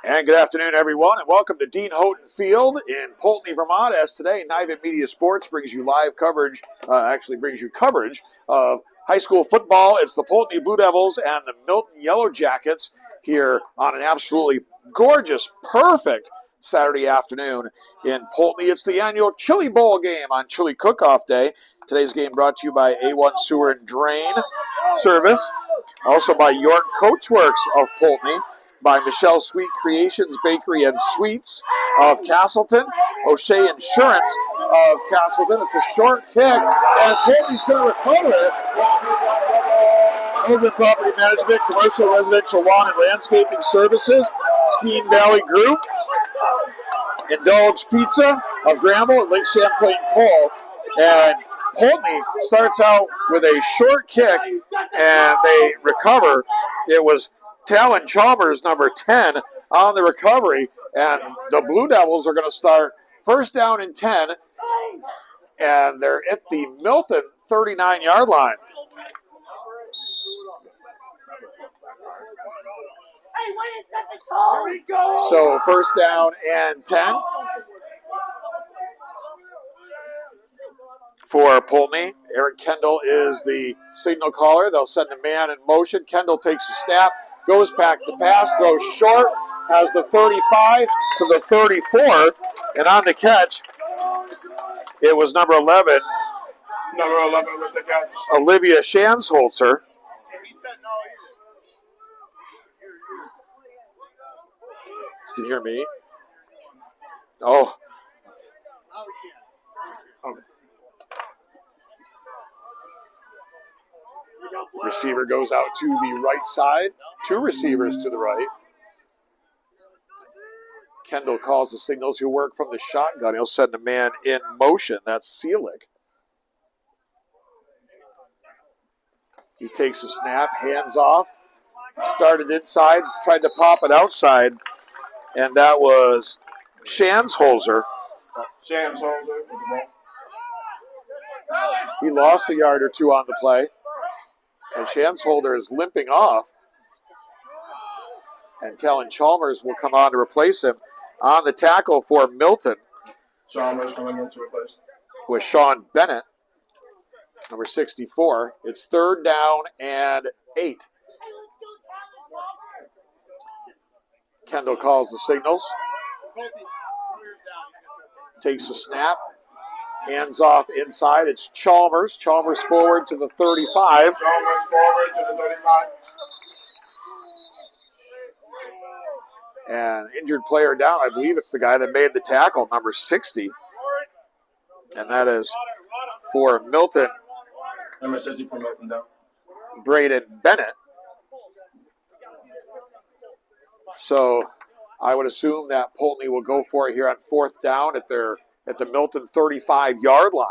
And good afternoon, everyone, and welcome to Dean Houghton Field in Poultney, Vermont. As today, Nivant Media Sports brings you live coverage, brings you coverage of high school football. It's the Poultney Blue Devils and the Milton Yellowjackets here on an absolutely gorgeous, perfect Saturday afternoon in Poultney. It's the annual Chili Bowl game on Chili Cook-Off Day. Today's game brought to you by A1 Sewer and Drain Service, also by York Coachworks of Poultney, by Michelle Sweet Creations Bakery and Sweets of Castleton, O'Shea Insurance of Castleton. It's a short kick, and Poultney's going to recover it. Open Property Management, Commercial, Residential Lawn and Landscaping Services, Skeen Valley Group, Indulge Pizza of Granville, and Lake Champlain Coal. And Poultney starts out with a short kick, and they recover. It was Talon Chalmers, number 10, on the recovery. And the Blue Devils are going to start first down and 10, and they're at the Milton 39-yard line. So first down and 10 for Poultney. Eric Kendall is the signal caller. They'll send a man in motion. Kendall takes a snap, goes back to pass, throws short, has the 35 to the 34, and on the catch, it was number 11. Number 11 with the catch. Olivia Shansholzer. Can you hear me? Oh. Receiver goes out to the right side. Two receivers to the right. Kendall calls the signals. He'll work from the shotgun. He'll send a man in motion. That's Seelig. He takes a snap, hands off, started inside, tried to pop it outside, and that was Shansholzer. He lost a yard or two on the play. And Shansholder is limping off. And Talon Chalmers will come on to replace him. On the tackle for Milton. Chalmers coming in to replace with Sean Bennett, number 64. It's third down and 8. Kendall calls the signals. Takes a snap. Hands off inside. It's Chalmers. Chalmers forward to the 35. Chalmers forward to the 35. And injured player down. I believe it's the guy that made the tackle, number 60. And that is for Milton. Number 60 for Milton down. Braden Bennett. So I would assume that Poultney will go for it here on fourth down at the Milton 35-yard line.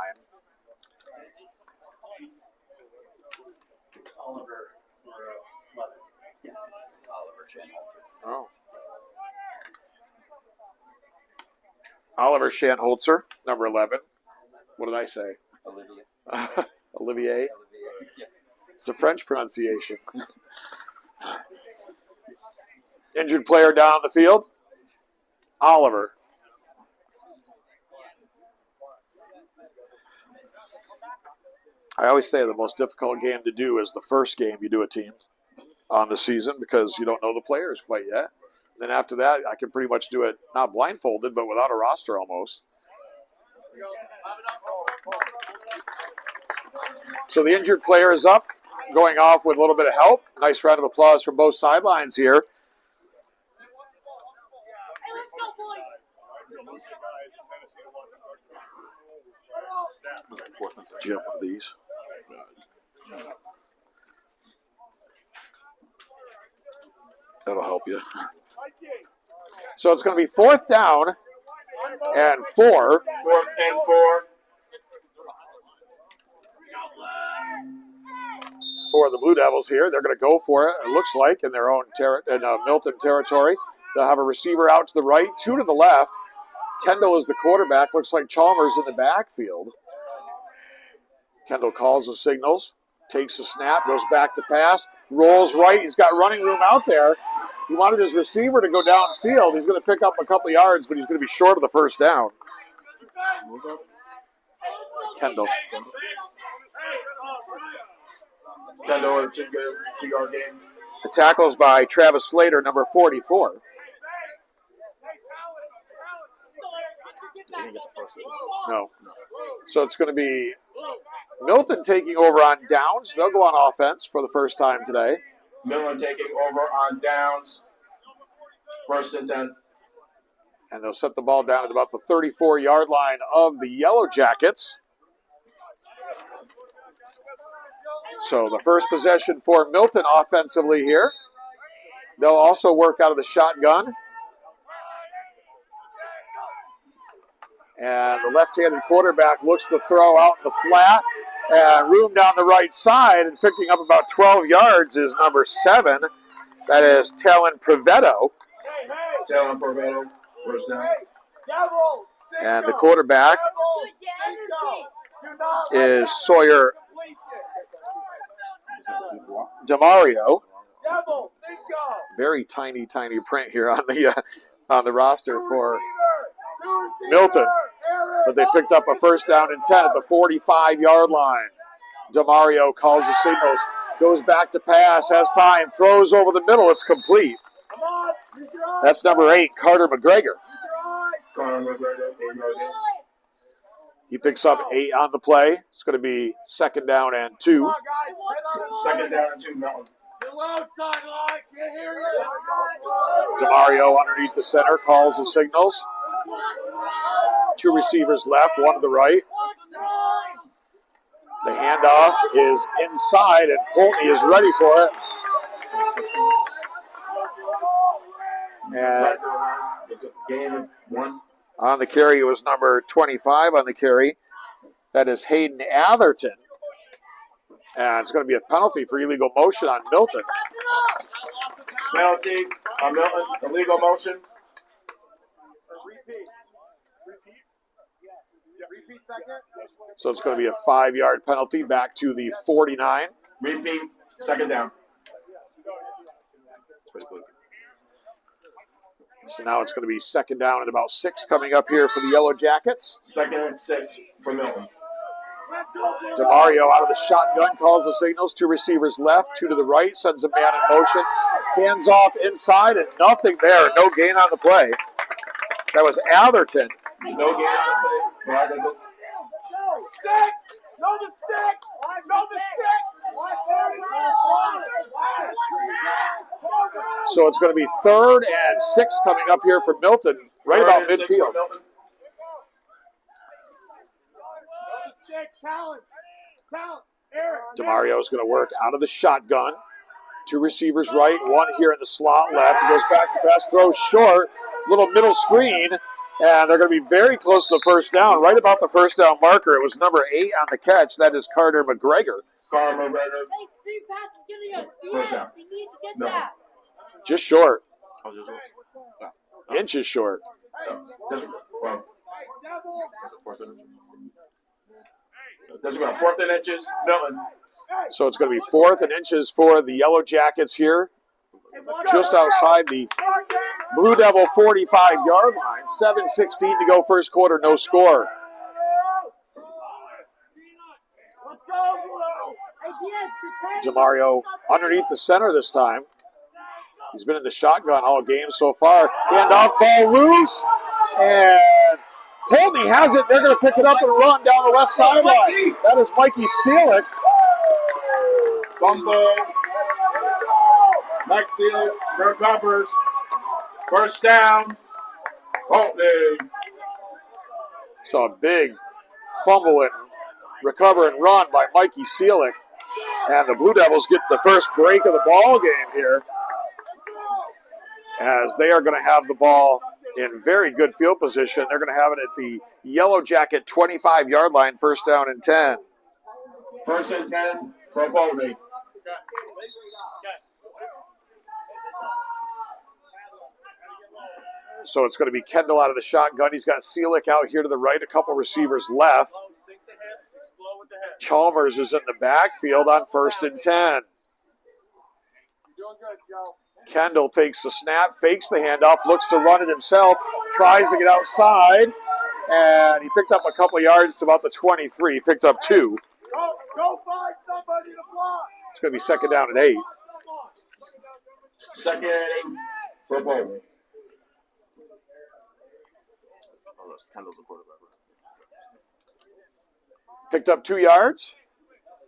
Oh. Oliver Shanholzer, number 11. What did I say? Olivier. Olivier? It's a French pronunciation. Injured player down the field. Oliver. I always say the most difficult game to do is the first game you do a team on the season because you don't know the players quite yet. Then after that, I can pretty much do it not blindfolded, but without a roster almost. So the injured player is up, going off with a little bit of help. Nice round of applause from both sidelines here. Do you have one of these? That'll help you. So it's going to be fourth down and 4. 4th and 4. For the Blue Devils here. They're going to go for it, it looks like, in their own Milton territory. They'll have a receiver out to the right, 2 to the left. Kendall is the quarterback. Looks like Chalmers in the backfield. Kendall calls the signals, takes a snap, goes back to pass, rolls right. He's got running room out there. He wanted his receiver to go downfield. He's going to pick up a couple yards, but he's going to be short of the first down. Kendall. Kendall with a 2-yard gain. The tackles by Travis Slater, number 44. No. So it's going to be Milton taking over on downs. They'll go on offense for the first time today. Milton taking over on downs. 1st and 10. And they'll set the ball down at about the 34-yard line of the Yellowjackets. So the first possession for Milton offensively here. They'll also work out of the shotgun. And the left-handed quarterback looks to throw out in the flat. And room down the right side, and picking up about 12 yards is number 7. That is Talon Privetto. Talon Privetto, first down. And the quarterback is Sawyer DeMario. Very tiny print here on the roster for Milton. But they picked up a first down and 10 at the 45-yard line. DeMario calls the signals, goes back to pass, has time, throws over the middle. It's complete. That's number 8, Carter McGregor. He picks up 8 on the play. It's going to be 2nd down and 2. 2nd down and 2, Milton. DeMario underneath the center calls the signals. 2 receivers left, 1 to the right. The handoff is inside, and Poultney is ready for it. And gain of 1. On the carry, it was number 25 on the carry. That is Hayden Atherton. And it's going to be a penalty for illegal motion on Milton. Penalty on Milton, illegal motion. So it's going to be a 5-yard penalty back to the 49. Repeat, 2nd down. So now it's going to be 2nd down and about 6 coming up here for the Yellowjackets. 2nd and 6 for Milton. DeMario out of the shotgun calls the signals. 2 receivers left, 2 to the right, sends a man in motion. Hands off inside and nothing there. No gain on the play. That was Atherton. No gain on the play. So it's going to be 3rd and 6 coming up here for Milton, right about midfield. DeMario is going to work out of the shotgun. 2 receivers right, 1 here in the slot left. He goes back to pass, throws short, little middle screen, and they're going to be very close to the first down, right about the first down marker. It was number 8 on the catch. That is Carter McGregor. Carter McGregor. First down. No. Just short. Inches short. That's about 4th and inches. Milton. So it's going to be 4th and inches for the Yellowjackets here, just outside the Blue Devil 45-yard line. 7:16 to go first quarter, no score. DeMario underneath the center this time. He's been in the shotgun all game so far. Handoff, ball loose, and Poultney has it. They're going to pick it up and run down the left sideline. That is Mikey Seelick. Fumble. Mike Seelick recovers. First down. Poultney. So a big fumble and recover and run by Mikey Seelick. And the Blue Devils get the first break of the ball game here, as they are going to have the ball in very good field position. They're going to have it at the Yellowjacket 25-yard line, 1st down and 10. 1st and 10 for Poultney. So it's going to be Kendall out of the shotgun. He's got Seelick out here to the right, a couple receivers left. Chalmers is in the backfield on 1st and 10. Kendall takes the snap, fakes the handoff, looks to run it himself, tries to get outside, and he picked up a couple yards to about the 23. He picked up 2. Go find somebody to block. It's going to be second down and 8. Second and 8 for Poultney. Kendall's the quarterback. Picked up 2 yards.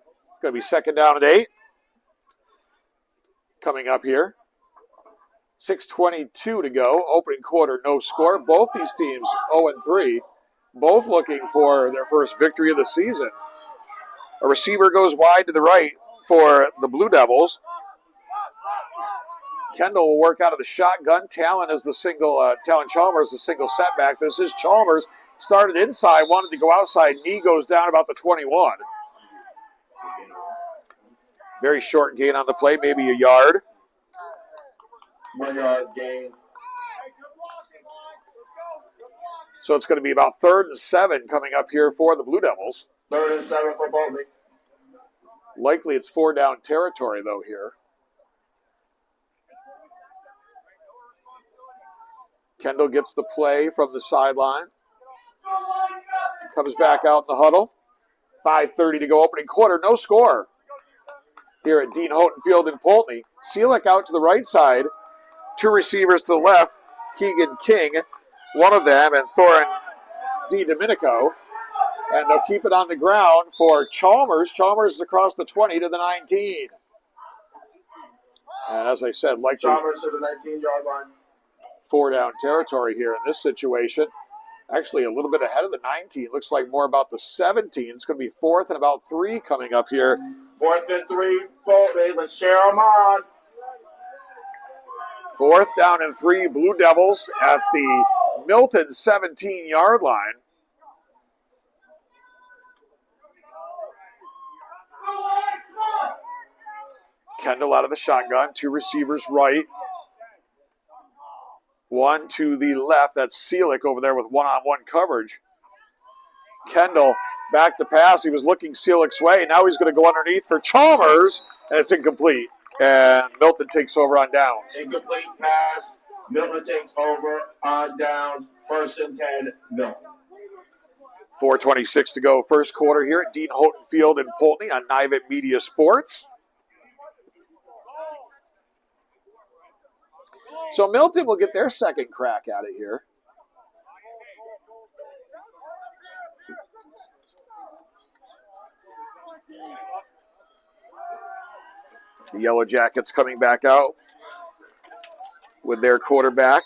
It's going to be second down and 8. Coming up here. 6:22 to go. Opening quarter, no score. Both these teams 0-3. Both looking for their first victory of the season. A receiver goes wide to the right for the Blue Devils. Kendall will work out of the shotgun. Talon is the single. Talon Chalmers the single setback. This is Chalmers. Started inside, wanted to go outside. Knee goes down about the 21. Very short gain on the play, maybe a yard. 1 yard gain. So it's going to be about 3rd and 7 coming up here for the Blue Devils. 3rd and 7 for Poultney. Likely it's 4 down territory, though, here. Kendall gets the play from the sideline. Comes back out in the huddle. 5:30 to go, opening quarter, no score. Here at Dean Houghton Field in Poultney. Seelick out to the right side. 2 receivers to the left. Keegan King, one of them, and Thorin DiDomenico. And they'll keep it on the ground for Chalmers. Chalmers is across the 20 to the 19. And as I said, likely Chalmers to the 19-yard line. 4 down territory here in this situation. Actually, a little bit ahead of the 19. Looks like more about the 17. It's going to be 4th and about 3 coming up here. 4th and 3, Poultney. Let's cheer them on. 4th down and 3, Blue Devils at the Milton 17-yard line. Kendall out of the shotgun, 2 receivers right. 1 to the left, that's Seelick over there with one-on-one coverage. Kendall back to pass, he was looking Seelick's way, now he's going to go underneath for Chalmers, and it's incomplete. And Milton takes over on downs. Incomplete pass, Milton takes over on downs, 1st and 10, Milton. 4:26 to go, first quarter here at Dean Houghton Field in Poultney on Nivet Media Sports. So Milton will get their second crack at it here. The Yellowjackets coming back out with their quarterback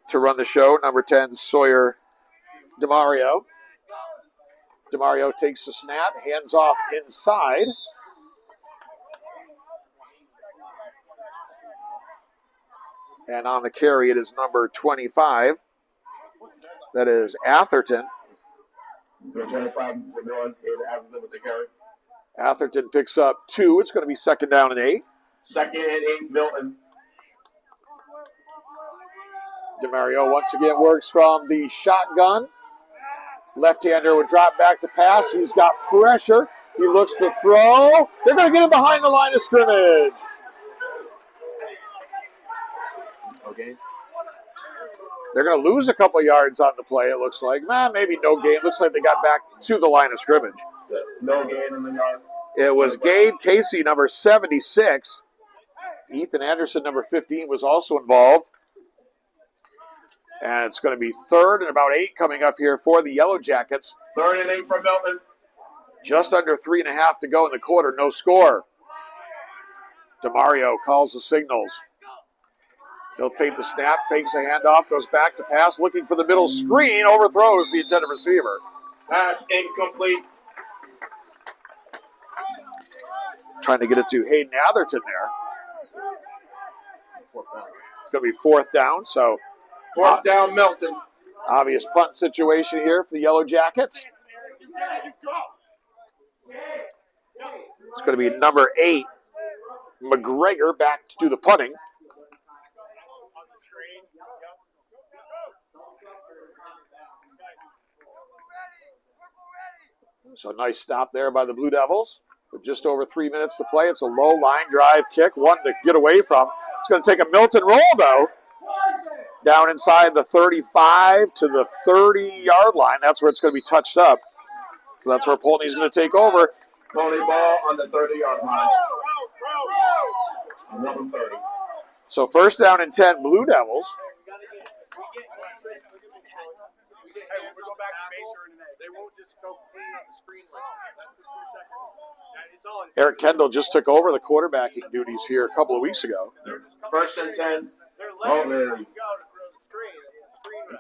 to run the show, number 10, Sawyer DeMario. DeMario takes the snap, hands off inside. And on the carry, it is number 25. That is Atherton. Number 25 for Milton, Atherton with the carry. Atherton picks up 2. It's going to be second down and 8. Second and 8, Milton. DeMario once again works from the shotgun. Left-hander would drop back to pass. He's got pressure. He looks to throw. They're going to get him behind the line of scrimmage. Okay. They're going to lose a couple yards on the play, it looks like. Maybe no gain. Looks like they got back to the line of scrimmage. No gain in the yard. It was Gabe Casey, number 76. Ethan Anderson, number 15, was also involved. And it's going to be 3rd and about 8 coming up here for the Yellowjackets. 3rd and 8 for Milton. Just under 3.5 to go in the quarter, no score. DeMario calls the signals. He'll take the snap, fakes a handoff, goes back to pass, looking for the middle screen, overthrows the intended receiver. Pass incomplete. Trying to get it to Hayden Atherton there. It's going to be 4th down, so 4th down, Milton. obvious punt situation here for the Yellowjackets. It's going to be number 8, McGregor, back to do the punting. So nice stop there by the Blue Devils. With just over 3 minutes to play, it's a low line drive kick, one to get away from. It's going to take a Milton roll, though. Down inside the 35 to the 30-yard line. That's where it's going to be touched up. So that's where Poultney's going to take over. Poultney ball on the 30-yard line. 11:30. So first down and 10, Blue Devils. Eric Kendall just took over the quarterbacking duties here a couple of weeks ago. First and 10. Oh, there you go.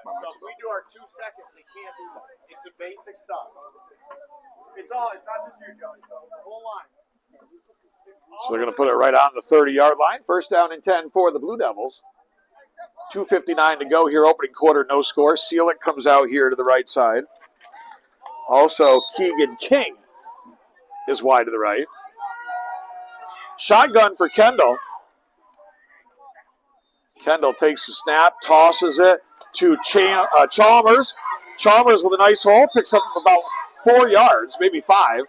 So if we do our 2 seconds, they can't do that. It's the basic stuff. It's not just you, Joey. So the whole line. So they're going to put it right on the 30-yard line. First down and 10 for the Blue Devils. 2:59 to go here, opening quarter, no score. Seelick comes out here to the right side. Also, Keegan King is wide to the right. Shotgun for Kendall. Kendall takes the snap, tosses it to Chalmers. Chalmers with a nice hole, picks up about 4 yards, maybe 5.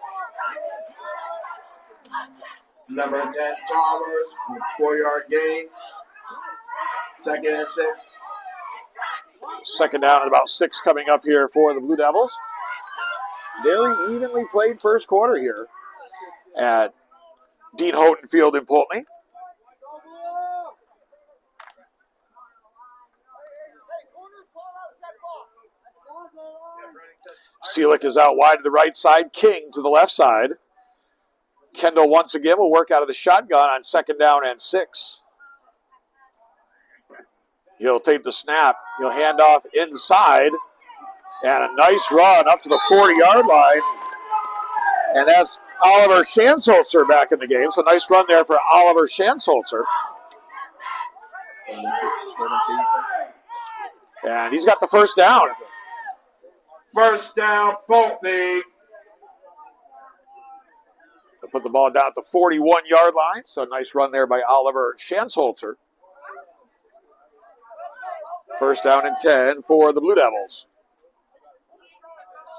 Number 10, Chalmers, 4-yard gain. Second and 6. Second down and about 6 coming up here for the Blue Devils. Very evenly played first quarter here at Dean Houghton Field in Poultney. Seelick is out wide to the right side. King to the left side. Kendall once again will work out of the shotgun on second down and 6. He'll take the snap. He'll hand off inside. And a nice run up to the 40-yard line. And that's Oliver Schanzholzer back in the game. So nice run there for Oliver Schanzholzer. And he's got the first down. First down, Poultney. They'll put the ball down at the 41-yard line. So nice run there by Oliver Schanzholzer. First down and 10 for the Blue Devils.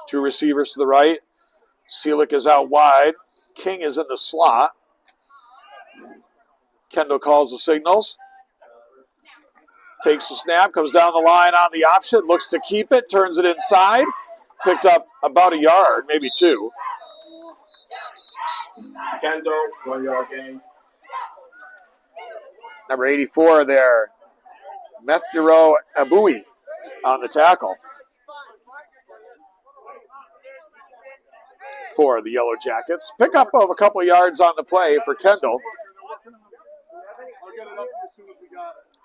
2 receivers to the right. Seelick is out wide. King is in the slot. Kendall calls the signals. Takes the snap, comes down the line on the option, looks to keep it, turns it inside. Picked up about a yard, maybe 2. Kendall, 1-yard gain. Number 84 there, Mefdero Abui on the tackle for the Yellowjackets. Pickup of a couple of yards on the play for Kendall.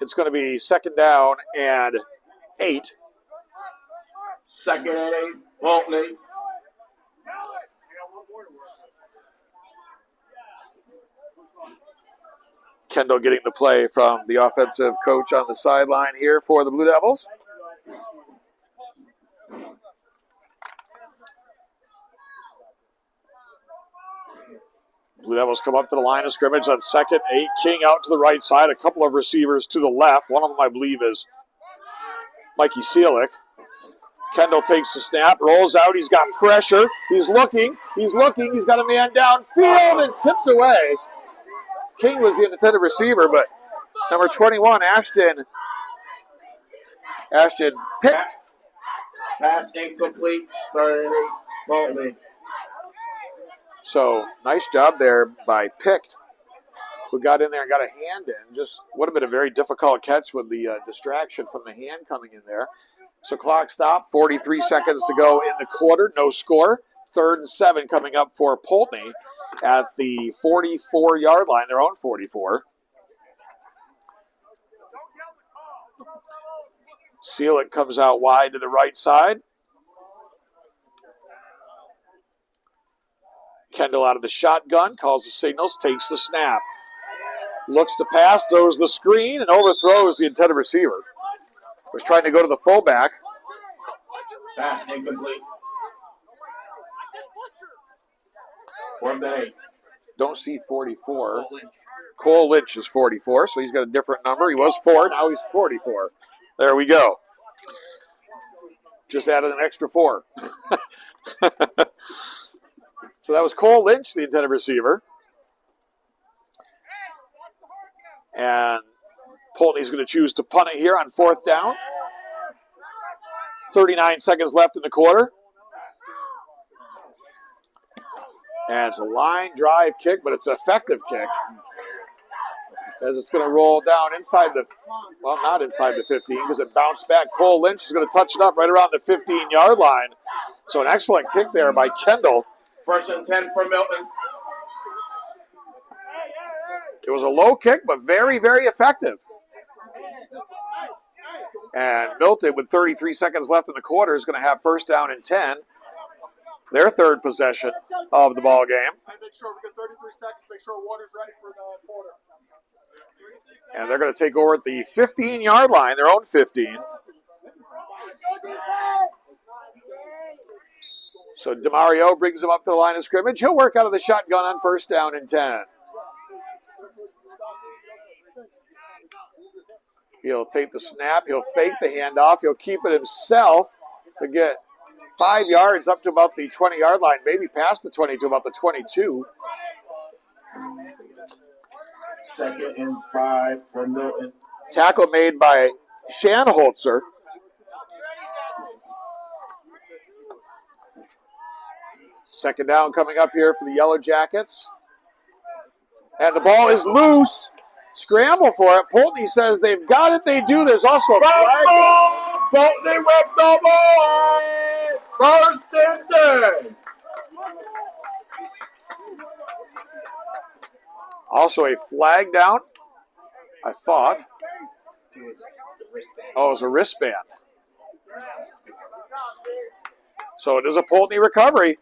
It's going to be second down and 8. Second and 8, Poultney. Kendall getting the play from the offensive coach on the sideline here for the Blue Devils. Blue Devils come up to the line of scrimmage on second 8. King out to the right side. A couple of receivers to the left. One of them, I believe, is Mikey Seelick. Kendall takes the snap, rolls out. He's got pressure. He's looking. He's got a man downfield and tipped away. King was the intended receiver, but number 21, Ashton picked. Pass incomplete, 3rd and 8, Poultney. So nice job there by Picked, who got in there and got a hand in. Just would have been a very difficult catch with the distraction from the hand coming in there. So clock stop, 43 seconds to go in the quarter, no score. 3rd and 7 coming up for Poultney at the 44-yard line, their own 44. Seelick comes out wide to the right side. Kendall out of the shotgun, calls the signals, takes the snap. Looks to pass, throws the screen, and overthrows the intended receiver. Was trying to go to the fullback. Pass incomplete. 4th and 8. Don't see 44. Cole Lynch is 44, so he's got a different number. He was 4, now he's 44. There we go. Just added an extra 4. So that was Cole Lynch, the intended receiver. And Poultney's going to choose to punt it here on 4th down. 39 seconds left in the quarter. And it's a line drive kick, but it's an effective kick. As it's going to roll down inside the, well, not inside the 15 because it bounced back. Cole Lynch is going to touch it up right around the 15-yard line. So an excellent kick there by Kendall. 1st and 10 for Milton. It was a low kick, but very, very effective. And Milton, with 33 seconds left in the quarter, is going to have 1st down and 10. Their 3rd possession of the ball game. Make sure we get 33 seconds. Make sure water's ready for the quarter. And they're going to take over at the 15-yard line, their own 15. So DeMario brings him up to the line of scrimmage. He'll work out of the shotgun on 1st down and 10. He'll take the snap. He'll fake the handoff. He'll keep it himself to get 5 yards up to about the 20-yard line, maybe past the 20 to about the 22. 2nd and 5 for Milton. Tackle made by Shanholzer. Second down coming up here for the Yellowjackets. And the ball is loose. Scramble for it. Poultney says they've got it. They do. There's also a flag. Poultney with the ball. 1st and 10. Also a flag down, I thought. Oh, it was a wristband. So it is a Poultney recovery.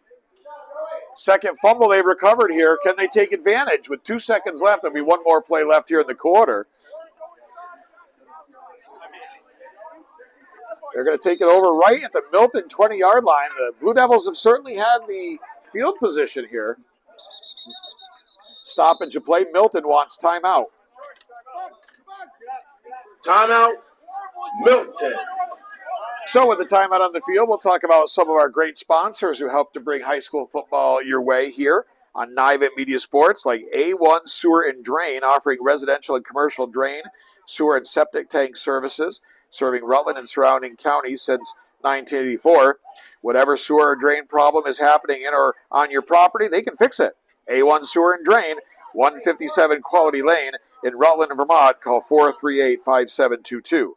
2nd fumble they've recovered here. Can they take advantage? With 2 seconds left, there'll be one more play left here in the quarter. They're going to take it over right at the Milton 20-yard line. The Blue Devils have certainly had the field position here. Stoppage of play. Milton wants timeout. Timeout, Milton. So with the timeout on the field, we'll talk about some of our great sponsors who help to bring high school football your way here on Nivett Media Sports, like A1 Sewer and Drain, offering residential and commercial drain, sewer, and septic tank services, serving Rutland and surrounding counties since 1984. Whatever sewer or drain problem is happening in or on your property, they can fix it. A1 Sewer and Drain, 157 Quality Lane in Rutland, Vermont. Call 438-5722.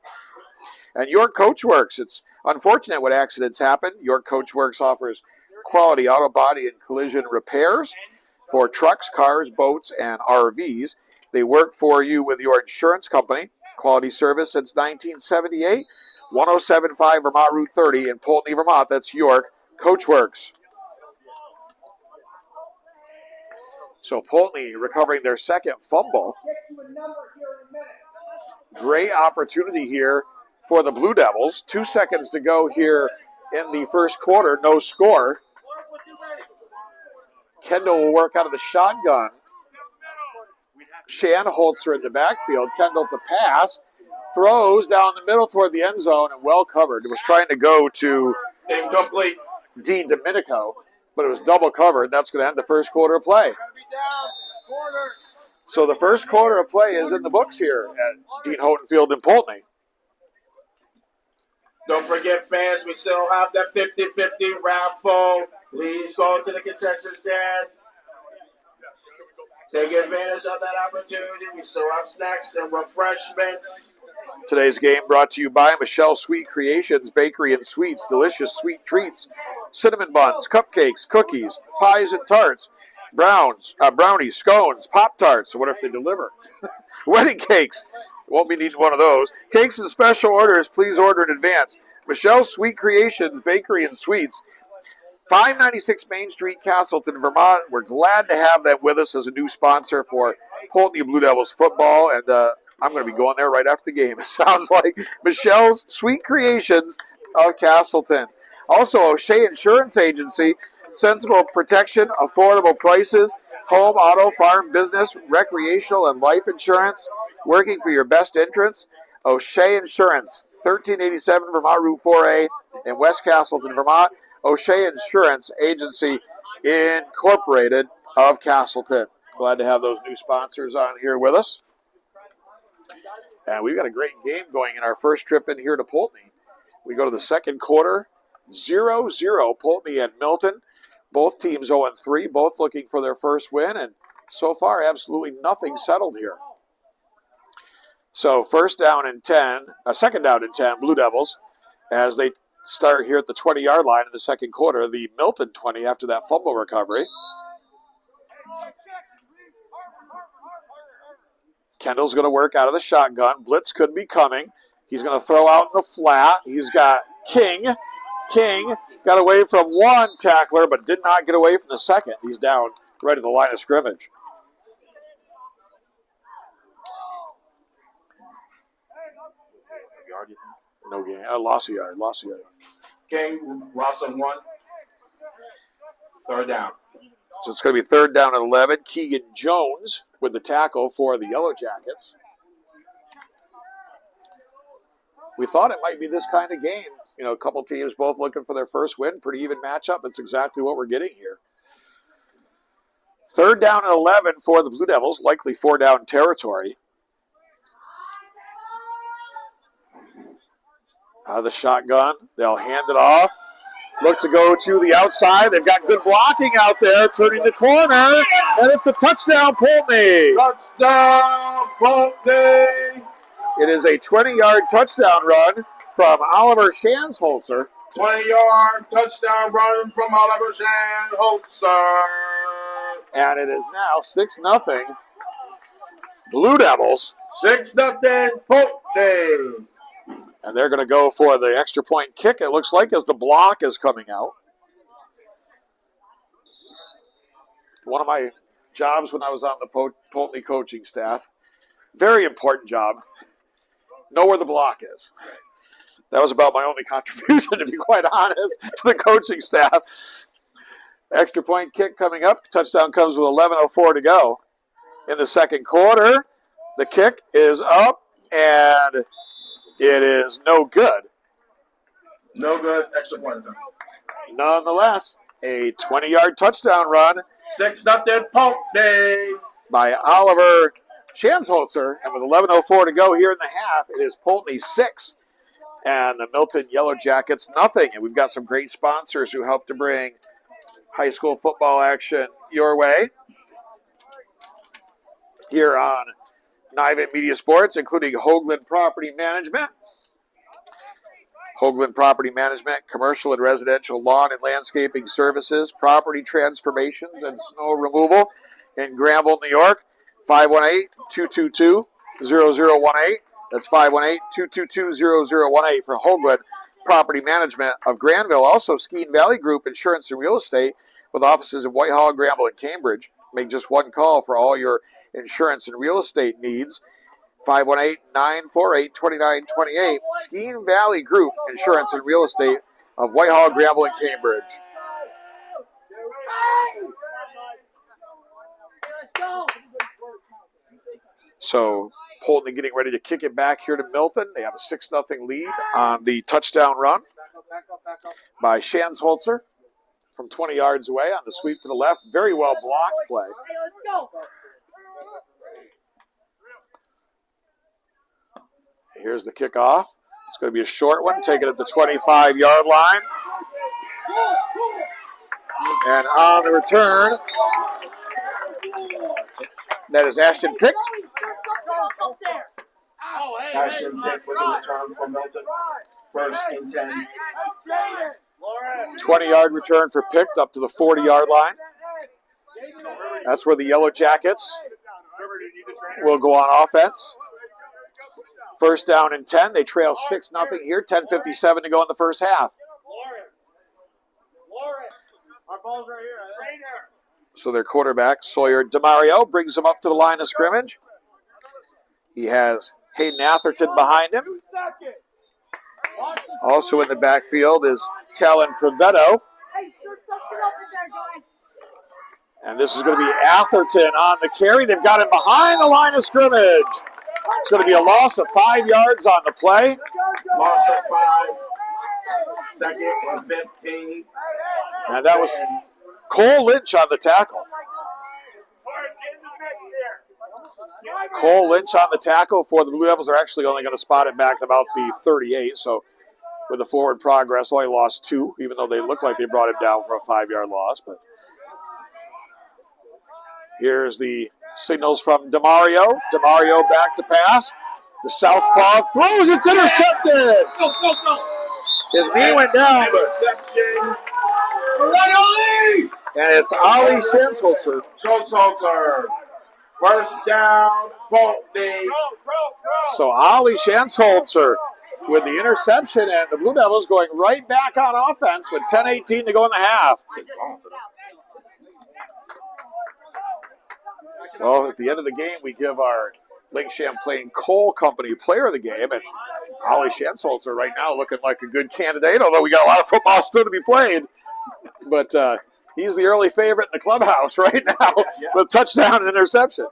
And York Coachworks. It's unfortunate when accidents happen. York Coachworks offers quality auto body and collision repairs for trucks, cars, boats, and RVs. They work for you with your insurance company. Quality service since 1978. 1075 Vermont Route 30 in Poultney, Vermont. That's York Coachworks. So Poultney recovering their 2nd fumble. Great opportunity here for the Blue Devils. 2 seconds to go here in the 1st quarter. No score. Kendall will work out of the shotgun. Shanholzer in the backfield. Kendall to pass. Throws down the middle toward the end zone and well covered. It was trying to go to Incomplete. Dean Domenico, but it was double covered. That's going to end the 1st quarter of play. So the 1st quarter of play is in the books here at Dean Houghton Field in Poultney. Don't forget, fans, we still have that 50-50 raffle. Please go to the concession stand. Take advantage of that opportunity. We still have snacks and refreshments. Today's game brought to you by Michelle Sweet Creations Bakery and Sweets. Delicious sweet treats, cinnamon buns, cupcakes, cookies, pies and tarts, brownies, scones, Pop-Tarts. What if they deliver? Wedding cakes. Won't be needing one of those. Cakes and special orders, please order in advance. Michelle Sweet Creations Bakery and Sweets. 596 Main Street, Castleton, Vermont. We're glad to have them with us as a new sponsor for Poultney Blue Devils football, and I'm going to be going there right after the game. It sounds like Michelle's Sweet Creations of Castleton. Also, O'Shea Insurance Agency, sensible protection, affordable prices, home, auto, farm, business, recreational, and life insurance, working for your best interests. O'Shea Insurance, 1387 Vermont Route 4A in West Castleton, Vermont. O'Shea Insurance Agency, Incorporated of Castleton. Glad to have those new sponsors on here with us. And we've got a great game going in our first trip in here to Poultney. We go to the second quarter, 0-0, Poultney and Milton. Both teams 0-3, both looking for their first win, and so far absolutely nothing settled here. So second down and 10, Blue Devils, as they start here at the 20-yard line in the second quarter, the Milton 20 after that fumble recovery. Kendall's going to work out of the shotgun. Blitz could be coming. He's going to throw out in the flat. He's got King. King got away from one tackler, but did not get away from the second. He's down right at the line of scrimmage. No gain. Lost a yard. King, loss of 1. Third down. So it's going to be third down and 11. Keegan Jones with the tackle for the Yellowjackets. We thought it might be this kind of game. You know, a couple teams both looking for their first win. Pretty even matchup. That's exactly what we're getting here. Third down and 11 for the Blue Devils. Likely 4-down territory. Out of the shotgun. They'll hand it off. Look to go to the outside. They've got good blocking out there. Turning the corner. And it's a touchdown, Poultney. Touchdown, Poultney. It is a 20-yard touchdown run from Oliver Shansholzer. 20-yard touchdown run from Oliver Shansholzer. And it is now 6-0. Blue Devils. 6-0 Poultney. And they're going to go for the extra point kick, it looks like, as the block is coming out. One of my jobs when I was on the Poultney coaching staff, very important job, know where the block is. That was about my only contribution, to be quite honest, to the coaching staff. Extra point kick coming up. Touchdown comes with 11:04 to go in the second quarter. The kick is up, and it is no good. No good. Extra point. Nonetheless, a 20-yard touchdown run. 6-0 Poultney. By Oliver Shansholzer. And with 11:04 to go here in the half, it is Poultney 6 and the Milton Yellowjackets nothing. And we've got some great sponsors who help to bring high school football action your way here on Nivant Media Sports, including Hoagland Property Management. Hoagland Property Management, commercial and residential lawn and landscaping services, property transformations and snow removal in Granville, New York. 518-222-0018. That's 518-222-0018 for Hoagland Property Management of Granville. Also, Skeene Valley Group Insurance and Real Estate with offices in Whitehall, Granville, and Cambridge. Make just one call for all your insurance and real estate needs. 518-948-2928. Skeene Valley Group Insurance and Real Estate of Whitehall, Granville, and Cambridge. So Poultney getting ready to kick it back here to Milton. They have a 6-0 lead on the touchdown run by Shansholzer from 20 yards away on the sweep to the left. Very well blocked play. Here's the kickoff. It's going to be a short one, taken at the 25-yard line. And on the return, that is Ashton Picked. Ashton Picked with the return from Milton. First and 10. 20-yard return for Picked up to the 40-yard line. That's where the Yellowjackets will go on offense. First down and 10. They trail 6-0 here. 10:57 to go in the first half. So their quarterback, Sawyer DeMario, brings them up to the line of scrimmage. He has Hayden Atherton behind him. Also in the backfield is Talon Provetto. And this is going to be Atherton on the carry. They've got him behind the line of scrimmage. It's going to be a loss of 5 yards on the play. Loss of 5. Second and 15. And that was Cole Lynch on the tackle. Cole Lynch on the tackle for the Blue Devils. Are actually only going to spot it back about the 38. So with the forward progress, only lost 2, even though they look like they brought him down for a 5-yard loss. But here's the signals from DeMario. DeMario back to pass. The southpaw throws. It's intercepted. His knee went down. And it's Ollie Schanzholzer. Schanzholzer. First down, Poultney. So Ollie Schanzholzer with the interception, and the Blue Devils going right back on offense with 10:18 to go in the half. Well, at the end of the game, we give our Lake Champlain Coal Company player of the game, and Ollie Schanzholzer right now looking like a good candidate, although we got a lot of football still to be played. But he's the early favorite in the clubhouse right now with touchdown and interception.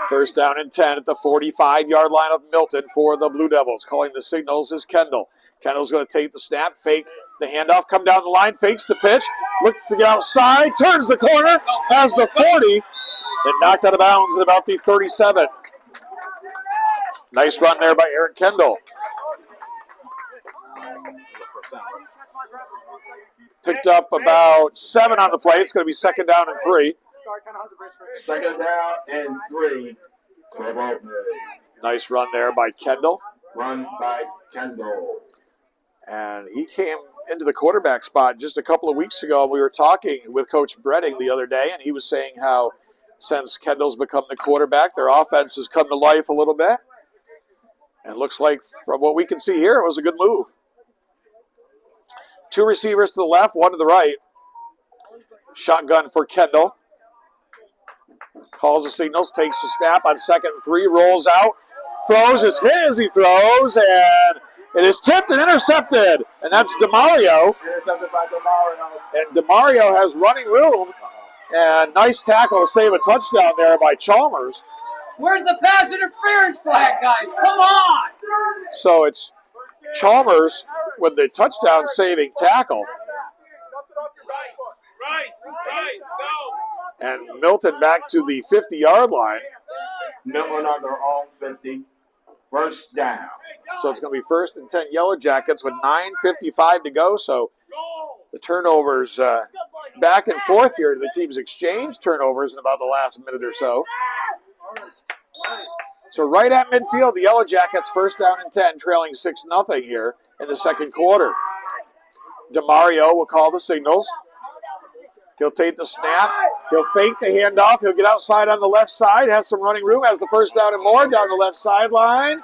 First down and 10 at the 45-yard line of Milton for the Blue Devils. Calling the signals is Kendall. Kendall's going to take the snap, fake the handoff, come down the line, fakes the pitch, looks to get outside, turns the corner, has the 40, and knocked out of bounds at about the 37. Nice run there by Eric Kendall. Picked up about 7 on the play. It's going to be second down and 3. Second down and 3. Nice run there by Kendall. Run by Kendall. And he came into the quarterback spot just a couple of weeks ago. We were talking with Coach Bredding the other day, and he was saying how since Kendall's become the quarterback, their offense has come to life a little bit. And it looks like, from what we can see here, it was a good move. 2 receivers to the left, 1 to the right. Shotgun for Kendall. Calls the signals, takes the snap on 2nd and 3, rolls out, throws, is hit as he throws, and it is tipped and intercepted. And that's DeMario. Intercepted by DeMario. And DeMario has running room. And nice tackle to save a touchdown there by Chalmers. Where's the pass interference flag, guys? Come on! So it's Chalmers with the touchdown saving tackle. And Milton back to the 50-yard line. Milton on their own 50. First down. So it's going to be 1st and 10 Yellowjackets with 9:55 to go. So the turnovers back and forth here. The teams exchange turnovers in about the last minute or so. So right at midfield, the Yellowjackets 1st down and 10, trailing 6-0 here in the second quarter. DeMario will call the signals. He'll take the snap. He'll fake the handoff. He'll get outside on the left side. Has some running room. Has the 1st down and more down the left sideline.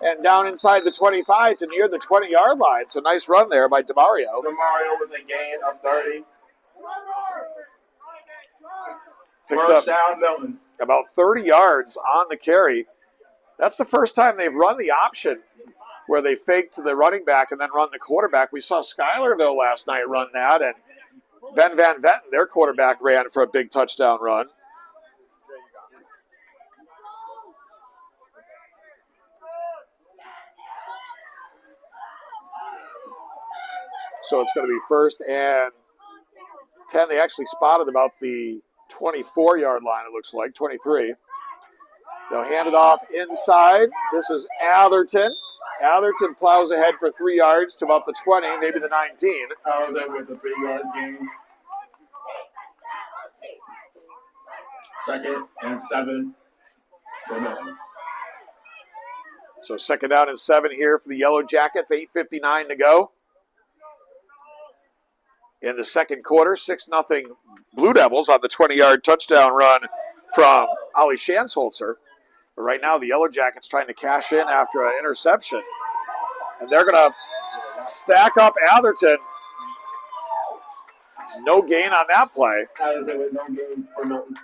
And down inside the 25 to near the 20-yard line. So nice run there by DeMario. DeMario with a gain of 30. Picked First up down, Milton. about 30 yards on the carry. That's the first time they've run the option where they fake to the running back and then run the quarterback. We saw Schuylerville last night run that, and Ben Van Vetten, their quarterback, ran for a big touchdown run. So it's going to be 1st and 10. They actually spotted about the 24-yard line, it looks like, 23. They'll hand it off inside. This is Atherton. Atherton plows ahead for 3 yards to about the 20, maybe the 19. Atherton with the 3-yard gain. 2nd and 7 for Milton. So 2nd down and 7 here for the Yellowjackets. 8:59 to go. In the second quarter, 6-0 Blue Devils on the 20-yard touchdown run from Ollie Schanzholzer. But right now, the Yellowjackets trying to cash in after an interception. And they're going to stack up Atherton. No gain on that play. Atherton with no gain for Milton.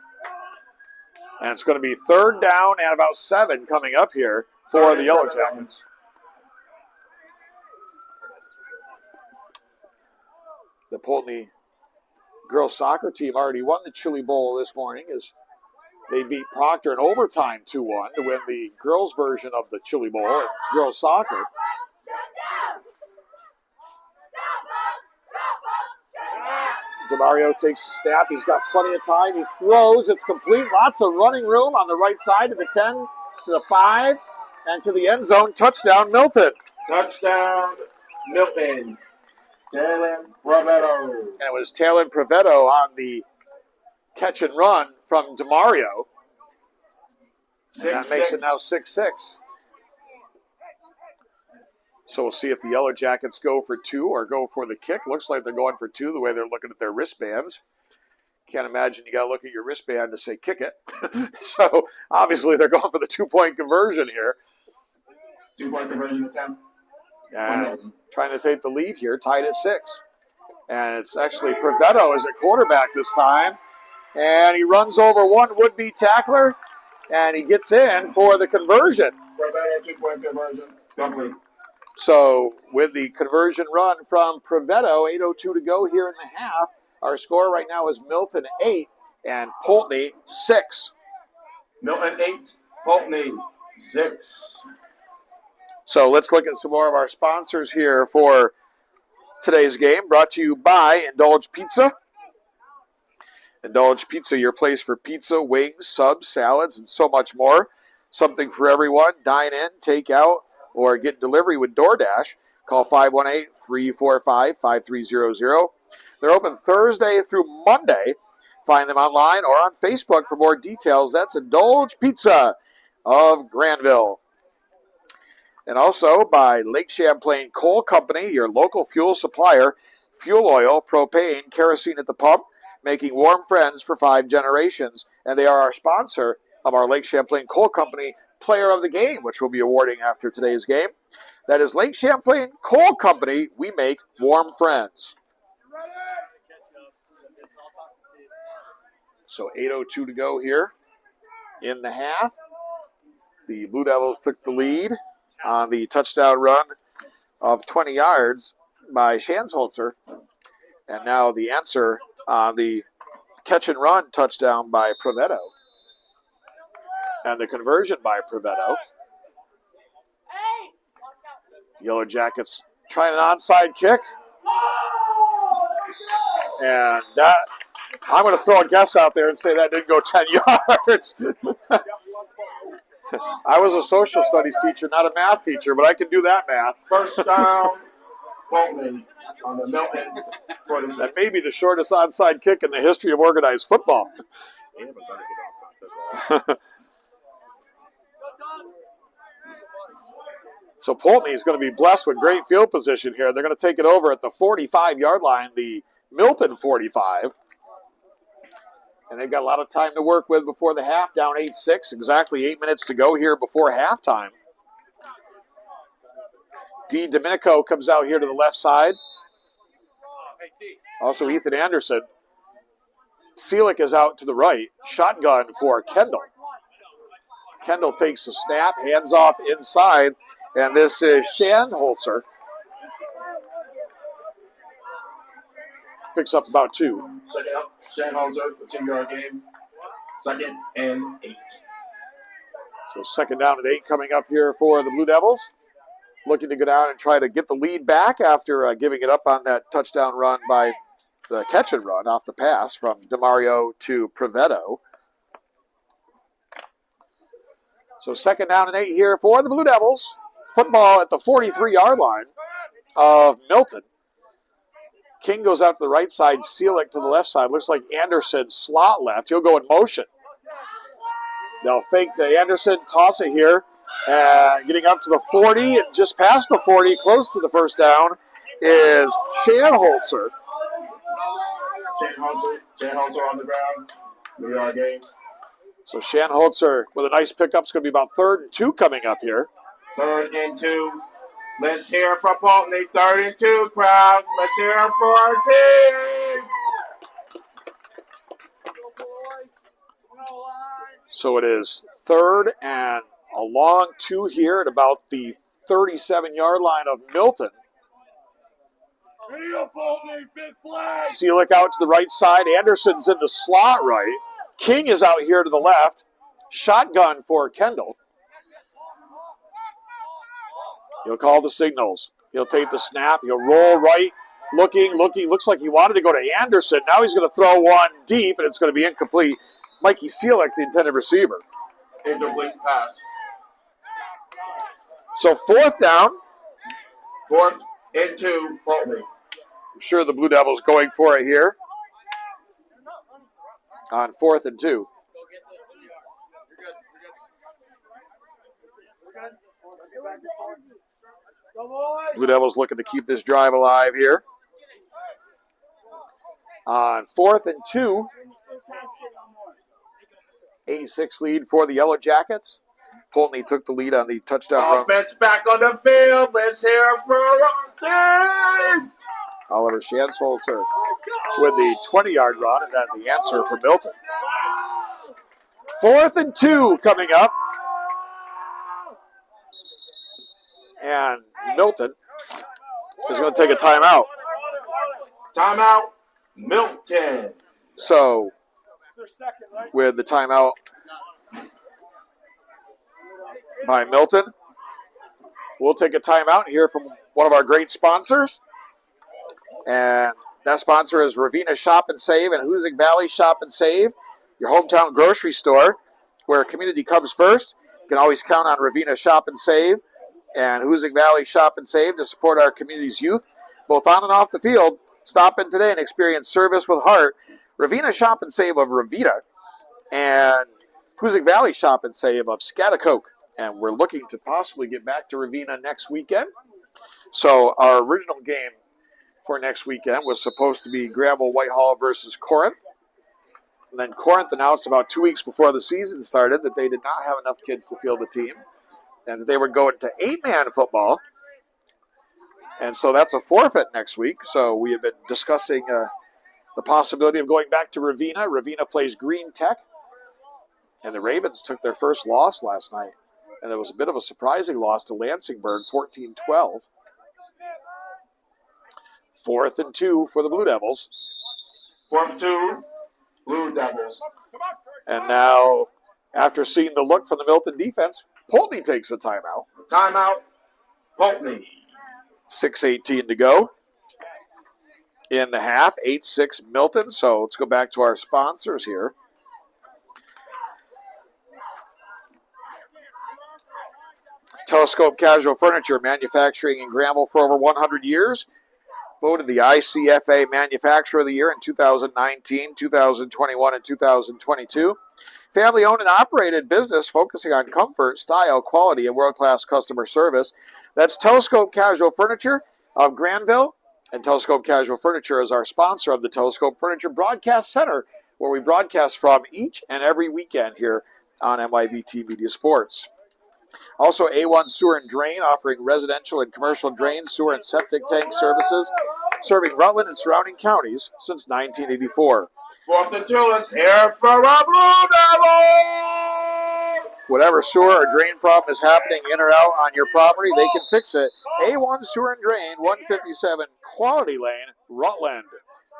And it's going to be 3rd down and about 7 coming up here for the Yellowjackets. The Poultney girls soccer team already won the Chili Bowl this morning as they beat Proctor in overtime 2-1 to win the girls' version of the Chili Bowl in girls soccer. DeMario takes a snap. He's got plenty of time. He throws. It's complete. Lots of running room on the right side to the 10, to the 5, and to the end zone. Touchdown, Milton. Touchdown, Milton. Taylor Provetto. And it was Taylor Provetto on the catch and run from DeMario. And that makes it now 6-6. So we'll see if the Yellowjackets go for 2 or go for the kick. Looks like they're going for 2 the way they're looking at their wristbands. Can't imagine you got to look at your wristband to say kick it. So obviously they're going for the 2-point conversion here. 2-point conversion attempt. And trying to take the lead here, tied at 6. And it's actually Provetto as a quarterback this time. And he runs over one would-be tackler, and he gets in for the conversion. Provetto 2-point conversion. Complete. So with the conversion run from Provetto, 8:02 to go here in the half, our score right now is Milton 8 and Poultney 6. Milton 8, Poultney 6. So let's look at some more of our sponsors here for today's game. Brought to you by Indulge Pizza. Indulge Pizza, your place for pizza, wings, subs, salads, and so much more. Something for everyone. Dine in, take out, or get delivery with DoorDash. Call 518-345-5300. They're open Thursday through Monday. Find them online or on Facebook for more details. That's Indulge Pizza of Granville. And also by Lake Champlain Coal Company, your local fuel supplier. Fuel oil, propane, kerosene at the pump, making warm friends for 5 generations. And they are our sponsor of our Lake Champlain Coal Company Player of the Game, which we'll be awarding after today's game. That is Lake Champlain Coal Company. We make warm friends. So 8:02 to go here in the half. The Blue Devils took the lead on the touchdown run of 20 yards by Shansholzer. And now the answer on the catch and run touchdown by Provetto. And the conversion by Provetto. Yellowjackets trying an onside kick. And that, I'm going to throw a guess out there and say that didn't go 10 yards. I was a social studies teacher, not a math teacher, but I can do that math. First down, Poultney on the Milton. That may be the shortest onside kick in the history of organized football. So Poultney is going to be blessed with great field position here. They're going to take it over at the 45-yard line, the Milton 45. And they've got a lot of time to work with before the half, down 8-6. Exactly 8 minutes to go here before halftime. D. Domenico comes out here to the left side. Also Ethan Anderson. Seelick is out to the right. Shotgun for Kendall. Kendall takes a snap, hands off inside. And this is Shanholzer. Picks up about 2. Second up, Shanholzer, a 2-yard game. 2nd and 8. So 2nd down and 8 coming up here for the Blue Devils. Looking to go down and try to get the lead back after giving it up on that touchdown run by the catch and run off the pass from DeMario to Provetto. So 2nd down and 8 here for the Blue Devils. Football at the 43-yard line of Milton. King goes out to the right side, Seelick to the left side. Looks like Anderson slot left. He'll go in motion. They'll fake to Anderson, toss it here. Getting up to the 40 and just past the 40, close to the first down, is Shanholzer. Shanholzer on the ground. 3-yard game. So Shanholzer with a nice pickup. It's going to be about 3rd and 2 coming up here. 3rd and 2. Let's hear it for Poultney. 3rd and 2, crowd. Let's hear it for our team. So it is 3rd and a long 2 here at about the 37-yard line of Milton. Seelick out to the right side. Anderson's in the slot right. King is out here to the left. Shotgun for Kendall. He'll call the signals. He'll take the snap. He'll roll right looks like he wanted to go to Anderson. Now he's going to throw one deep, and it's going to be incomplete. Mikey Seelick, the intended receiver. Incomplete pass. So 4th down. 4th and 2, Poultney. I'm sure the Blue Devils going for it here on 4th and 2. Blue Devils looking to keep this drive alive here. On 4th and 2. 8-6 lead for the Yellowjackets. Poultney took the lead on the touchdown run. Offense back on the field. Let's hear it for Milton. Oliver Shansholzer with the 20-yard run, and then the answer for Milton. 4th and 2 coming up. And Milton is going to take a timeout. Timeout, Milton. So, with the timeout by Milton, we'll take a timeout and hear from one of our great sponsors. And that sponsor is Ravina Shop and Save and Hoosick Valley Shop and Save, your hometown grocery store where community comes first. You can always count on Ravina Shop and Save and Hoosick Valley Shop and Save to support our community's youth, both on and off the field. Stop in today and experience service with heart. Ravina Shop and Save of Ravina and Hoosick Valley Shop and Save of Scatacoke. And we're looking to possibly get back to Ravina next weekend. So our original game for next weekend was supposed to be Granville Whitehall versus Corinth. And then Corinth announced about 2 weeks before the season started that they did not have enough kids to field the team and that they were going to 8-man football. And so that's a forfeit next week. So we have been discussing the possibility of going back to Ravina. Ravina plays Green Tech. And the Ravens took their first loss last night. And it was a bit of a surprising loss to Lansingburg, 14-12. 4th and 2 for the Blue Devils. 4th and 2, Blue Devils. And now, after seeing the look from the Milton defense, Poultney takes a timeout. Timeout, Poultney. 6:18 to go in the half. 8-6 Milton. So let's go back to our sponsors here. Telescope Casual Furniture, manufacturing in Granville for over 100 years. Voted the ICFA Manufacturer of the Year in 2019, 2021, and 2022. Family-owned and operated business focusing on comfort, style, quality, and world-class customer service. That's Telescope Casual Furniture of Granville. And Telescope Casual Furniture is our sponsor of the Telescope Furniture Broadcast Center, where we broadcast from each and every weekend here on MYVT Media Sports. Also, A1 Sewer and Drain, offering residential and commercial drain, sewer, and septic tank services, serving Rutland and surrounding counties since 1984. 4th and 2, let's hear it for a Blue Devil! Whatever sewer or drain problem is happening in or out on your property, they can fix it. A1 Sewer and Drain, 157 Quality Lane, Rutland.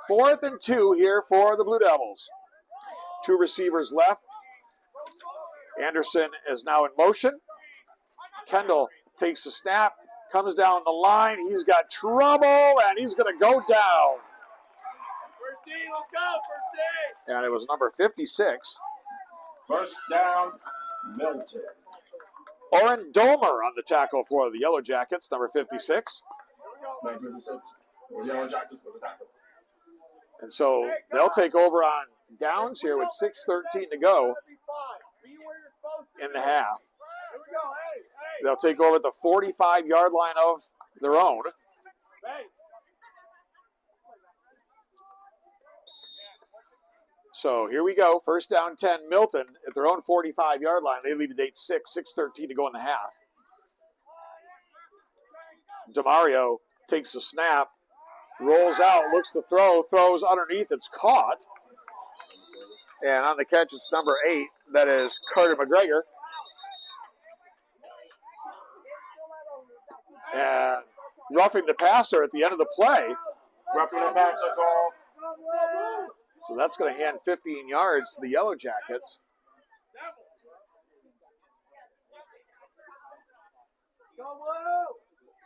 4th and 2 here for the Blue Devils. 2 receivers left. Anderson is now in motion. Kendall takes a snap, comes down the line. He's got trouble, and he's going to go down. First D, let's go, first D. And it was number 56. First down, Milton. Oren Domer on the tackle for the Yellowjackets, number 56. Number 56. Yellowjackets with the tackle. And so they'll take over on downs here with 6:13 to go in the half. They'll take over at the 45-yard line of their own. So here we go. First down 10, Milton at their own 45-yard line. They lead at 8-6, 6:13 to go in the half. DeMario takes a snap, rolls out, looks to throw, throws underneath. It's caught. And on the catch, it's number 8. That is Carter McGregor. And roughing the passer at the end of the play. Roughing the passer call. So that's going to hand 15 yards to the Yellowjackets.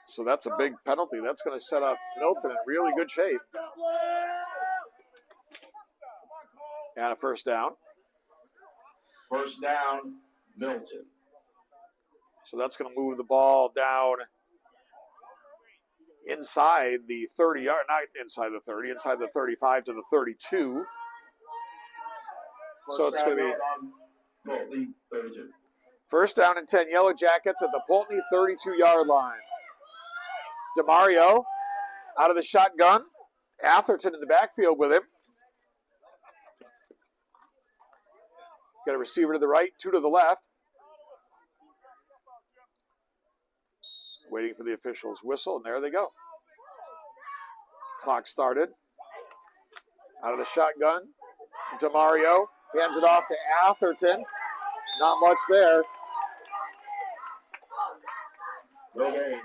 So that's a big penalty. That's going to set up Milton in really good shape. And a first down. First down, Milton. So that's going to move the ball down inside the 30-yard, not inside the 30, inside the 35 to the 32. So it's going to be Poultney 32. First down and 10 Yellowjackets at the Poultney 32-yard line. DeMario out of the shotgun. Atherton in the backfield with him. Got a receiver to the right, two to the left. Waiting for the official's whistle, and there they go. Clock started. Out of the shotgun. DeMario hands it off to Atherton. Not much there. No game.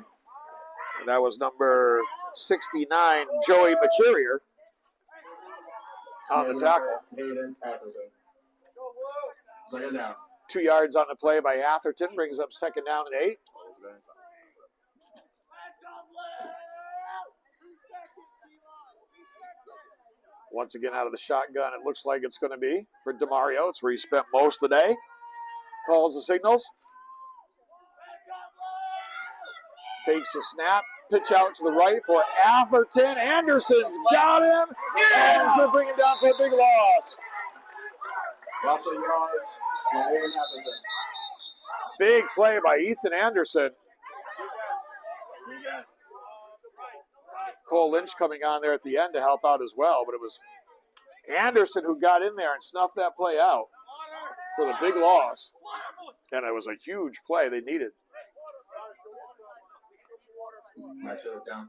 And that was number 69, Joey McCurrier, on the tackle. Hayden Atherton. Second down. 2 yards on the play by Atherton, brings up second down and 8. Once again out of the shotgun, it looks like it's going to be for DeMario. It's where he spent most of the day. Calls the signals. Takes a snap. Pitch out to the right for Atherton. Anderson's got him. And to bring him down for a big loss. Loss of yards for Hayden Atherton. Big play by Ethan Anderson. Cole Lynch coming on there at the end to help out as well, but it was Anderson who got in there and snuffed that play out for the big loss. And it was a huge play they needed. Nice set it down.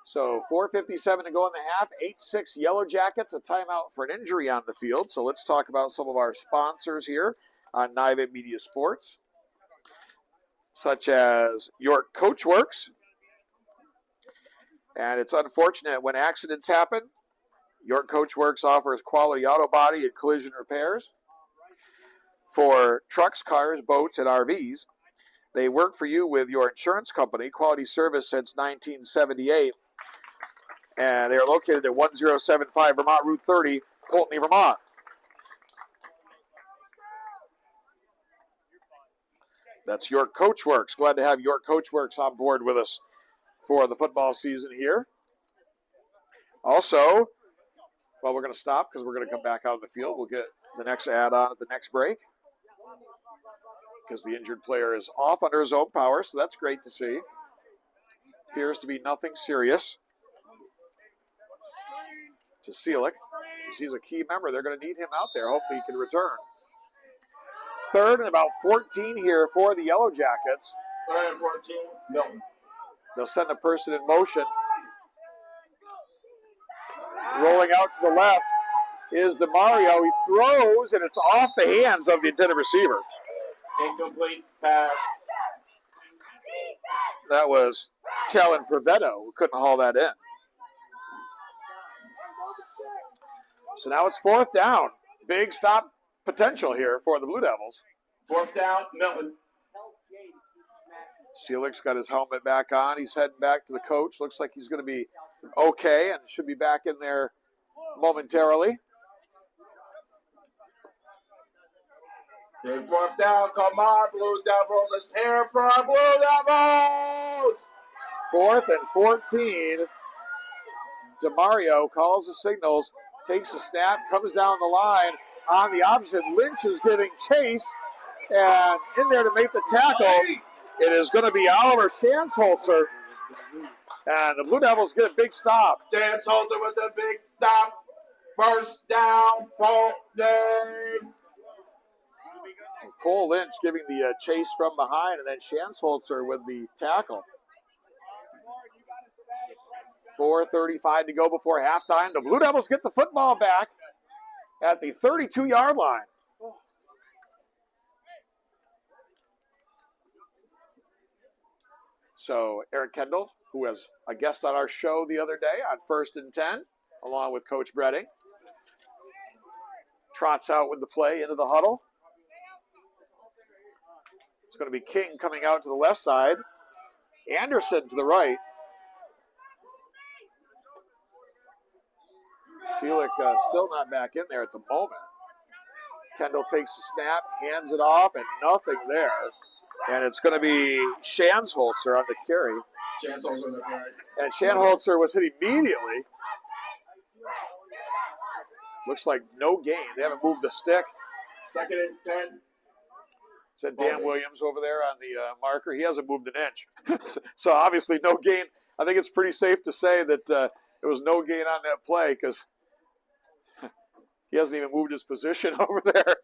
So 4:57 to go in the half. 8-6 Yellowjackets, a timeout for an injury on the field. So let's talk about some of our sponsors here on Nivet Media Sports, such as York Coachworks. And it's unfortunate when accidents happen. York Coachworks offers quality auto body and collision repairs for trucks, cars, boats, and RVs. They work for you with your insurance company, quality service since 1978. And they are located at 1075 Vermont Route 30, Poultney, Vermont. That's York Coachworks. Glad to have York Coachworks on board with us for the football season here. Also, well, we're going to stop because we're going to come back out of the field. We'll get the next ad on at the next break because the injured player is off under his own power, so that's great to see. Appears to be nothing serious. To Seelick, he's a key member. They're going to need him out there. Hopefully he can return. Third and about 14 here for the Yellowjackets. Third and 14, Milton. They'll send a person in motion. Rolling out to the left is DeMario. He throws, and it's off the hands of the intended receiver. Incomplete pass. That was Talon Prevetto who couldn't haul that in. So now it's fourth down. Big stop potential here for the Blue Devils. Fourth down, Milton. Seelick's got his helmet back on. He's heading back to the coach. Looks like he's going to be okay and should be back in there momentarily. Big fourth down. Come on, Blue Devils. Let's hear it for our Blue Devils. 4th and 14. DeMario calls the signals, takes a snap, comes down the line on the option. Lynch is getting chased, and in there to make the tackle, it is going to be Oliver Shansholzer. And the Blue Devils get a big stop. Shansholzer with the big stop. First down, Poultney. Cole Lynch giving the chase from behind, and then Shansholzer with the tackle. 4:35 to go before halftime. The Blue Devils get the football back at the 32-yard line. So Eric Kendall, who was a guest on our show the other day on 1st and 10, along with Coach Bredding, trots out with the play into the huddle. It's going to be King coming out to the left side. Anderson to the right. Seelick still not back in there at the moment. Kendall takes the snap, hands it off, and nothing there. And it's going to be Shanholzer on the carry. And Shanholzer was hit immediately. Looks like no gain. They haven't moved the stick. 2nd and 10. Said Dan Williams over there on the marker. He hasn't moved an inch. So obviously no gain. I think it's pretty safe to say that it was no gain on that play because he hasn't even moved his position over there.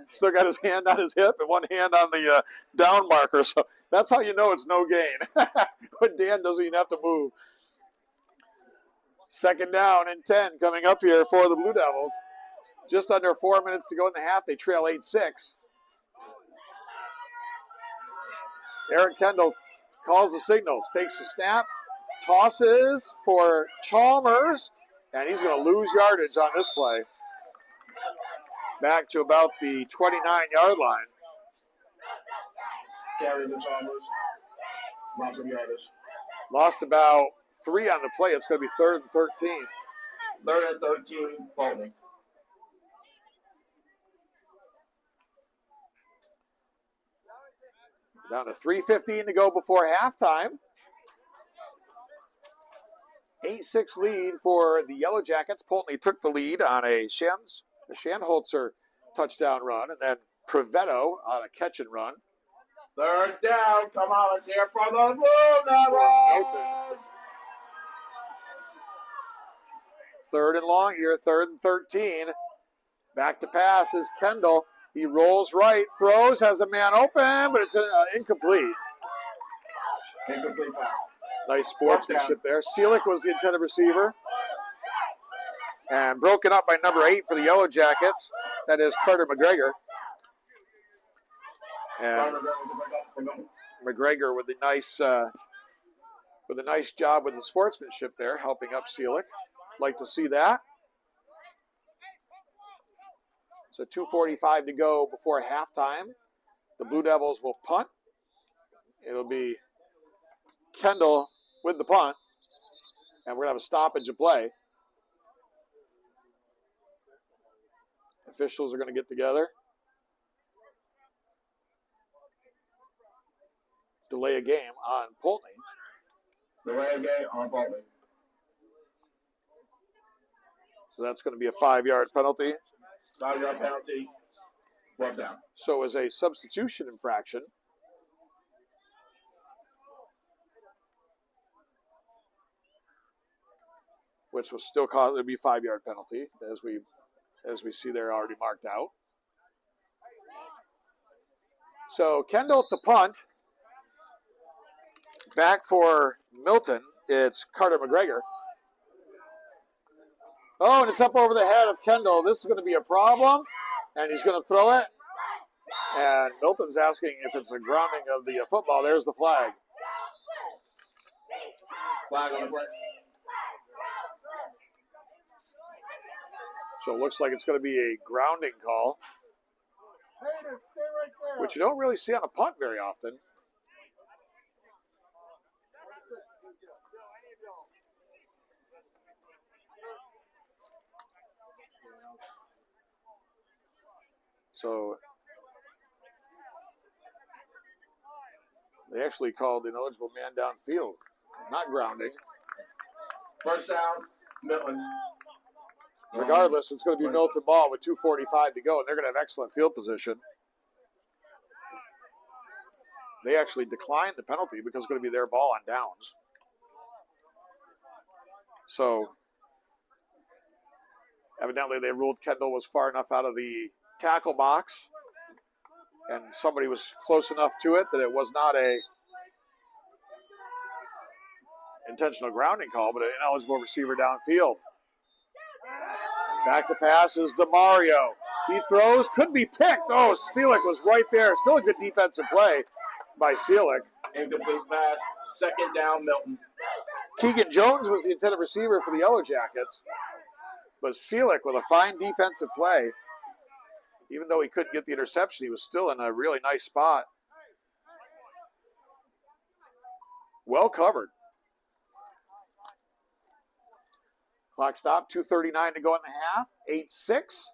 Still got his hand on his hip and one hand on the down marker. So that's how you know it's no gain. But Dan doesn't even have to move. 2nd down and 10 coming up here for the Blue Devils. Just under 4 minutes to go in the half. They trail 8-6. Eric Kendall calls the signals, takes the snap, tosses for Chalmers, and he's going to lose yardage on this play. Back to about the 29-yard line. Carry the Chalmers. Lots of yardage. Lost about 3 on the play. It's going to be 3rd and 13. 3rd and 13, Poultney. Down to 3:15 to go before halftime. 8-6 lead for the Yellowjackets. Poultney took the lead on a Shanholzer touchdown run, and then Privetto on a catch and run. 3rd down. Come on, let's hear for the Blue Devils. 3rd and long here, 3rd and 13. Back to pass is Kendall. He rolls right, throws, has a man open, but it's incomplete. Incomplete pass. Nice sportsmanship there. Seelick was the intended receiver. And broken up by number 8 for the Yellowjackets. That is Carter McGregor. And McGregor with a nice job with the sportsmanship there, helping up Seelick. Like to see that. So 2:45 to go before halftime. The Blue Devils will punt. It'll be Kendall with the punt. And we're going to have a stoppage of play. Officials are going to get together. Delay a game on Poultney. Delay a game on Poultney. So that's going to be a 5-yard penalty. 5-yard penalty. 4th down. So as a substitution infraction. Which will still cause it to be a 5-yard penalty, as we see there already marked out. So Kendall to punt. Back for Milton, it's Carter McGregor. Oh, and it's up over the head of Kendall. This is going to be a problem, and he's going to throw it. And Milton's asking if it's a grounding of the football. There's the flag. Flag on the play. So it looks like it's going to be a grounding call, which you don't really see on a punt very often. So they actually called an eligible man downfield, not grounding. 1st down, Milton. Regardless, it's going to be Milton ball with 2:45 to go, and they're going to have excellent field position. They actually declined the penalty because it's going to be their ball on downs. So evidently they ruled Kendall was far enough out of the tackle box, and somebody was close enough to it that it was not a intentional grounding call, but an ineligible receiver downfield. Back to pass is DeMario. He throws, could be picked. Oh, Seelick was right there. Still a good defensive play by Seelick. Incomplete pass. 2nd down, Milton. Keegan Jones was the intended receiver for the Yellowjackets, but Seelick with a fine defensive play. Even though he couldn't get the interception, he was still in a really nice spot. Well covered. Clock stop, 2:39 to go in the half. 8-6.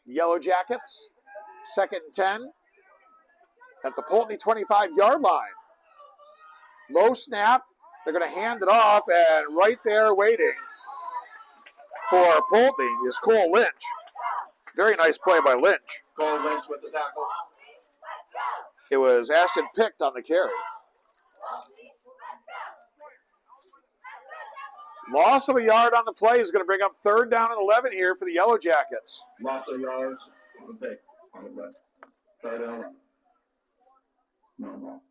Yellowjackets, 2nd and 10 at the Poultney 25-yard line. Low snap. They're going to hand it off, and right there waiting for Poultney is Cole Lynch. Very nice play by Lynch. Cole Lynch with the tackle. It was Ashton Picked on the carry. Loss of a yard on the play is going to bring up 3rd down and 11 here for the Yellowjackets. Loss of yards on the pick, on the play. 3rd and 11. No.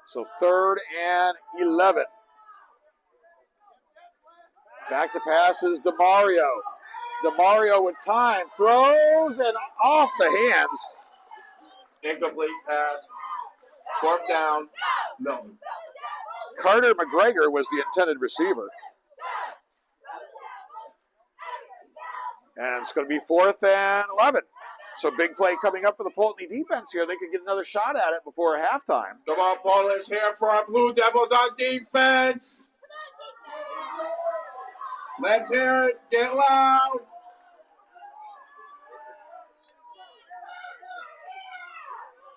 So 3rd and 11. Back to pass is DeMario. DeMario with time, throws, and off the hands. Incomplete pass. 4th down. Milton. Carter McGregor was the intended receiver. And it's going to be 4th and 11. So big play coming up for the Poultney defense here. They could get another shot at it before halftime. Come on, Paul is here for our Blue Devils on defense. Let's hear it. Get loud.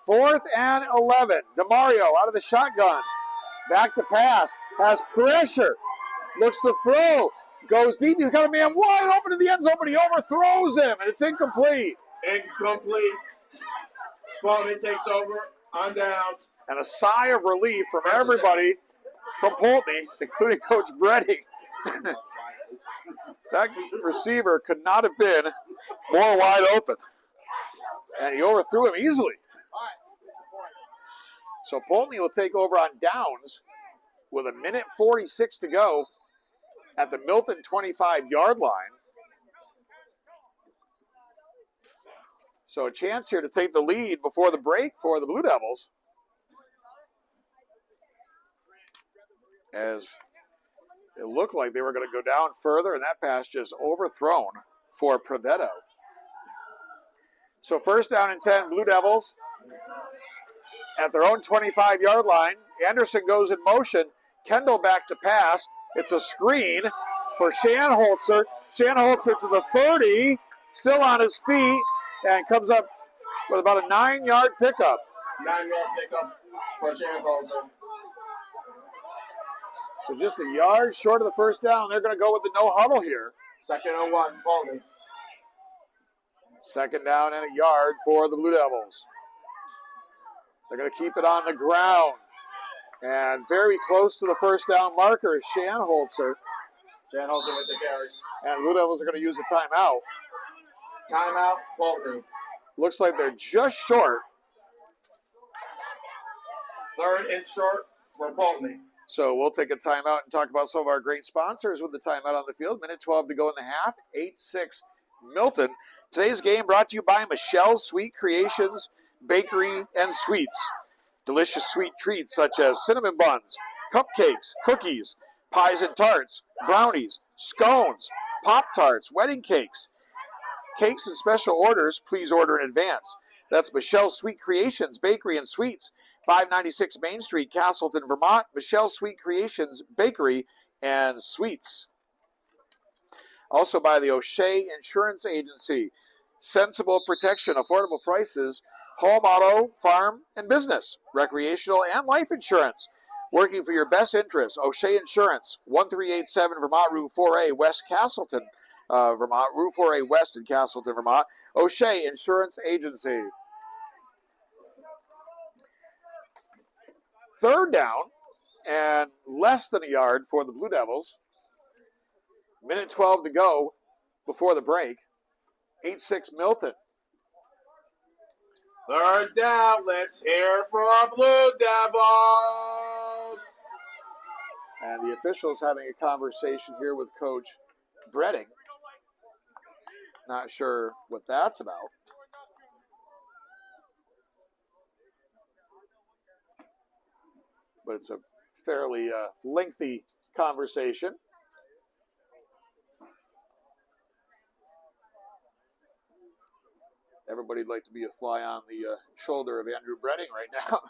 Fourth and 11. DeMario out of the shotgun. Back to pass. Has pressure. Looks to throw. Goes deep. He's got a man wide open in the end zone, but he overthrows him, and it's incomplete. Incomplete. Poultney takes over on downs. And a sigh of relief from everybody from Poultney, including Coach Breding. That receiver could not have been more wide open. And he overthrew him easily. So Poultney will take over on downs with 1:46 to go at the Milton 25-yard line. So a chance here to take the lead before the break for the Blue Devils. As it looked like they were going to go down further, and that pass just overthrown for Provetto. So 1st down and 10, Blue Devils at their own 25-yard line. Anderson goes in motion. Kendall back to pass. It's a screen for Shanholzer. Shanholzer to the 30, still on his feet, and comes up with about a 9-yard pickup. 9-yard pickup for Shanholzer. So just a yard short of the 1st down. They're going to go with the no huddle here. 2nd and 1, Poultney. 2nd down and a yard for the Blue Devils. They're going to keep it on the ground. And very close to the 1st down marker is Shanholzer. Shanholzer with the carry. And Blue Devils are going to use a timeout. Timeout, Poultney. Looks like they're just short. 3rd and short for Poultney. So we'll take a timeout and talk about some of our great sponsors with the timeout on the field. 1:12 to go in the half. 8-6 Milton. Today's game brought to you by Michelle's Sweet Creations Bakery and Sweets. Delicious sweet treats such as cinnamon buns, cupcakes, cookies, pies and tarts, brownies, scones, Pop-Tarts, wedding cakes. Cakes and special orders, please order in advance. That's Michelle's Sweet Creations Bakery and Sweets. 596 Main Street, Castleton, Vermont. Michelle's Sweet Creations Bakery and Sweets. Also by the O'Shea Insurance Agency. Sensible protection, affordable prices, home, auto, farm, and business, recreational, and life insurance. Working for your best interests, O'Shea Insurance, 1387 Vermont Route 4A, West Castleton, Vermont, Route 4A West in Castleton, Vermont. O'Shea Insurance Agency. 3rd down and less than a yard for the Blue Devils. 1:12 to go before the break. 8-6 Milton. 3rd down. Let's hear it for our Blue Devils. And the officials having a conversation here with Coach Breding. Not sure what that's about. But it's a fairly lengthy conversation. Everybody'd like to be a fly on the shoulder of Andrew Breding right now.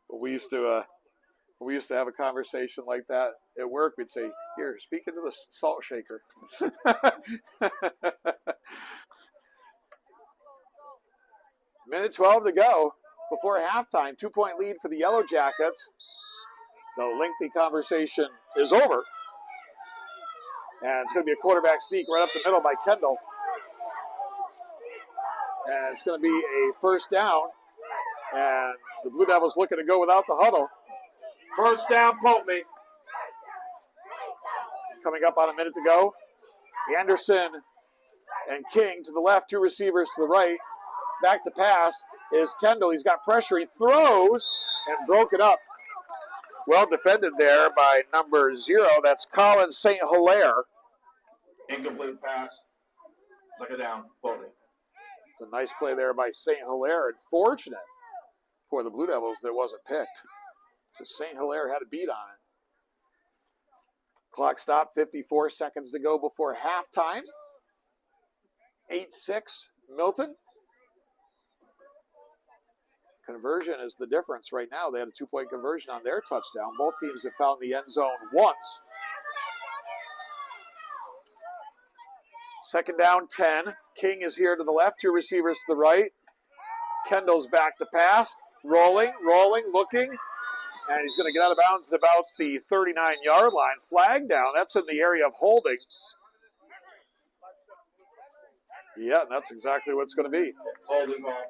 But we used to have a conversation like that at work. We'd say, "Here, speak into the salt shaker." Minute 12 to go before halftime. 2-point lead for the Yellowjackets. The lengthy conversation is over. And it's going to be a quarterback sneak right up the middle by Kendall. And it's going to be a first down. And the Blue Devils looking to go without the huddle. First down, Poultney. Coming up on a minute to go. Anderson and King to the left, 2 receivers to the right. Back to pass is Kendall. He's got pressure. He throws and broke it up. Well defended there by number 0. That's Colin St. Hilaire. Incomplete pass. Second down, Poultney. It's a nice play there by St. Hilaire. And fortunate for the Blue Devils that it wasn't picked, because St. Hilaire had a beat on it. Clock stopped, 54 seconds to go before halftime. 8-6, Milton. Conversion is the difference right now. They had a 2-point conversion on their touchdown. Both teams have found the end zone once. Second down, 10. King is here to the left, 2 receivers to the right. Kendall's back to pass. Rolling, looking. And he's going to get out of bounds at about the 39-yard line. Flag down. That's in the area of holding. Yeah, that's exactly what it's going to be. Holding ball.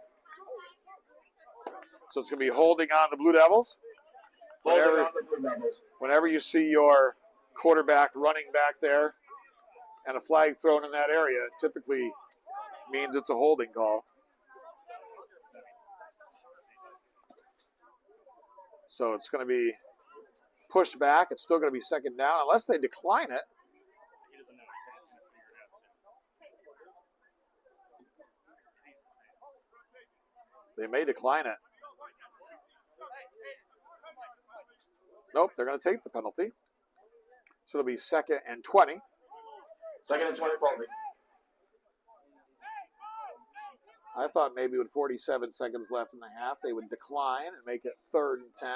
So it's going to be holding on the Blue Devils. Holding on the Blue Devils. Whenever you see your quarterback running back there and a flag thrown in that area, it typically means it's a holding call. So it's going to be pushed back. It's still going to be second down unless they decline it. They may decline it. Nope, they're going to take the penalty. So it'll be 2nd and 20. 2nd and 20, Poultney. I thought maybe with 47 seconds left in the half, they would decline and make it 3rd and 10.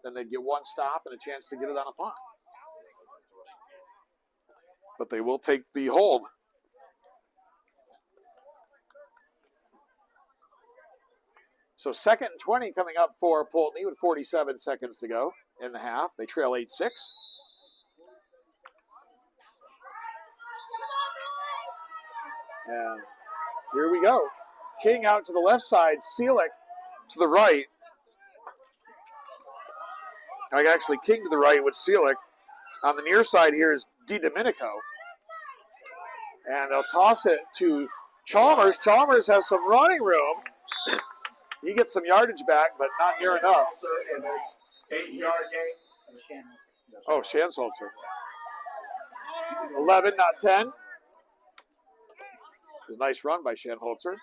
Then they'd get 1 stop and a chance to get it on a punt. But they will take the hold. So 2nd and 20 coming up for Poultney with 47 seconds to go in the half. They trail 8-6. And here we go. King out to the left side, Seelick to the right. Actually, King to the right with Seelick. On the near side here is DiDomenico. And they'll toss it to Chalmers. Chalmers has some running room. He gets some yardage back, but not near enough. 8-yard gain. Oh, Shansholzer. 11, not 10. It was a nice run by Shanholzer.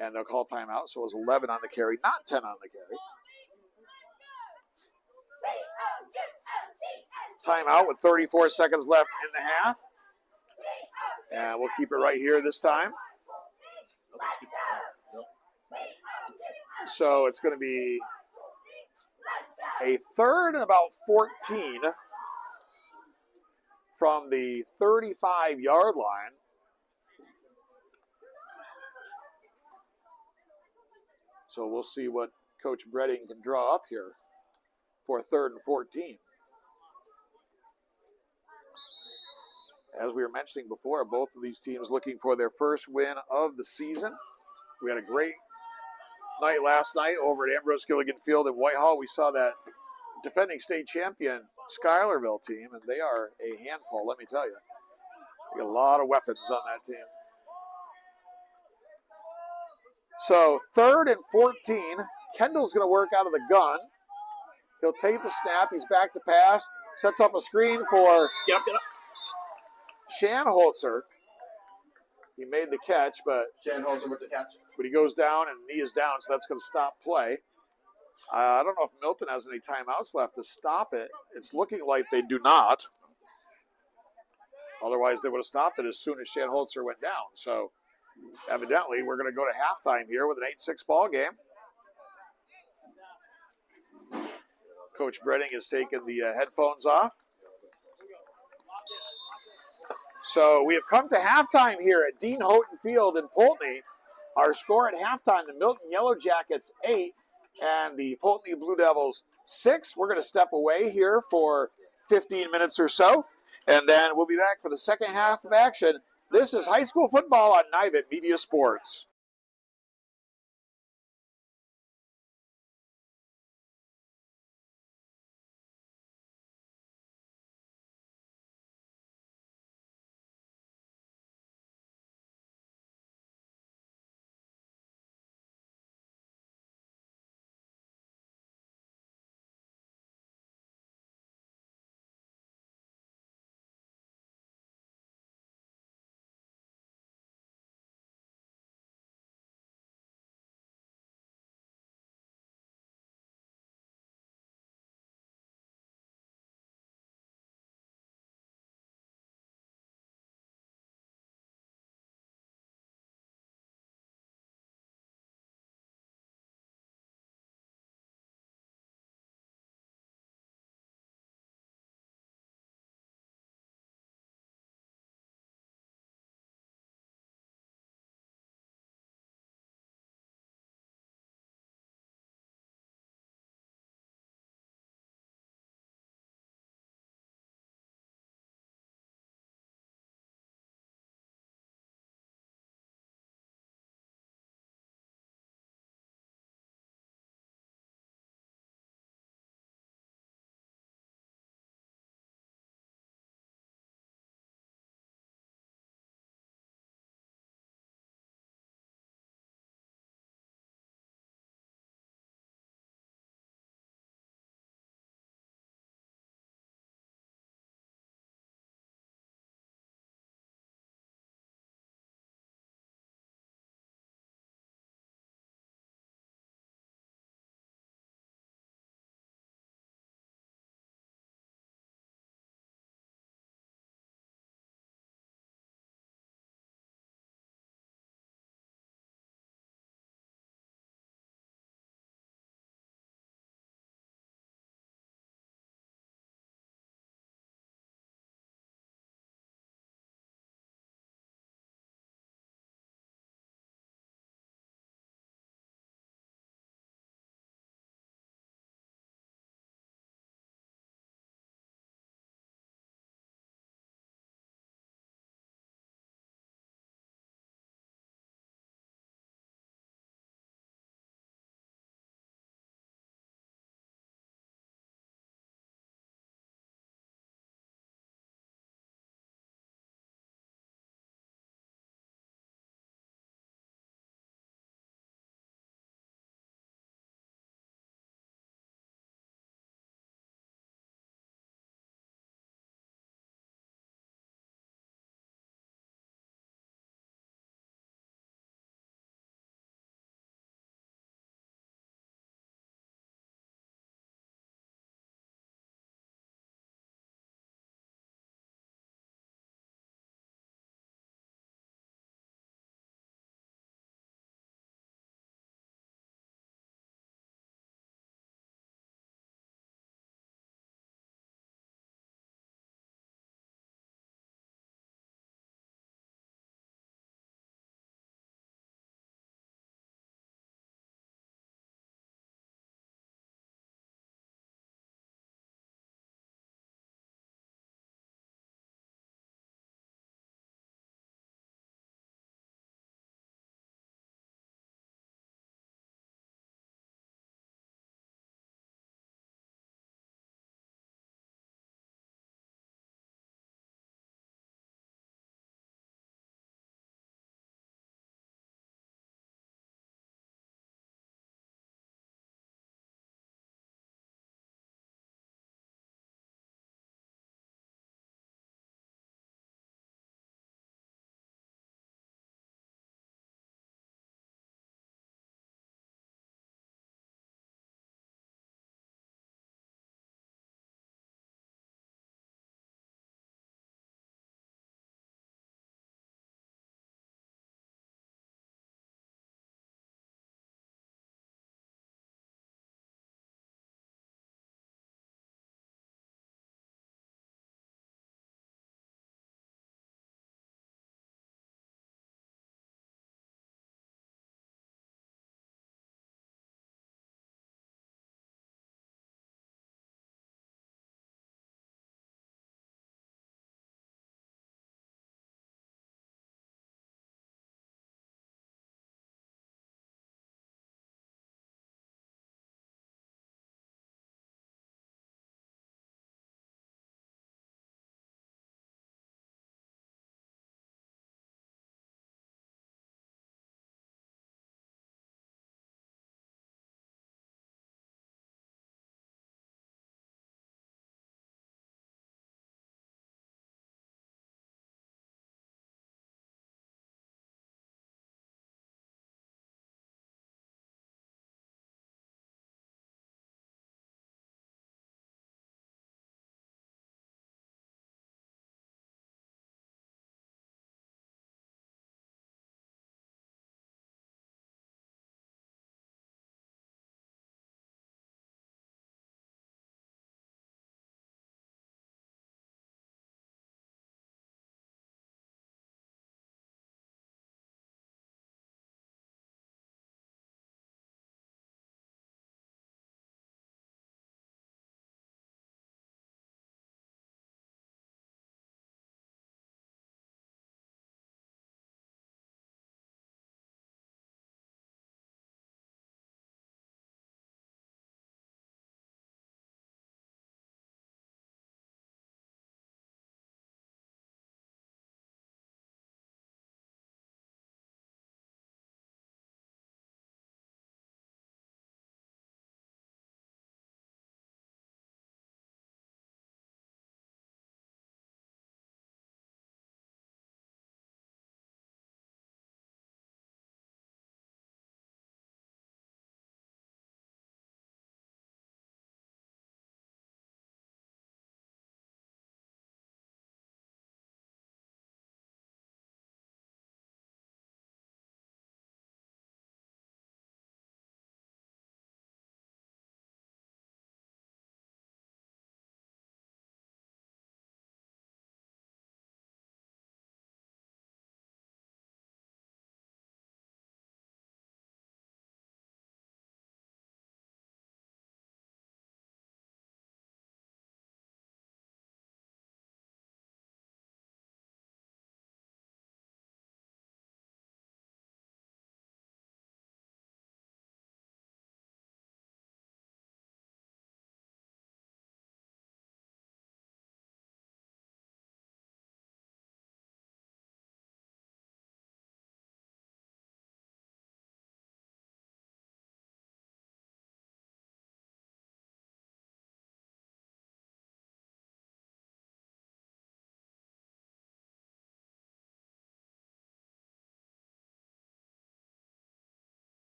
And they'll call timeout, so it was 11 on the carry, not 10 on the carry. Timeout with 34 seconds left in the half. And we'll keep it right here this time. So it's going to be a 3rd and about 14 from the 35-yard line. So we'll see what Coach Breding can draw up here for 3rd and 14. As we were mentioning before, both of these teams looking for their first win of the season. We had a great night last night over at Ambrose Gilligan Field in Whitehall. We saw that defending state champion Schuylerville team, and they are a handful, let me tell you. They got a lot of weapons on that team. So 3rd and 14. Kendall's going to work out of the gun. He'll take the snap. He's back to pass. Sets up a screen for Shanholzer. He made the catch, but Shanholzer with the catch. But he goes down and knee is down, so that's going to stop play. I don't know if Milton has any timeouts left to stop it. It's looking like they do not. Otherwise, they would have stopped it as soon as Shanholzer went down. So, evidently, we're going to go to halftime here with an 8-6 ball game. Coach Breding has taken the headphones off. So, we have come to halftime here at Dean Houghton Field in Poultney. Our score at halftime, the Milton Yellowjackets 8 and the Poultney Blue Devils 6. We're going to step away here for 15 minutes or so, and then we'll be back for the second half of action. This is high school football on Nivet Media Sports.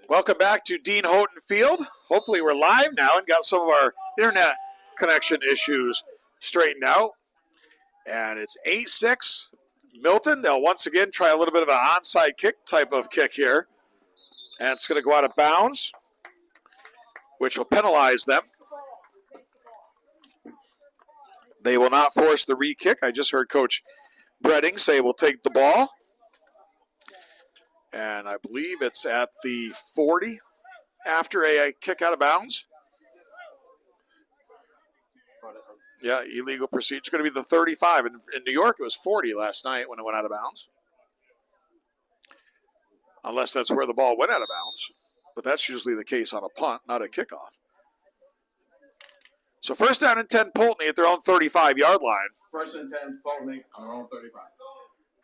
Welcome back to Dean Houghton Field. Hopefully we're live now and got some of our internet connection issues straightened out. And it's 8-6 Milton. They'll once again try a little bit of an onside kick type of kick here. And it's going to go out of bounds, which will penalize them. They will not force the re-kick. I just heard Coach Bredding say we'll take the ball. And I believe it's at the 40 after a kick out of bounds. Yeah, illegal procedure. It's going to be the 35. In New York, it was 40 last night when it went out of bounds. Unless that's where the ball went out of bounds. But that's usually the case on a punt, not a kickoff. So first down and 10, Poultney at their own 35-yard line. First and 10, Poultney on their own 35.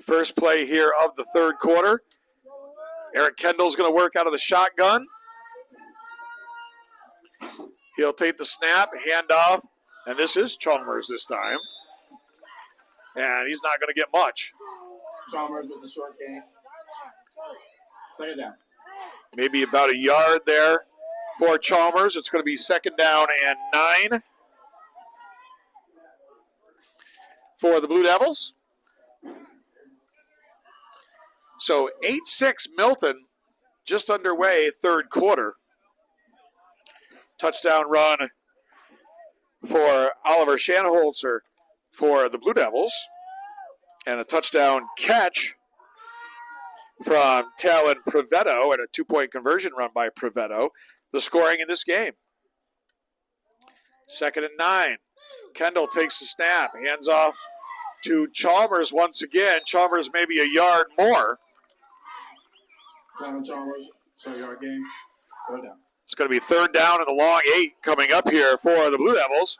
First play here of the third quarter. Eric Kendall's going to work out of the shotgun. He'll take the snap, hand off, and this is Chalmers this time. And he's not going to get much. Chalmers with the short game. Second down. Maybe about a yard there for Chalmers. It's going to be second down and 9 for the Blue Devils. So 8-6 Milton, just underway, third quarter. Touchdown run for Oliver Shanholzer for the Blue Devils. And a touchdown catch from Talon Prevetto and a 2-point conversion run by Prevetto. The scoring in this game. Second and 9. Kendall takes the snap, hands off to Chalmers once again. Chalmers maybe a yard more. Chalmers, yard game. Go down. It's going to be third down and a long 8 coming up here for the Blue Devils.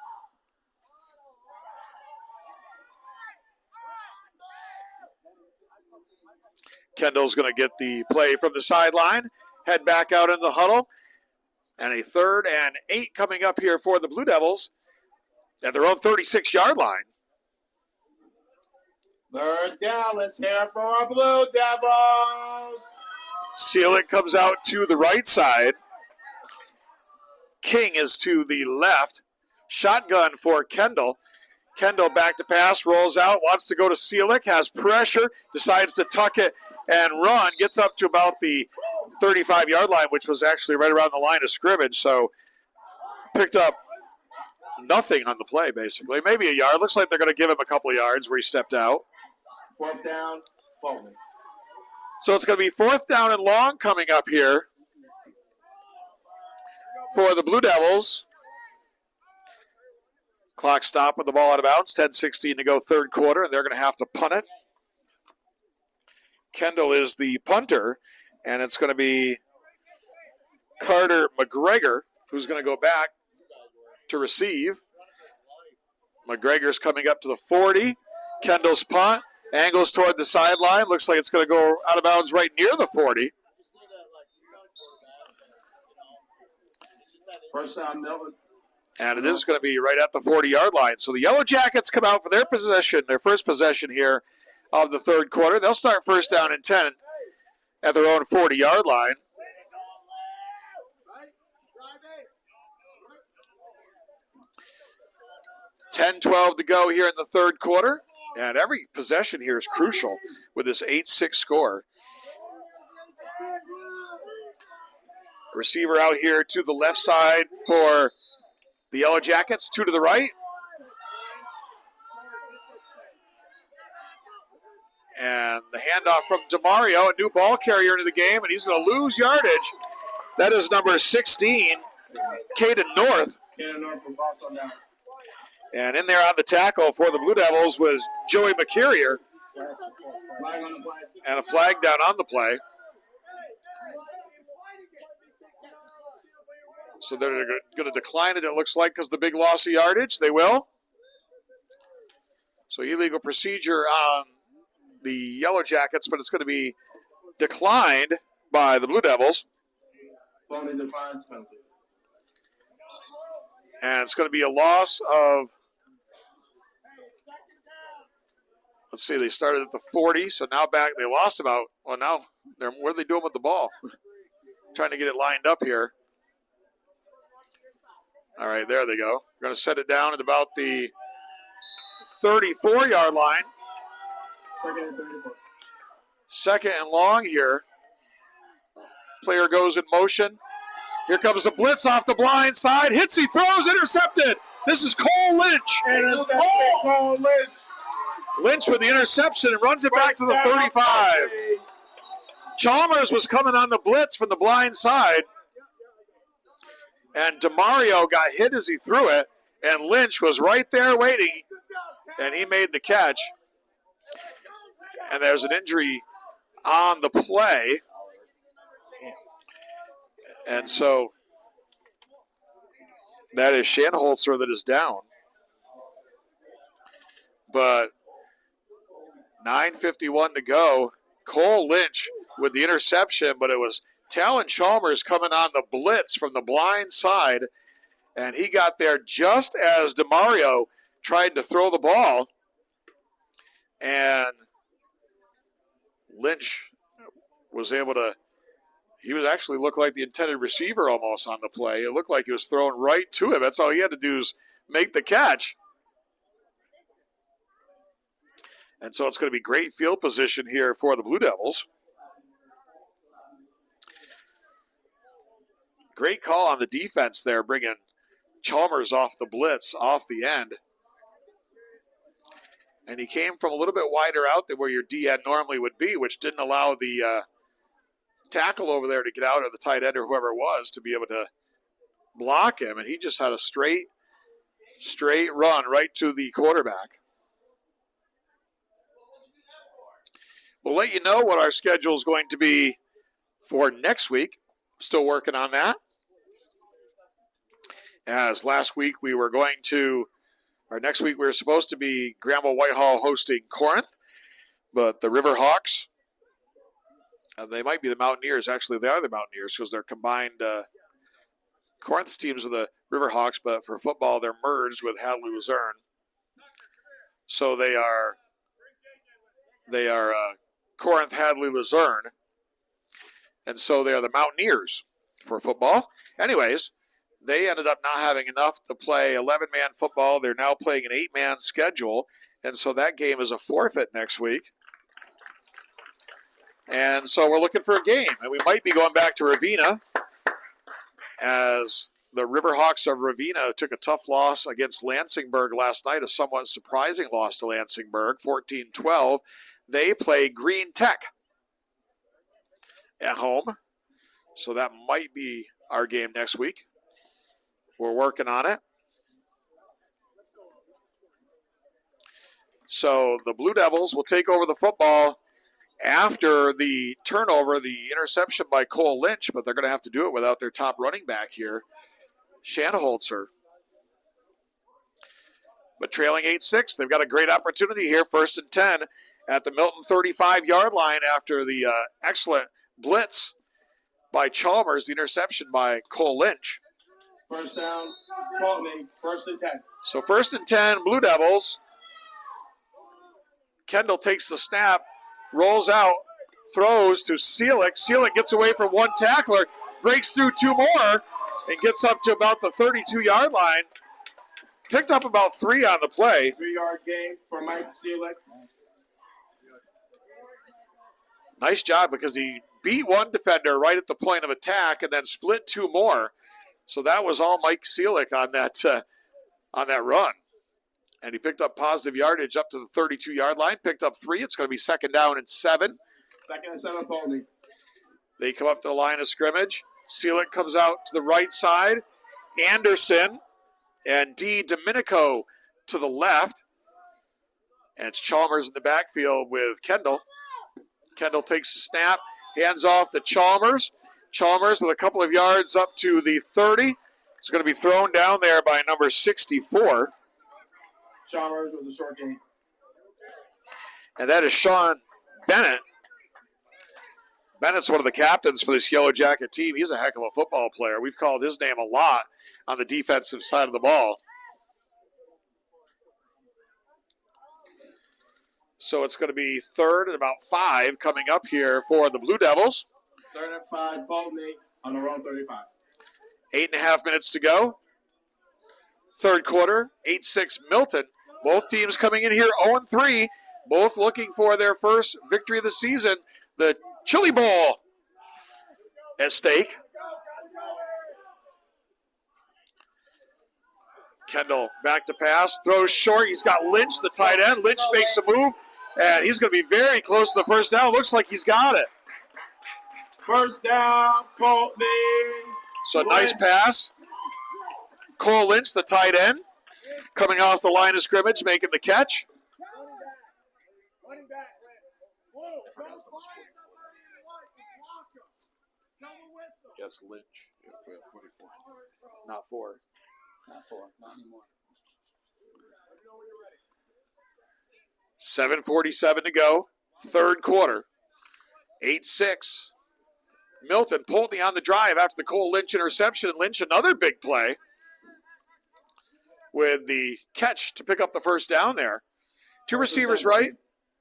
Kendall's going to get the play from the sideline, head back out in the huddle. And a third and 8 coming up here for the Blue Devils at their own 36-yard line. Third down, let's hear for our Blue Devils. Seelick comes out to the right side. King is to the left. Shotgun for Kendall. Kendall back to pass, rolls out, wants to go to Seelick, has pressure, decides to tuck it and run, gets up to about the 35-yard line, which was actually right around the line of scrimmage, so picked up nothing on the play, basically. Maybe a yard. Looks like they're going to give him a couple of yards where he stepped out. Fourth down, Poultney. So it's going to be fourth down and long coming up here for the Blue Devils. Clock stop with the ball out of bounds. 10:16 to go third quarter, and they're going to have to punt it. Kendall is the punter, and it's going to be Carter McGregor who's going to go back to receive. McGregor's coming up to the 40. Kendall's punt. Angles toward the sideline. Looks like it's going to go out of bounds right near the 40. First down, Milton. And it is going to be right at the 40-yard line. So the Yellowjackets come out for their possession, their first possession here of the third quarter. They'll start first down and 10 at their own 40-yard line. $10-12 to go here in the third quarter. And every possession here is crucial with this 8-6 score. Receiver out here to the left side for the Yellowjackets, 2 to the right. And the handoff from DeMario, a new ball carrier into the game, and he's going to lose yardage. That is number 16, Caden North. Caden North from Boston down. And in there on the tackle for the Blue Devils was Joey McCarrier. Flag on the play. And a flag down on the play. So they're going to decline it, it looks like, because the big loss of yardage. They will. So illegal procedure on the Yellowjackets, but it's going to be declined by the Blue Devils. Only declines penalty. And it's going to be a loss of, let's see, they started at the 40, so now back, they lost about, well, now, where are they doing with the ball? trying to get it lined up here. All right, there they go. We're going to set it down at about the 34-yard line. Second and 34. Second and long here. Player goes in motion. Here comes the blitz off the blind side. Hits, he throws, intercepted. This is Cole Lynch. Intercepted, Cole Lynch. Lynch with the interception and runs it back to the 35. Chalmers was coming on the blitz from the blind side. And DeMario got hit as he threw it. And Lynch was right there waiting. And he made the catch. And there's an injury on the play. And so that is Shanholzer that is down. But 9:51 to go. Cole Lynch with the interception, but it was Talon Chalmers coming on the blitz from the blind side. And he got there just as DeMario tried to throw the ball. And Lynch was able to, he was actually looked like the intended receiver almost on the play. It looked like he was thrown right to him. That's all he had to do is make the catch. And so it's going to be great field position here for the Blue Devils. Great call on the defense there, bringing Chalmers off the blitz, off the end. And he came from a little bit wider out than where your DN normally would be, which didn't allow the tackle over there to get out, or the tight end or whoever it was to be able to block him. And he just had a straight run right to the quarterback. We'll let you know what our schedule is going to be for next week. Still working on that. As last week we were going to, or next week we were supposed to be Granville Whitehall hosting Corinth, but the Riverhawks, they might be the Mountaineers. Actually, they are the Mountaineers because they're combined. Corinth's teams are the Riverhawks, but for football they're merged with Hadley Luzerne. So they are Corinth Hadley Luzerne, and so they are the Mountaineers for football. Anyways, they ended up not having enough to play 11-man football. They're now playing an 8-man schedule, and so that game is a forfeit next week. And so we're looking for a game, and we might be going back to Ravenna, as the Riverhawks of Ravenna took a tough loss against Lansingburg last night, a somewhat surprising loss to Lansingburg, 14-12. They play Green Tech at home, so that might be our game next week. We're working on it. So the Blue Devils will take over the football after the turnover, the interception by Cole Lynch, but they're going to have to do it without their top running back here, Shanholzer. But trailing 8-6, they've got a great opportunity here, 1st and 10 at the Milton 35-yard line after the excellent blitz by Chalmers, the interception by Cole Lynch. First down, Poultney, 1st and 10. So 1st and 10, Blue Devils. Kendall takes the snap, rolls out, throws to Seelick. Seelick gets away from one tackler, breaks through two more, and gets up to about the 32-yard line. Picked up about 3 on the play. 3-yard gain for Mike Seelick. Nice job, because he beat one defender right at the point of attack and then split 2 more. So that was all Mike Seelick on that run. And he picked up positive yardage up to the 32-yard line, picked up 3. It's going to be 2nd down and 7. 2nd and 7, Poultney. They come up to the line of scrimmage. Seelick comes out to the right side. Anderson and D. Domenico to the left. And it's Chalmers in the backfield with Kendall. Kendall takes the snap, hands off to Chalmers. Chalmers with a couple of yards up to the 30. It's going to be thrown down there by number 64. Chalmers with a short gain. And that is Sean Bennett. Bennett's one of the captains for this Yellow Jacket team. He's a heck of a football player. We've called his name a lot on the defensive side of the ball. So it's going to be 3rd and about 5 coming up here for the Blue Devils. 3rd and 5, Poultney on their own 35. 8.5 minutes to go. Third quarter, 8-6 Milton. Both teams coming in here 0-3, both looking for their first victory of the season. The Chili Bowl at stake. Kendall back to pass, throws short. He's got Lynch, the tight end. Lynch makes a move, and he's going to be very close to the first down. Looks like he's got it. First down, Poultney. So nice pass. Cole Lynch, the tight end, coming off the line of scrimmage, making the catch. Yes, Lynch. Yeah, 44. Not 4. Not 4. Not anymore. 7:47 to go. Third quarter. 8-6. Milton, Poultney on the drive after the Cole Lynch interception. Lynch, another big play with the catch to pick up the first down there. Two receivers right,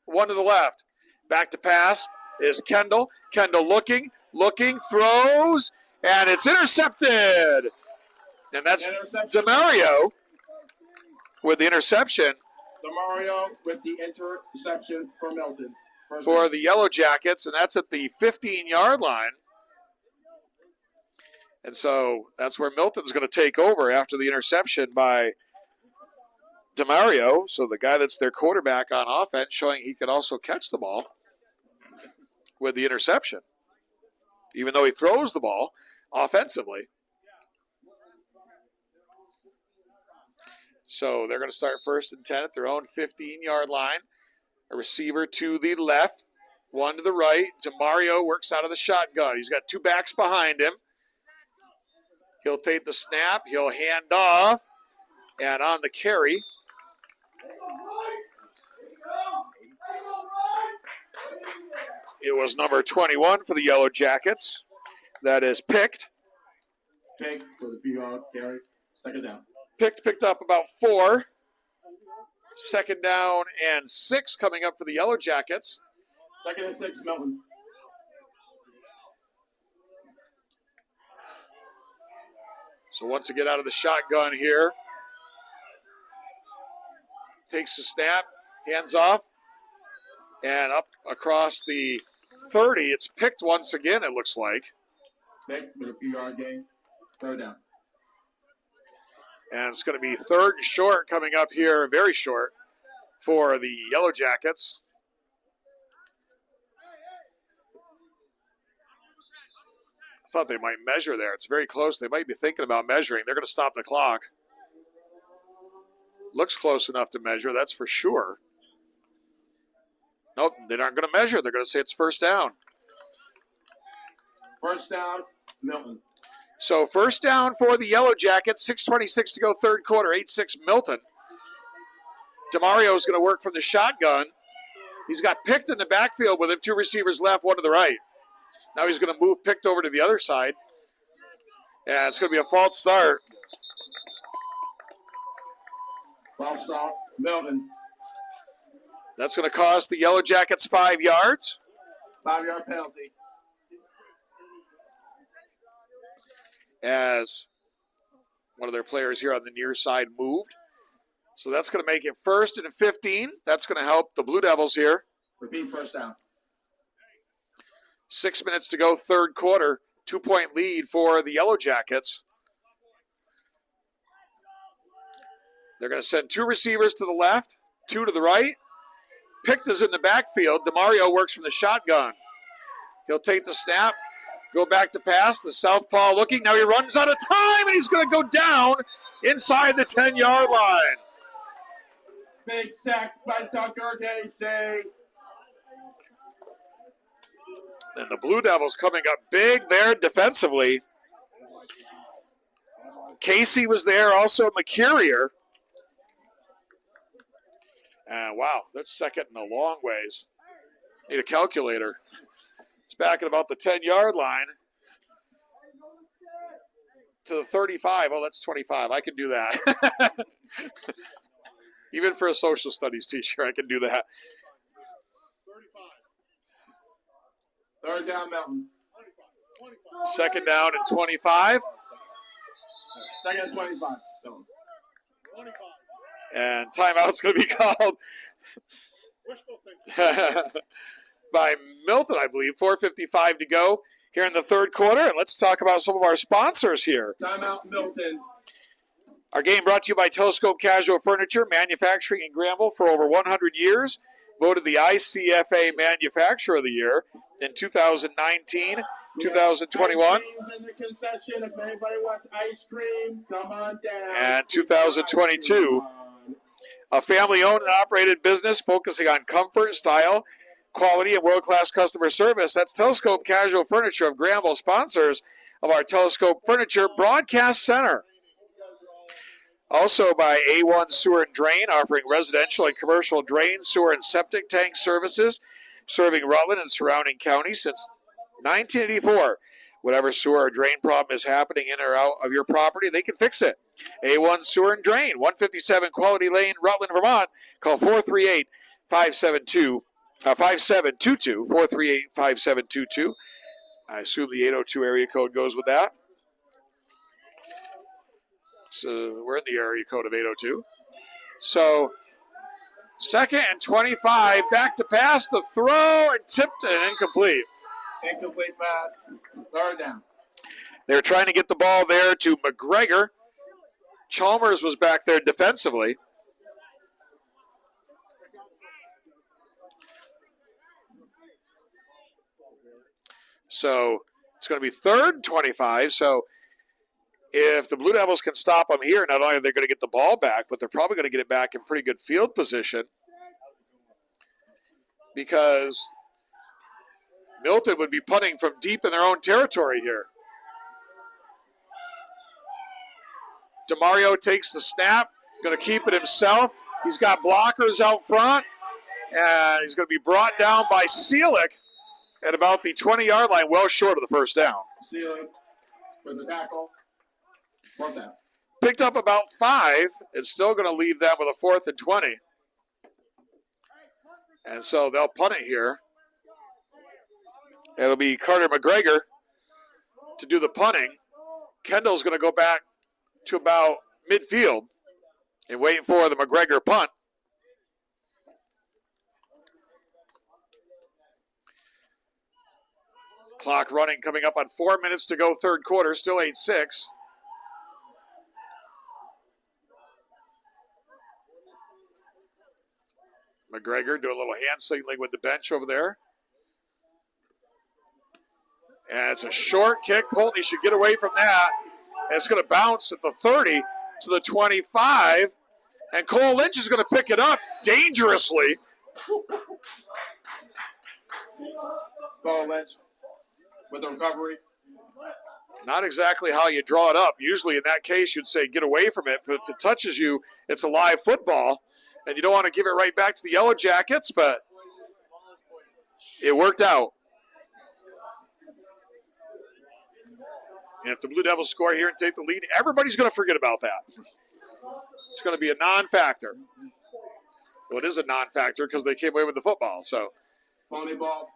one to the left. Back to pass is Kendall. Kendall looking, throws, and it's intercepted. And that's DeMario with the interception. DeMario with the interception for Milton. For the Yellowjackets, and that's at the 15-yard line. And so that's where Milton's going to take over after the interception by DeMario. So the guy that's their quarterback on offense, showing he could also catch the ball with the interception, even though he throws the ball offensively. So they're going to start 1st and 10 at their own 15-yard line. A receiver to the left, one to the right. DeMario works out of the shotgun. He's got two backs behind him. He'll take the snap. He'll hand off. And on the carry, it was number 21 for the Yellowjackets. That is picked. Picked for the PR carry. Second down. Picked up about 4. Second down and 6 coming up for the Yellowjackets. Second and 6, Milton. So once again out of the shotgun here. Takes the snap, hands off, and up across the 30. It's picked once again, it looks like. Picked for the PR game. Third down. And it's going to be 3rd and short coming up here, very short, for the Yellowjackets. I thought they might measure there. It's very close. They might be thinking about measuring. They're going to stop the clock. Looks close enough to measure, that's for sure. Nope, they aren't going to measure. They're going to say it's first down. First down, Milton. So first down for the Yellowjackets, 6:26 to go, third quarter, 8-6 Milton. DeMario is going to work from the shotgun. He's got Picked in the backfield with him, 2 receivers left, 1 to the right. Now he's going to move Picked over to the other side. And it's going to be a false start. False start, Milton. That's going to cost the Yellowjackets 5 yards. 5-yard penalty. As one of their players here on the near side moved. So that's going to make it 1st and 15. That's going to help the Blue Devils here. Repeat first down. 6 minutes to go, third quarter. 2-point lead for the Yellowjackets. They're going to send 2 receivers to the left, 2 to the right. Picked is in the backfield. DeMario works from the shotgun. He'll take the snap. Go back to pass. The southpaw looking. Now he runs out of time, and he's going to go down inside the 10-yard line. Big sack by Tucker Casey. And the Blue Devils coming up big there defensively. Casey was there, also McCurrier. Wow, that's second in a long ways. Need a calculator. It's back at about the 10-yard line to the 35. Oh, that's 25. I can do that. Even for a social studies teacher, I can do that. 35. Third down, Milton. Second down and 25. Second and 25. 25. And timeout's going to be called Wishful thinking. by Milton, I believe. 4:55 to go here in the third quarter. And let's talk about some of our sponsors here. Timeout, Milton. Our game brought to you by Telescope Casual Furniture, manufacturing in Granville for over 100 years. Voted the ICFA Manufacturer of the Year in 2019, 2021. Ice creams in the concession. If anybody wants ice cream, come on down. And 2022. A family-owned and operated business focusing on comfort, style, quality, and world-class customer service. That's Telescope Casual Furniture of Granville, sponsors of our Telescope Furniture Broadcast Center. Also by A1 Sewer and Drain, offering residential and commercial drain, sewer, and septic tank services, serving Rutland and surrounding counties since 1984. Whatever sewer or drain problem is happening in or out of your property, they can fix it. A1 Sewer and Drain, 157 Quality Lane, Rutland, Vermont. Call 438-5722, 438-5722. I assume the 802 area code goes with that. So we're in the area code of 802. So second and 25, back to pass, the throw, and tipped and incomplete. Incomplete pass. Third down. They're trying to get the ball there to McGregor. Chalmers was back there defensively. So it's going to be third and 25. So if the Blue Devils can stop them here, not only are they going to get the ball back, but they're probably going to get it back in pretty good field position, because Milton would be punting from deep in their own territory here. DeMario takes the snap, going to keep it himself. He's got blockers out front, and he's going to be brought down by Seelick at about the 20-yard line, well short of the first down. Seelick with the tackle. Fourth down. Picked up about 5. It's still going to leave them with a 4th and 20. And so they'll punt it here. It'll be Carter McGregor to do the punting. Kendall's going to go back to about midfield and wait for the McGregor punt. Clock running, coming up on 4 minutes to go, third quarter, still 8-6. McGregor doing a little hand signaling with the bench over there. And it's a short kick. Poultney should get away from that. And it's going to bounce at the 30 to the 25. And Cole Lynch is going to pick it up dangerously. Cole Lynch with the recovery. Not exactly how you draw it up. Usually in that case, you'd say get away from it. If it touches you, it's a live football. And you don't want to give it right back to the Yellowjackets, but it worked out. And if the Blue Devils score here and take the lead, everybody's going to forget about that. It's going to be a non-factor. Well, it is a non-factor because they came away with the football. So, Pony ball.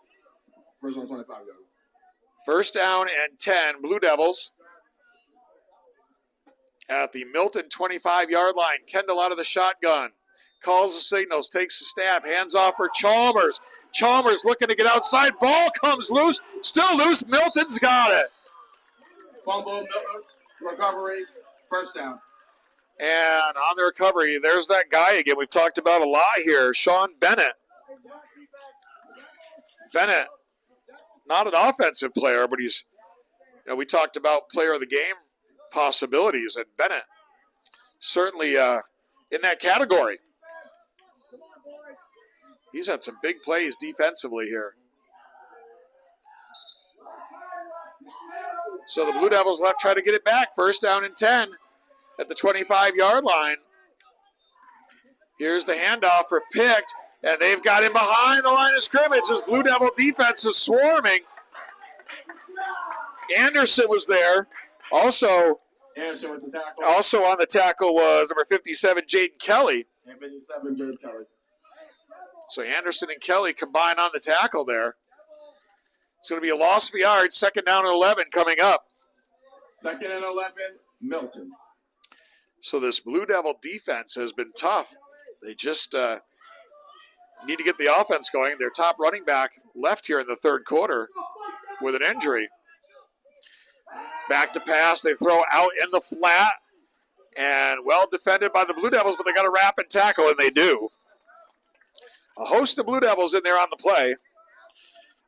First down, 25 go. First down and 10, Blue Devils at the Milton 25-yard line. Kendall out of the shotgun. Calls the signals, takes the snap, hands off for Chalmers. Chalmers looking to get outside. Ball comes loose. Still loose. Milton's got it. Fumble, Milton, recovery, first down. And on the recovery, there's that guy again we've talked about a lot here, Sean Bennett. Bennett, not an offensive player, but he's, we talked about player of the game possibilities, and Bennett certainly in that category. He's had some big plays defensively here. So the Blue Devils left try to get it back. First down and 10 at the 25-yard line. Here's the handoff for Picked, and they've got him behind the line of scrimmage as Blue Devil defense is swarming. Anderson was there. Also on the tackle was number 57, Jaden Kelly. 57, Jaden Kelly. So Anderson and Kelly combine on the tackle there. It's going to be a loss of yards, 2nd down and 11 coming up. 2nd and 11, Milton. So this Blue Devil defense has been tough. They just need to get the offense going. Their top running back left here in the 3rd quarter with an injury. Back to pass. They throw out in the flat. And well defended by the Blue Devils, but they got to wrap and tackle, and they do. A host of Blue Devils in there on the play.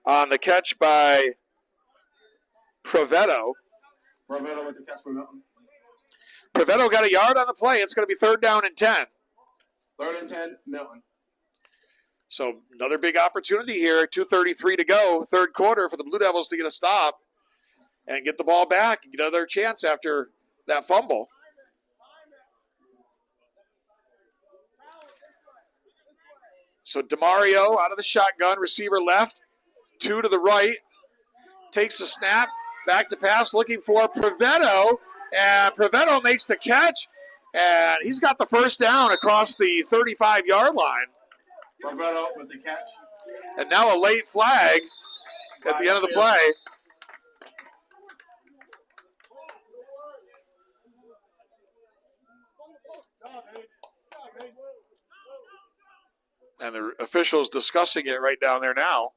On the catch by Provetto. Provetto with the catch for Milton. Provetto got a yard on the play. It's going to be 3rd down and 10. 3rd and 10, Milton. So another big opportunity here. 2:33 to go, 3rd quarter for the Blue Devils to get a stop and get the ball back and get another chance after that fumble. So DeMario out of the shotgun, receiver left, 2 to the right, takes a snap, back to pass, looking for Provetto, and Provetto makes the catch, and he's got the 1st down across the 35-yard line. Provetto with the catch. And now a late flag at the end of the play. And the officials discussing it right down there now.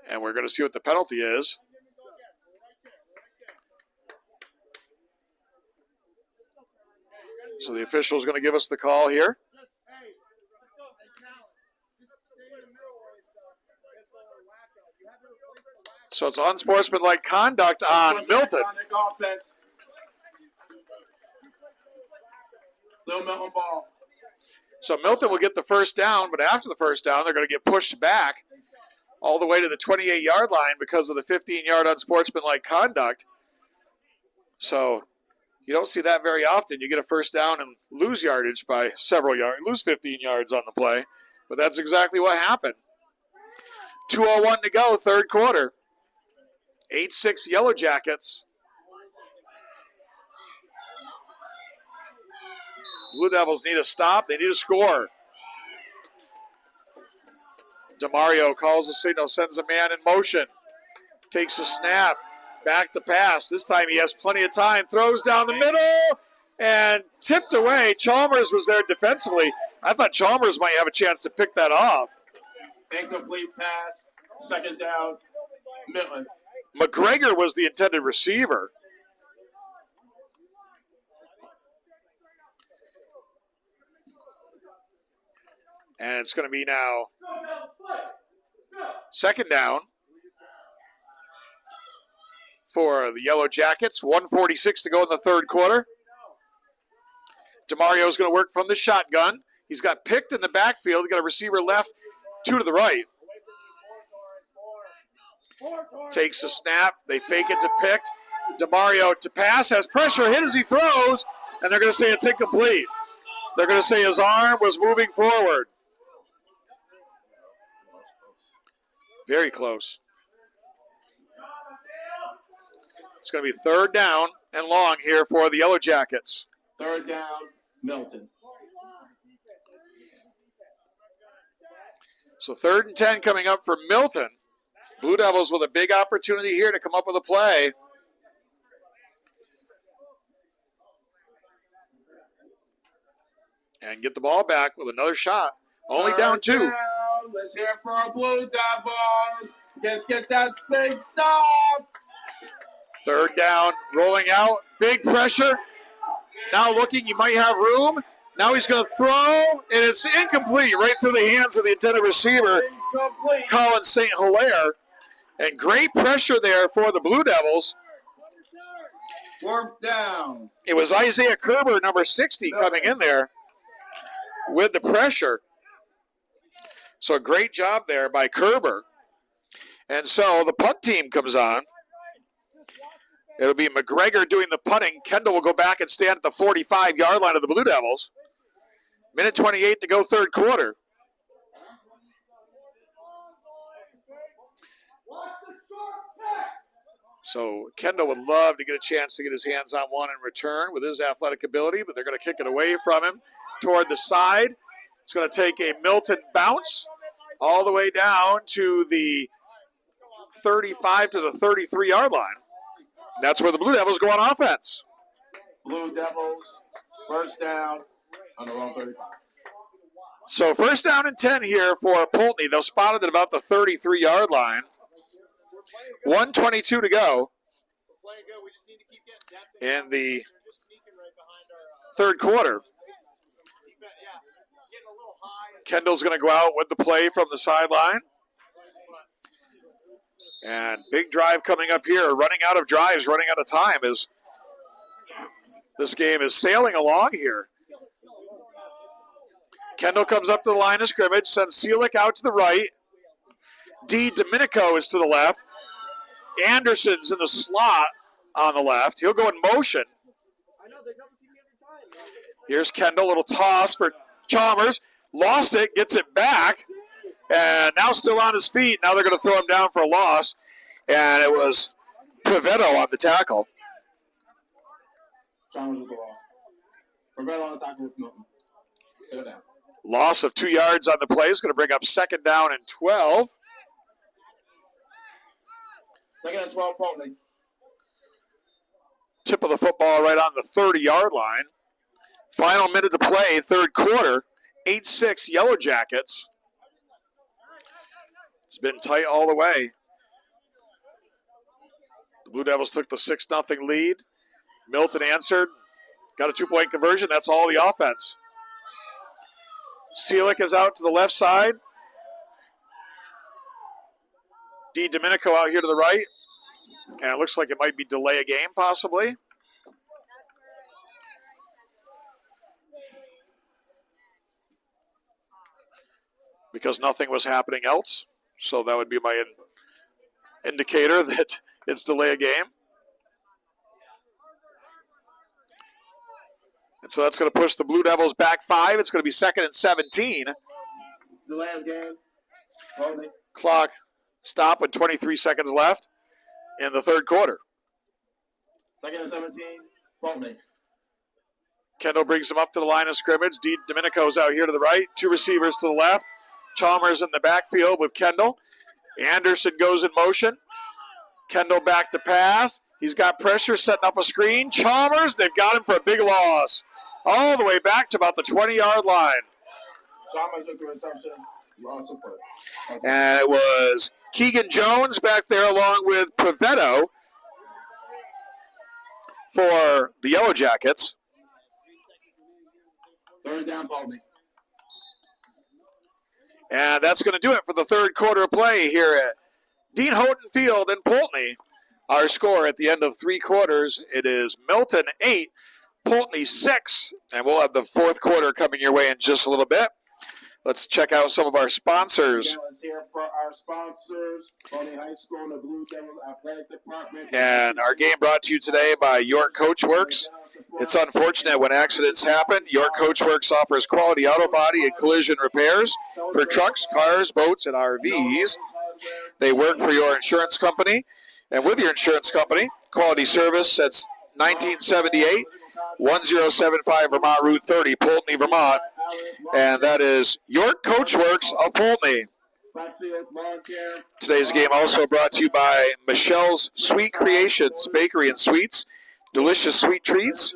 And we're going to see what the penalty is. So the official is going to give us the call here. So it's unsportsmanlike conduct on Milton. Little Milton ball. So Milton will get the 1st down, but after the 1st down, they're going to get pushed back all the way to the 28-yard line because of the 15-yard unsportsmanlike conduct. So you don't see that very often. You get a 1st down and lose yardage by several yards, lose 15 yards on the play. But that's exactly what happened. 2:01 to go, 3rd quarter. 8-6 Yellowjackets. Blue Devils need a stop. They need a score. DeMario calls the signal, sends a man in motion. Takes a snap. Back to pass. This time he has plenty of time. Throws down the middle and tipped away. Chalmers was there defensively. I thought Chalmers might have a chance to pick that off. Incomplete pass. 2nd down, Milton. McGregor was the intended receiver. And it's going to be now 2nd down for the Yellowjackets. 1:46 to go in the 3rd quarter. DeMario's going to work from the shotgun. He's got picked in the backfield. He's got a receiver left, 2 to the right. Takes a snap. They fake it to picked. DeMario to pass. Has pressure. Hit as he throws. And they're going to say it's incomplete. They're going to say his arm was moving forward. Very close. It's going to be 3rd down and long here for the Yellowjackets. 3rd down, Milton. So 3rd and 10 coming up for Milton. Blue Devils with a big opportunity here to come up with a play. And get the ball back with another shot. Only down 2. Down. Let's hear for our Blue Devils. Just get that big stop. 3rd down, rolling out. Big pressure. Now looking, he might have room. Now he's going to throw, and it's incomplete right through the hands of the intended receiver, Incomplete. Colin St. Hilaire. And great pressure there for the Blue Devils. 4th down. It was Isaiah Kerber, number 60, coming in there with the pressure. So a great job there by Kerber. And so the punt team comes on. It'll be McGregor doing the punting. Kendall will go back and stand at the 45-yard line of the Blue Devils. Minute 28 to go, 3rd quarter. So Kendall would love to get a chance to get his hands on one in return with his athletic ability, but they're going to kick it away from him toward the side. It's going to take a Milton bounce all the way down to the 35 to the 33-yard line. That's where the Blue Devils go on offense. Blue Devils, first down on the wrong 35. So first down and 10 here for Poultney. They'll spot it at about the 33-yard line. 1:22 to go in the third quarter. Kendall's going to go out with the play from the sideline. And big drive coming up here. Running out of drives, running out of time as this game is sailing along here. Kendall comes up to the line of scrimmage, sends Seelick out to the right. Domenico is to the left. Anderson's in the slot on the left. He'll go in motion. Here's Kendall, little toss for Chalmers. Lost it, gets it back, and now still on his feet. Now they're going to throw him down for a loss, and it was Privetto on the tackle. Chalmers with the loss. Privetto on the tackle with Milton. Sit down. Loss of 2 yards on the play is going to bring up second down and 12. Second and 12, Poultney. Tip of the football right on the 30-yard line. Final minute to play, third quarter. 8-6 Yellowjackets. It's been tight all the way. The Blue Devils took the 6-0 lead. Milton answered. Got a 2-point conversion. That's all the offense. Seelick is out to the left side. Domenico out here to the right. And it looks like it might be delay a game, possibly. Because nothing was happening else. So that would be my indicator that it's delay a game. And so that's going to push the Blue Devils back 5. It's going to be second and 17. Delay of game. Poultney. Clock stop with 23 seconds left in the third quarter. Second and 17, Poultney. Kendall brings him up to the line of scrimmage. Domenico's out here to the right. 2 receivers to the left. Chalmers in the backfield with Kendall. Anderson goes in motion. Kendall back to pass. He's got pressure, setting up a screen. Chalmers, they've got him for a big loss. All the way back to about the 20-yard line. Chalmers with the reception. Loss of play. And it was Keegan Jones back there along with Privetto for the Yellowjackets. Third down, Poultney. And that's going to do it for the third quarter of play here at Dean Houghton Field in Poultney. Our score at the end of 3 quarters, it is Milton 8, Poultney 6. And we'll have the fourth quarter coming your way in just a little bit. Let's check out some of our sponsors. Let's hear for our sponsors, Poultney High School and the Blue Devils Athletic Department. And our game brought to you today by York Coachworks. It's unfortunate when accidents happen. York Coachworks offers quality auto body and collision repairs for trucks, cars, boats, and RVs. They work for your insurance company. And with your insurance company, quality service since 1978, 1075 Vermont Route 30, Poultney, Vermont. And that is York Coachworks of Poultney. Today's game also brought to you by Michelle's Sweet Creations Bakery and Sweets. Delicious sweet treats,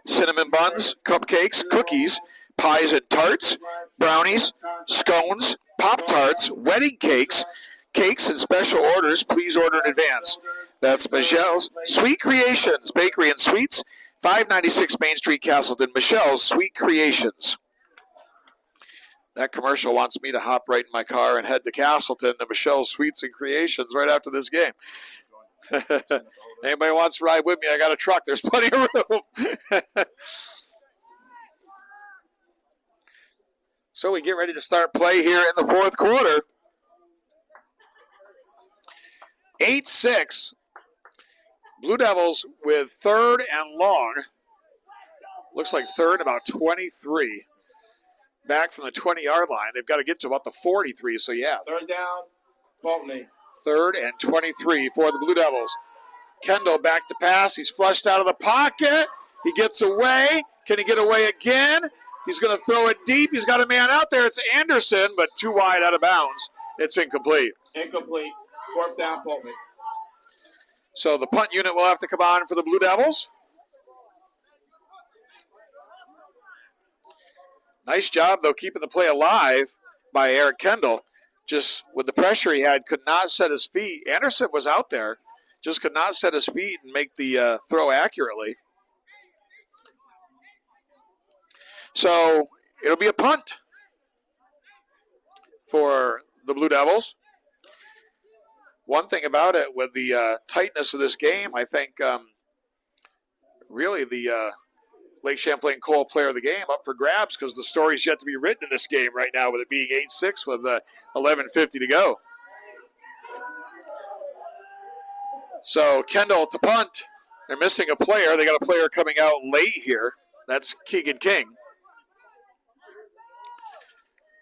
cinnamon buns, cupcakes, cookies, pies and tarts, brownies, scones, Pop-Tarts, wedding cakes, cakes and special orders. Please order in advance. That's Michelle's Sweet Creations Bakery and Sweets, 596 Main Street, Castleton. Michelle's Sweet Creations. That commercial wants me to hop right in my car and head to Castleton to Michelle's Sweets and Creations right after this game. Anybody wants to ride with me? I got a truck. There's plenty of room. So we get ready to start play here in the fourth quarter. 8-6. Blue Devils with third and long. Looks like third, about 23. Back from the 20-yard line. They've got to get to about the 43, so yeah. Third down, Poultney. Third and 23 for the Blue Devils. Kendall back to pass. He's flushed out of the pocket. He gets away. Can he get away again? He's going to throw it deep. He's got a man out there. It's Anderson, but too wide out of bounds. It's incomplete. Incomplete. 4th down, Poultney. So the punt unit will have to come on for the Blue Devils. Nice job, though, keeping the play alive by Eric Kendall. Just with the pressure he had, could not set his feet. Anderson was out there, just could not set his feet and make the throw accurately. So it'll be a punt for the Blue Devils. One thing about it, with the tightness of this game, I think really the Lake Champlain Cole player of the game up for grabs, because the story's yet to be written in this game right now, with it being 8-6 with 11:50 to go. So Kendall to punt. They're missing a player. They got a player coming out late here. That's Keegan King.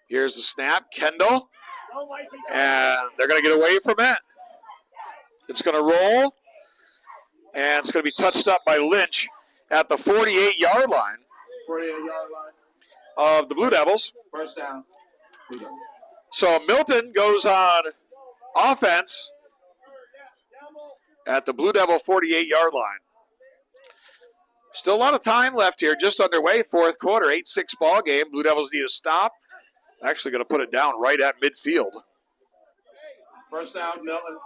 Here's the snap. Kendall. And they're going to get away from it. It's going to roll. And it's going to be touched up by Lynch at the 48-yard line. 48-yard line of the Blue Devils. First down. So Milton goes on offense at the Blue Devil 48-yard line. Still a lot of time left here, just underway, 4th quarter, 8-6 ball game. Blue Devils need a stop. Actually going to put it down right at midfield. First down, Milton,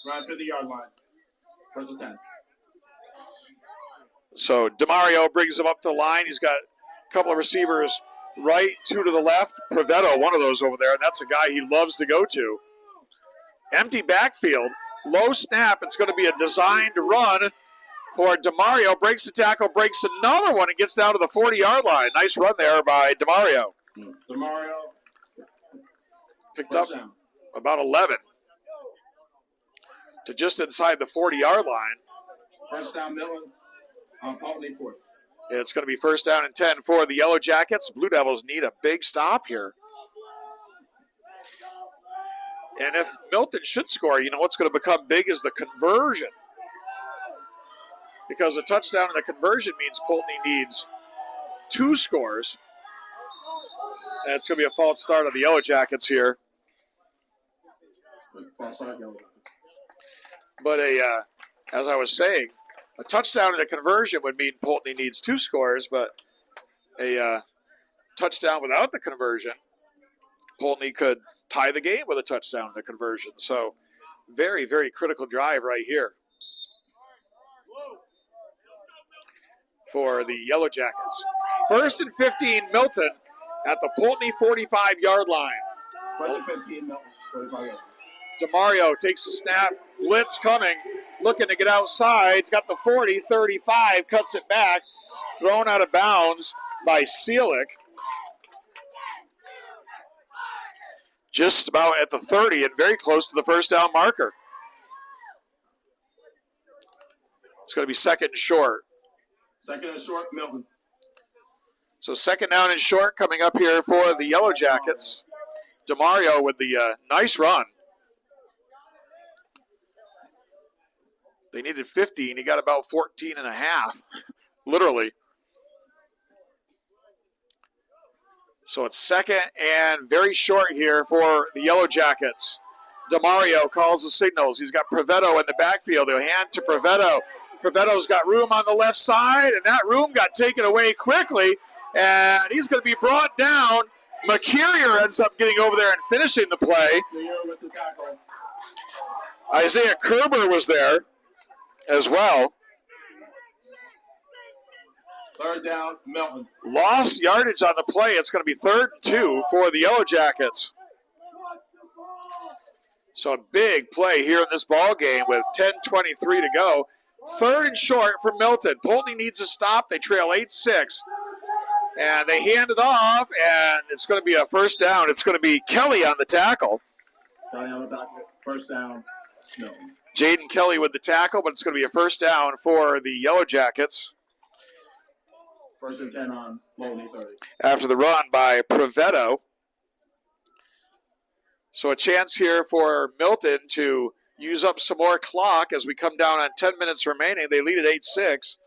right through the yard line. First and 10. So DeMario brings him up to the line. He's got a couple of receivers right, 2 to the left. Prevetto, one of those over there, and that's a guy he loves to go to. Empty backfield, low snap. It's going to be a designed run for DeMario. Breaks the tackle, breaks another one, and gets down to the 40-yard line. Nice run there by DeMario. DeMario picked up about 11 to just inside the 40-yard line. First down, Milton. Poultney 4th. It's going to be first down and 10 for the Yellowjackets. Blue Devils need a big stop here. And if Milton should score, you know what's going to become big is the conversion. Because a touchdown and a conversion means Poultney needs 2 scores. And it's going to be a false start on the Yellowjackets here. But as I was saying, a touchdown and a conversion would mean Poultney needs 2 scores, but a touchdown without the conversion, Poultney could tie the game with a touchdown and a conversion. So very, very critical drive right here for the Yellowjackets. First and 15, Milton at the Poultney 45-yard line. First and 15, Milton, 45 yards. DeMario takes the snap, blitz coming, looking to get outside. He's got the 40, 35, cuts it back, thrown out of bounds by Seelick. Just about at the 30 and very close to the first down marker. It's going to be second and short. Second and short, Milton. So second down and short coming up here for the Yellowjackets. DeMario with the nice run. They needed 15. He got about 14 and a half, literally. So it's second and very short here for the Yellowjackets. DeMario calls the signals. He's got Prevetto in the backfield. He'll hand to Prevetto. Prevetto's got room on the left side, and that room got taken away quickly, and he's going to be brought down. McCurrier ends up getting over there and finishing the play. Isaiah Kerber was there as well. Third down, Milton. Lost yardage on the play. It's going to be 3rd and 2 for the Yellowjackets. So a big play here in this ball game with 10:23 to go. 3rd and short for Milton. Poultney needs a stop. They trail 8-6. And they hand it off, and it's going to be a first down. It's going to be Kelly on the tackle. Kelly on the tackle. First down, Milton. Jaden Kelly with the tackle, but it's going to be a first down for the Yellowjackets. First and 10 on Poultney 30. After the run by Prevetto. So a chance here for Milton to use up some more clock as we come down on 10 minutes remaining. They lead at 8-6.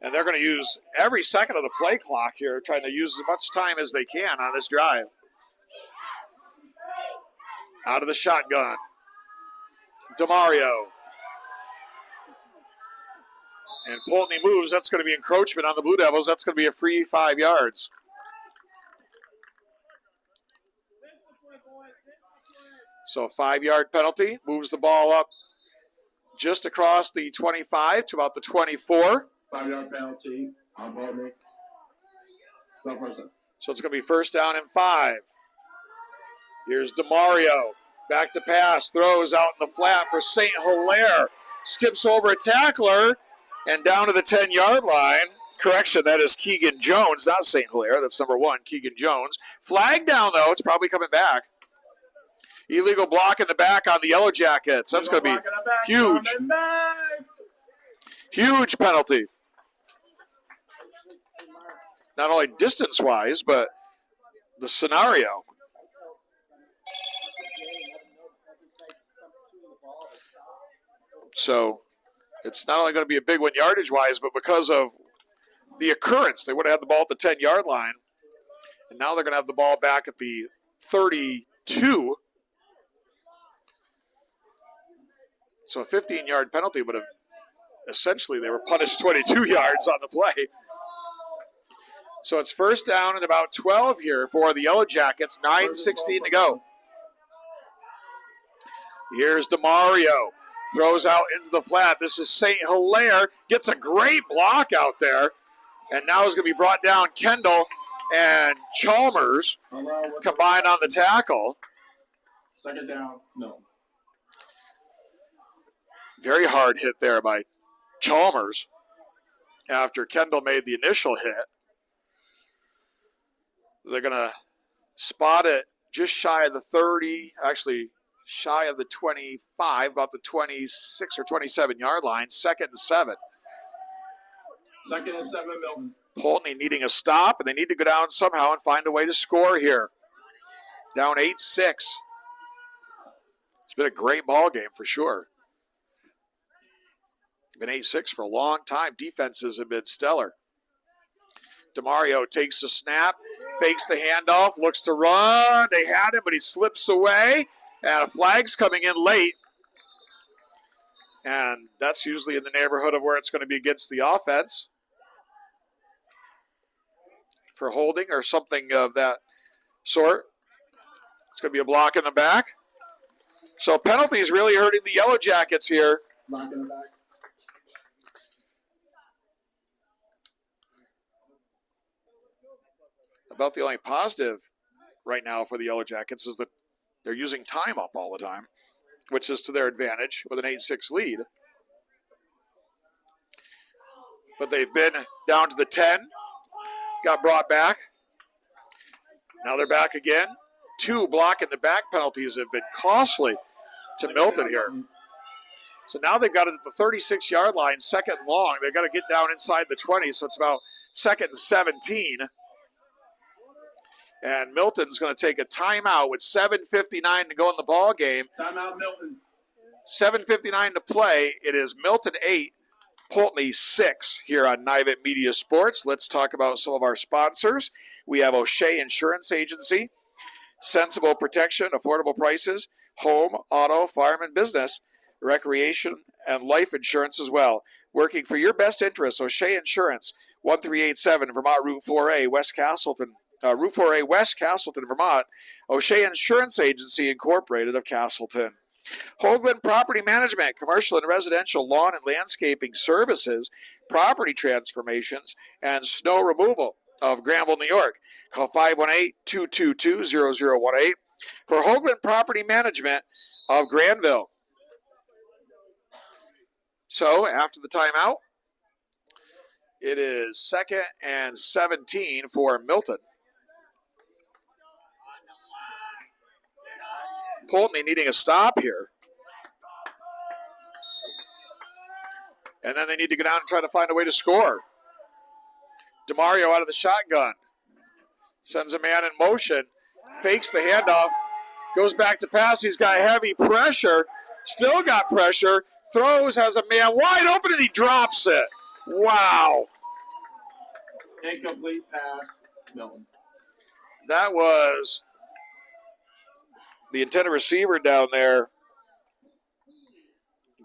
And they're going to use every second of the play clock here, trying to use as much time as they can on this drive. Out of the shotgun. DeMario. And Poultney moves. That's going to be encroachment on the Blue Devils. That's going to be a free 5 yards. So a 5-yard penalty. Moves the ball up just across the 25 to about the 24. 5-yard penalty on Poultney. So it's going to be first down and 5. Here's DeMario. Back to pass. Throws out in the flat for St. Hilaire. Skips over a tackler and down to the 10-yard line. Correction, that is Keegan Jones, not St. Hilaire. That's number 1, Keegan Jones. Flag down, though. It's probably coming back. Illegal block in the back on the Yellowjackets. That's going to be huge. Huge penalty. Not only distance-wise, but the scenario. So it's not only going to be a big one yardage-wise, but because of the occurrence, they would have had the ball at the 10-yard line. And now they're going to have the ball back at the 32. So a 15-yard penalty would have essentially, they were punished 22 yards on the play. So it's first down and about 12 here for the Yellowjackets, 9:16 to go. Here's DeMario. Throws out into the flat. This is St. Hilaire. Gets a great block out there. And now is going to be brought down. Kendall and Chalmers combined on the tackle. Second down, no. Very hard hit there by Chalmers after Kendall made the initial hit. They're going to spot it just shy of the 30, actually shy of the 25, about the 26 or 27-yard line, 2nd and 7. 2nd and 7, Milton. Poultney needing a stop, and they need to go down somehow and find a way to score here. Down 8-6. It's been a great ball game for sure. Been 8-6 for a long time. Defenses have been stellar. DeMario takes the snap, fakes the handoff, looks to run. They had him, but he slips away. And a flag's coming in late. And that's usually in the neighborhood of where it's going to be against the offense for holding or something of that sort. It's going to be a block in the back. So penalties really hurting the Yellowjackets here. Block in the back. About the only positive right now for the Yellowjackets is that they're using time up all the time, which is to their advantage with an 8-6 lead. But they've been down to the 10, got brought back. Now they're back again. 2 block in the back penalties have been costly to Milton here. So now they've got it at the 36-yard line, 2nd and long. They've got to get down inside the 20, so it's about 2nd and 17. And Milton's going to take a timeout with 7:59 to go in the ball game. Timeout, Milton. 7:59 to play. It is Milton 8, Poultney 6 here on Nivett Media Sports. Let's talk about some of our sponsors. We have O'Shea Insurance Agency, sensible protection, affordable prices, home, auto, farm, and business, recreation, and life insurance as well. Working for your best interests, O'Shea Insurance, 1387 Vermont Route 4A, West Castleton. Route 4A West, Castleton, Vermont. O'Shea Insurance Agency Incorporated of Castleton. Hoagland Property Management, commercial and residential lawn and landscaping services, property transformations, and snow removal of Granville, New York. Call 518-222-0018 for Hoagland Property Management of Granville. So, after the timeout, it is 2nd and 17 for Milton. Poultney needing a stop here. And then they need to go down and try to find a way to score. DeMario out of the shotgun. Sends a man in motion. Fakes the handoff. Goes back to pass. He's got heavy pressure. Still got pressure. Throws, has a man wide open, and he drops it. Wow. Incomplete pass, Milton. That was the intended receiver down there,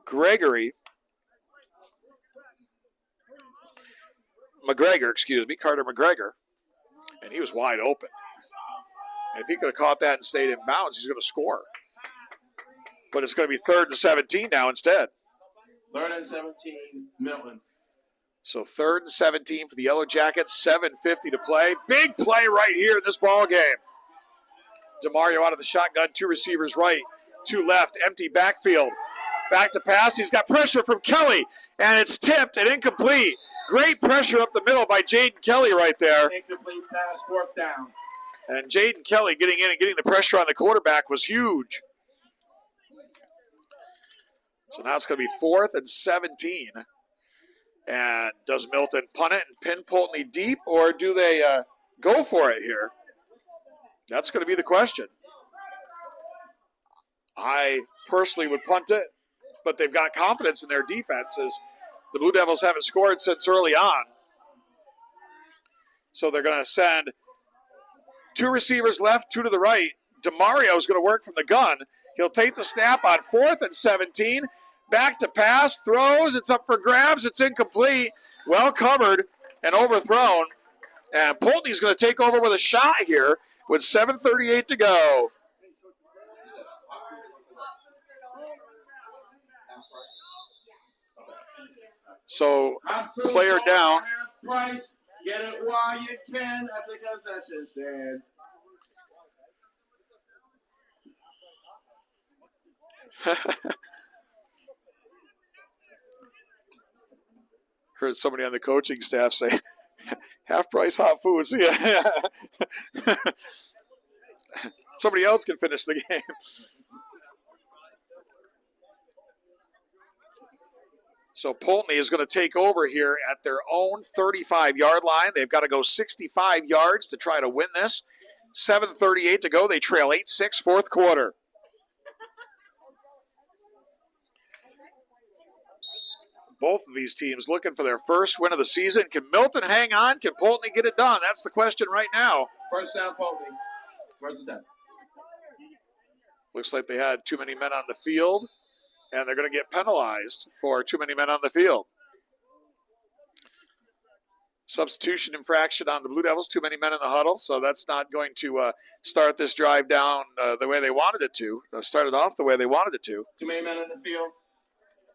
Carter McGregor, and he was wide open. And if he could have caught that and stayed in bounds, he's going to score. But it's going to be 3rd and 17 now instead. 3rd and 17, Milton. So 3rd and 17 for the Yellowjackets, 7:50 to play. Big play right here in this ball game. DeMario out of the shotgun, 2 receivers right, 2 left, empty backfield. Back to pass, he's got pressure from Kelly, and it's tipped and incomplete. Great pressure up the middle by Jaden Kelly right there. Incomplete pass, 4th down. And Jaden Kelly getting in and getting the pressure on the quarterback was huge. So now it's going to be 4th and 17. And does Milton punt it and pin Poultney deep, or do they go for it here? That's going to be the question. I personally would punt it, but they've got confidence in their defense as the Blue Devils haven't scored since early on. So they're going to send 2 receivers left, 2 to the right. DeMario is going to work from the gun. He'll take the snap on 4th and 17. Back to pass, throws. It's up for grabs. It's incomplete. Well covered and overthrown. And Poultney's going to take over with a shot here with 7:38 to go. So, player down. Price, get it while you can at the concession stand. Heard somebody on the coaching staff say, half price hot foods. Yeah. Somebody else can finish the game. So Poultney is going to take over here at their own 35-yard line. They've got to go 65 yards to try to win this. 7:38 to go. They trail 8-6, 4th quarter. Both of these teams looking for their first win of the season. Can Milton hang on? Can Poultney get it done? That's the question right now. 1st down, Poultney. 1st and 10. Looks like they had too many men on the field, and they're going to get penalized for too many men on the field. Substitution infraction on the Blue Devils, too many men in the huddle, so that's not going to start this drive down the way they wanted it to. Started off the way they wanted it to. Too many men in the field.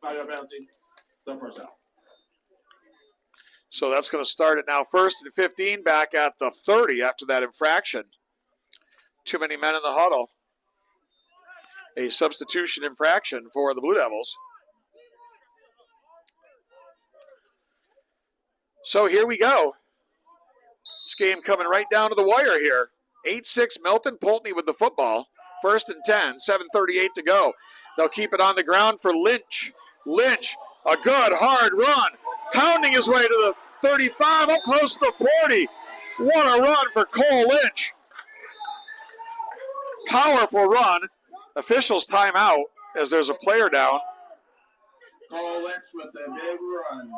5-yard penalty. No 1st down. So that's going to start it now 1st and 15 back at the 30 after that infraction. Too many men in the huddle. A substitution infraction for the Blue Devils. So here we go. This game coming right down to the wire here. 8-6 Milton, Poultney with the football. 1st and 10, 7:38 to go. They'll keep it on the ground for Lynch. Lynch, a good hard run, pounding his way to the 35, up close to the 40. What a run for Cole Lynch. Powerful run. Officials timeout as there's a player down. Cole Lynch with a big run.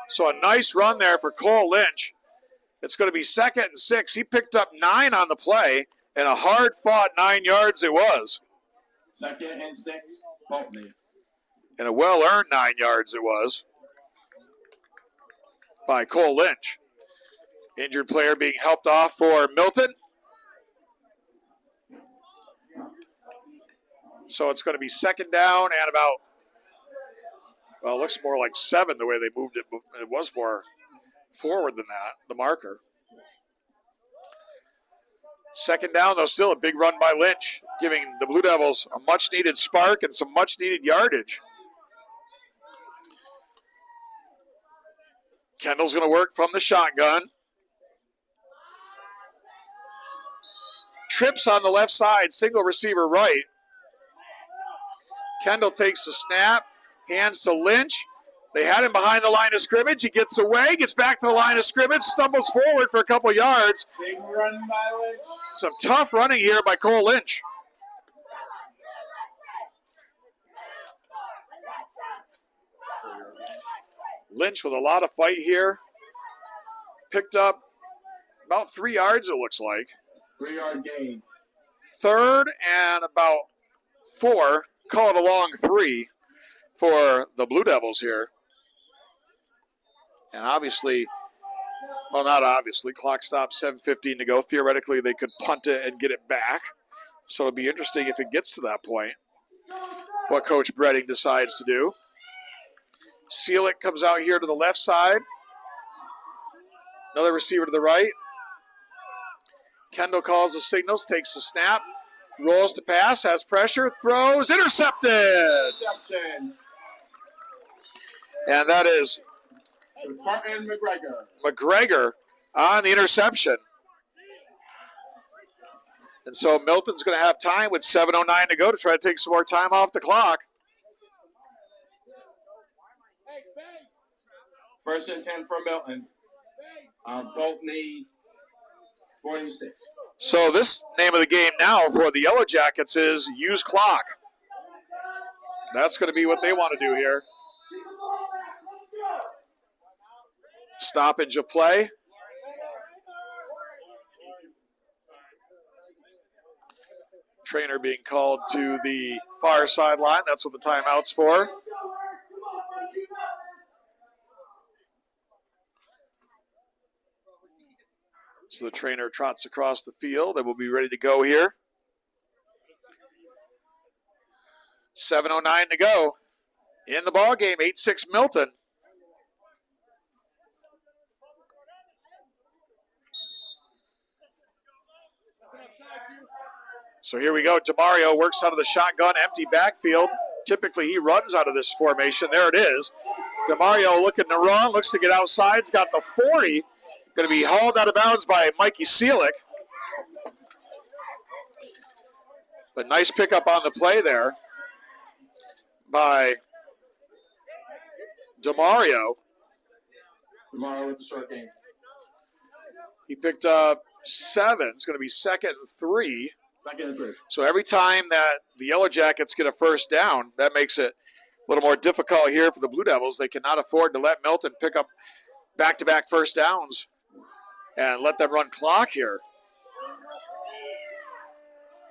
So a nice run there for Cole Lynch. It's going to be 2nd and 6. He picked up 9 on the play, and a hard-fought 9 yards it was. 2nd and 6, Poultney. And a well-earned 9 yards it was by Cole Lynch. Injured player being helped off for Milton. So it's going to be 2nd down and about, well, it looks more like 7 the way they moved it. It was more forward than that, the marker. 2nd down, though, still a big run by Lynch, giving the Blue Devils a much-needed spark and some much-needed yardage. Kendall's going to work from the shotgun. Trips on the left side, single receiver right. Kendall takes the snap, hands to Lynch. They had him behind the line of scrimmage. He gets away, gets back to the line of scrimmage, stumbles forward for a couple yards. Big run by Lynch. Some tough running here by Cole Lynch. Lynch with a lot of fight here. Picked up about 3 yards, it looks like. 3-yard gain. Third and about 4. Call it a long 3 for the Blue Devils here. And obviously, well, not obviously, clock stops, 7:15 to go. Theoretically, they could punt it and get it back. So it'll be interesting if it gets to that point, what Coach Bredding decides to do. Seelick comes out here to the left side. Another receiver to the right. Kendall calls the signals, takes the snap, rolls to pass, has pressure, throws, intercepted. Interception. And that is And McGregor. McGregor on the interception. And so Milton's going to have time with 7:09 to go to try to take some more time off the clock. 1st and 10 for Milton. Poultney 46. So this name of the game now for the Yellowjackets is use clock. That's going to be what they want to do here. Stoppage of play. Trainer being called to the far sideline. That's what the timeout's for. So the trainer trots across the field and we'll be ready to go here. 7:09 to go in the ball game. 8-6 Milton. So here we go. DeMario works out of the shotgun, empty backfield. Typically he runs out of this formation. There it is. DeMario looking to run, looks to get outside. He's got the 40. Going to be hauled out of bounds by Mikey Seelick. But nice pickup on the play there by DeMario. DeMario with the short game. He picked up 7. It's going to be 2nd and 3. 2nd and 3. So every time that the Yellowjackets get a first down, that makes it a little more difficult here for the Blue Devils. They cannot afford to let Milton pick up back-to-back first downs and let them run clock here.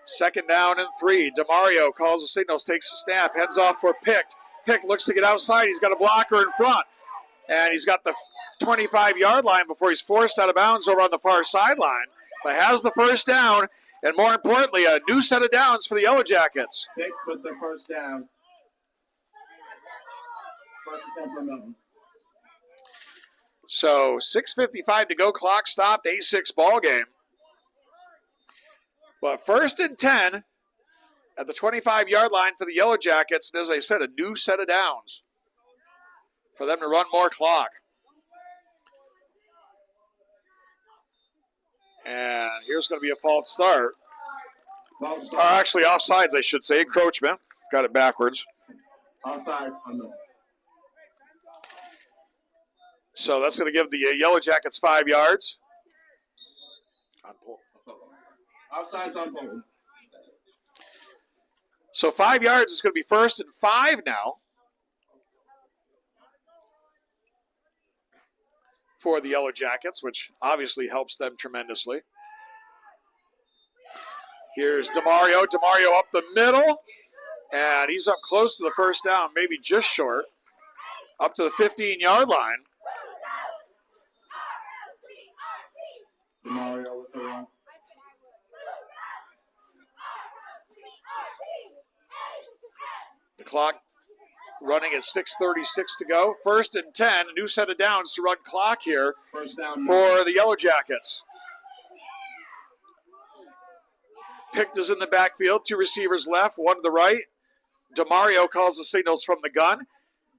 2nd down and 3. DeMario calls the signals, takes the snap, heads off for Pick. Pick looks to get outside. He's got a blocker in front. And he's got the 25-yard line before he's forced out of bounds over on the far sideline. But has the first down, and more importantly, a new set of downs for the Yellowjackets. Pick with the first down. 1st and 10 for Milton. So 6:55 to go, clock stopped, 8-6 ball game. But 1st and 10 at the 25-yard line for the Yellowjackets, and as I said, a new set of downs for them to run more clock. And here's going to be a false start. False Or start. actually offsides, I should say, encroachment. Got it backwards. Offsides on Milton. So that's going to give the Yellowjackets 5 yards. Offsides on Bolton. So 5 yards is going to be 1st and 5 now for the Yellowjackets, which obviously helps them tremendously. Here's DeMario. DeMario up the middle, and he's up close to the first down, maybe just short, up to the 15-yard line. DeMario with the run. The clock running at 6:36 to go. 1st and 10, a new set of downs to run clock here First down. for the Yellowjackets. Picked is in the backfield, 2 receivers left, 1 to the right. DeMario calls the signals from the gun.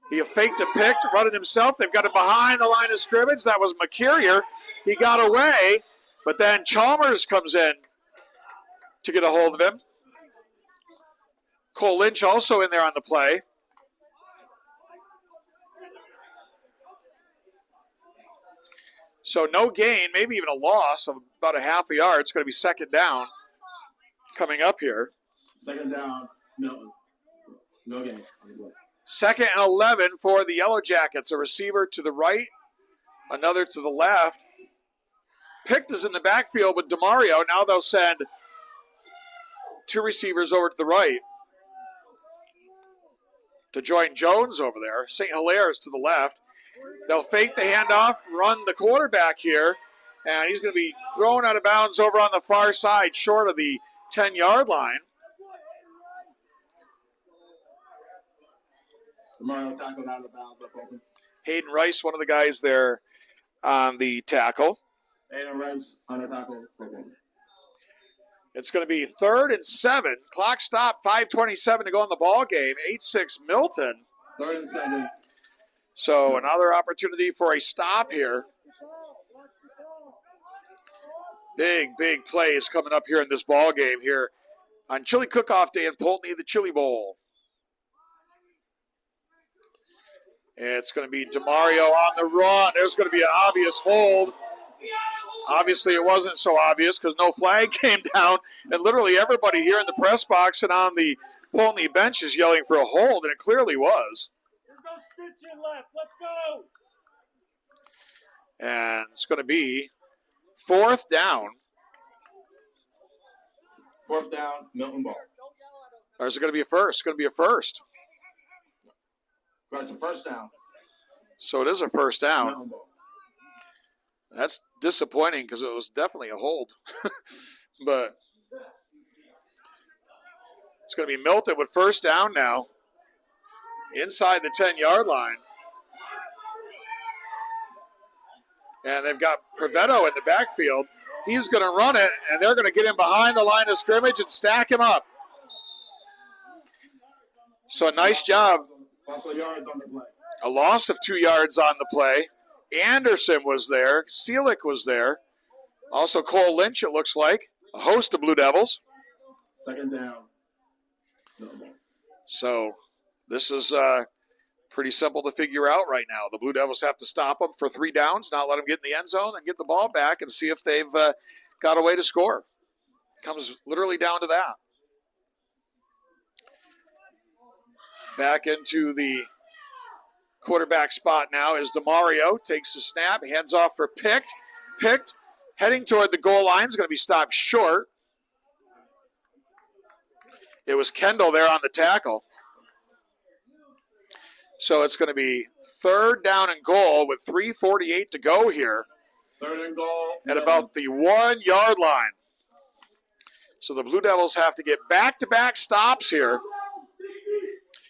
He faked a pick, running himself. They've got him behind the line of scrimmage. That was McCurrier. He got away, but then Chalmers comes in to get a hold of him. Cole Lynch also in there on the play. So no gain, maybe even a loss of about a half a yard. It's going to be second down coming up here. Second down, Milton. No gain. Second and 11 for the Yellowjackets. A receiver to the right, another to the left. Picked is in the backfield with DeMario. Now they'll send two receivers over to the right to join Jones over there. St. Hilaire's to the left. They'll fake the handoff, run the quarterback here, and he's going to be thrown out of bounds over on the far side, short of the 10-yard line. DeMario tackled out of bounds, up open. Hayden Rice, one of the guys there on the tackle. Hayden Rice on the tackle. It's going to be 3rd and 7. Clock stop, 5:27 to go in the ball game. 8-6 Milton. 3rd and 7. So another opportunity for a stop here. Big plays coming up here in this ball game here on Chili Cook-Off Day in Poultney, the Chili Bowl. It's going to be DeMario on the run. There's going to be an obvious hold. Obviously, it wasn't so obvious because no flag came down, and literally everybody here in the press box and on the Poultney bench is yelling for a hold, and it clearly was. There's no stitching left. Let's go. And it's going to be 4th down. 4th down, Milton ball. Or is it going to be a first? It's going to be a first. Right, the first down. So it is a first down. Milton ball. That's disappointing because it was definitely a hold. But it's going to be Milton with first down now. Inside the 10-yard line. And they've got Provetto in the backfield. He's going to run it, and they're going to get him behind the line of scrimmage and stack him up. So nice job. Also yards on the play. A loss of 2 yards on the play. Anderson was there. Seelick was there. Also Cole Lynch, it looks like. A host of Blue Devils. Second down. So this is pretty simple to figure out right now. The Blue Devils have to stop them for 3 downs, not let them get in the end zone, and get the ball back and see if they've got a way to score. Comes literally down to that. Back into the quarterback spot now is DeMario. Takes the snap, hands off for Picked. Picked, heading toward the goal line, is going to be stopped short. It was Kendall there on the tackle. So it's going to be 3rd down and goal with 3:48 to go here. 3rd and goal. At about the 1-yard line. So the Blue Devils have to get back-to-back stops here.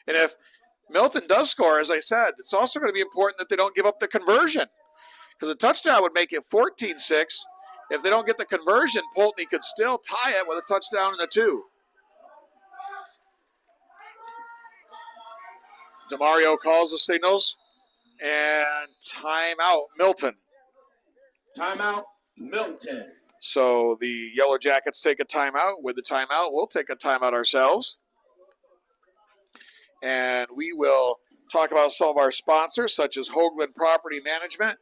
And if Milton does score, as I said, it's also going to be important that they don't give up the conversion. Because a touchdown would make it 14-6. If they don't get the conversion, Poultney could still tie it with a touchdown and a 2. DeMario calls the signals. And timeout, Milton. Timeout, Milton. So the Yellowjackets take a timeout. With the timeout, we'll take a timeout ourselves. And we will talk about some of our sponsors, such as Hoagland Property Management,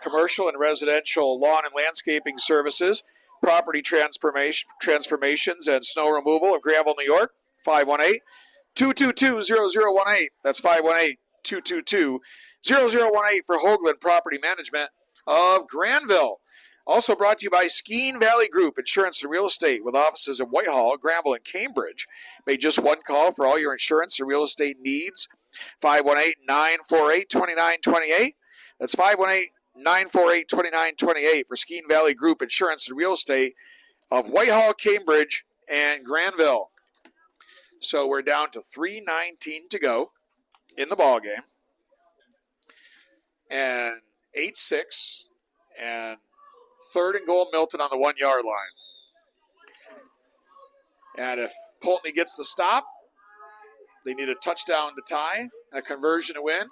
commercial and residential lawn and landscaping services, property transformations, and snow removal of Granville, New York, 518-222-0018. That's 518-222-0018 for Hoagland Property Management of Granville. Also brought to you by Skeen Valley Group, Insurance and Real Estate, with offices in Whitehall, Granville, and Cambridge. Make just one call for all your insurance and real estate needs. 518-948-2928. That's 518-948-2928 for Skeen Valley Group, Insurance and Real Estate of Whitehall, Cambridge, and Granville. So we're down to 3:19 to go in the ball game. And 8-6 and 3rd and goal, Milton on the 1-yard line. And if Poultney gets the stop, they need a touchdown to tie and a conversion to win.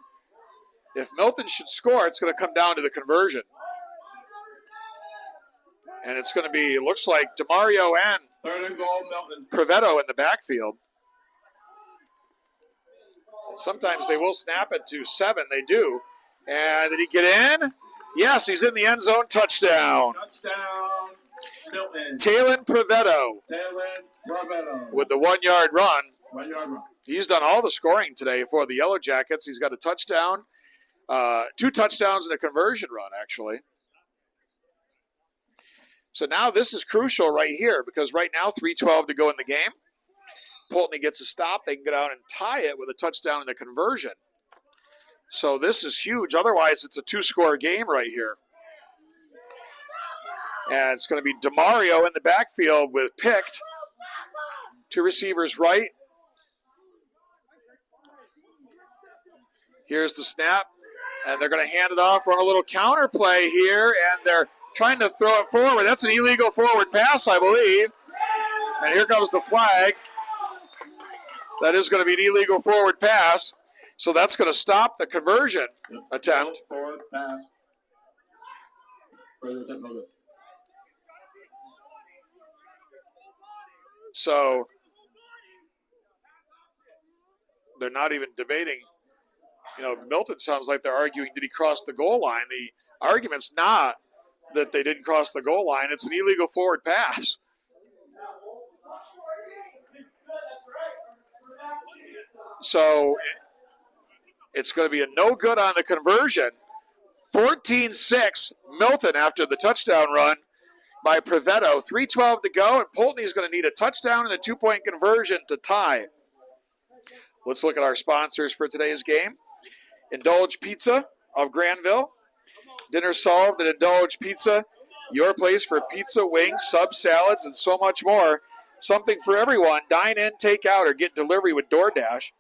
If Milton should score, it's going to come down to the conversion. And it's going to be, it looks like DeMario and 3rd and goal, Milton. Provetto in the backfield. And sometimes they will snap it to 7. They do. And did he get in? Yes, he's in the end zone. Touchdown. Touchdown, Milton. Talon Privetto with the 1 yard run. 1 yard run. He's done all the scoring today for the Yellowjackets. He's got a touchdown, 2 touchdowns and a conversion run, actually. So now this is crucial right here because right now 3:12 to go in the game. Poultney gets a stop. They can get out and tie it with a touchdown and a conversion. So this is huge. Otherwise, it's a 2-score game right here. And it's going to be DeMario in the backfield with Picked. 2 receivers right. Here's the snap. And they're going to hand it off, run a little counter play here. And they're trying to throw it forward. That's an illegal forward pass, I believe. And here comes the flag. That is going to be an illegal forward pass. So that's going to stop the conversion attempt. Forward pass. So they're not even debating. You know, Milton sounds like they're arguing, did he cross the goal line? The argument's not that they didn't cross the goal line. It's an illegal forward pass. So it's going to be a no good on the conversion. 14-6, Milton after the touchdown run by Privetto. 3:12 to go, and Poultney's going to need a touchdown and a 2-point conversion to tie. Let's look at our sponsors for today's game. Indulge Pizza of Granville. Dinner solved at Indulge Pizza. Your place for pizza, wings, sub salads, and so much more. Something for everyone. Dine in, take out, or get delivery with DoorDash.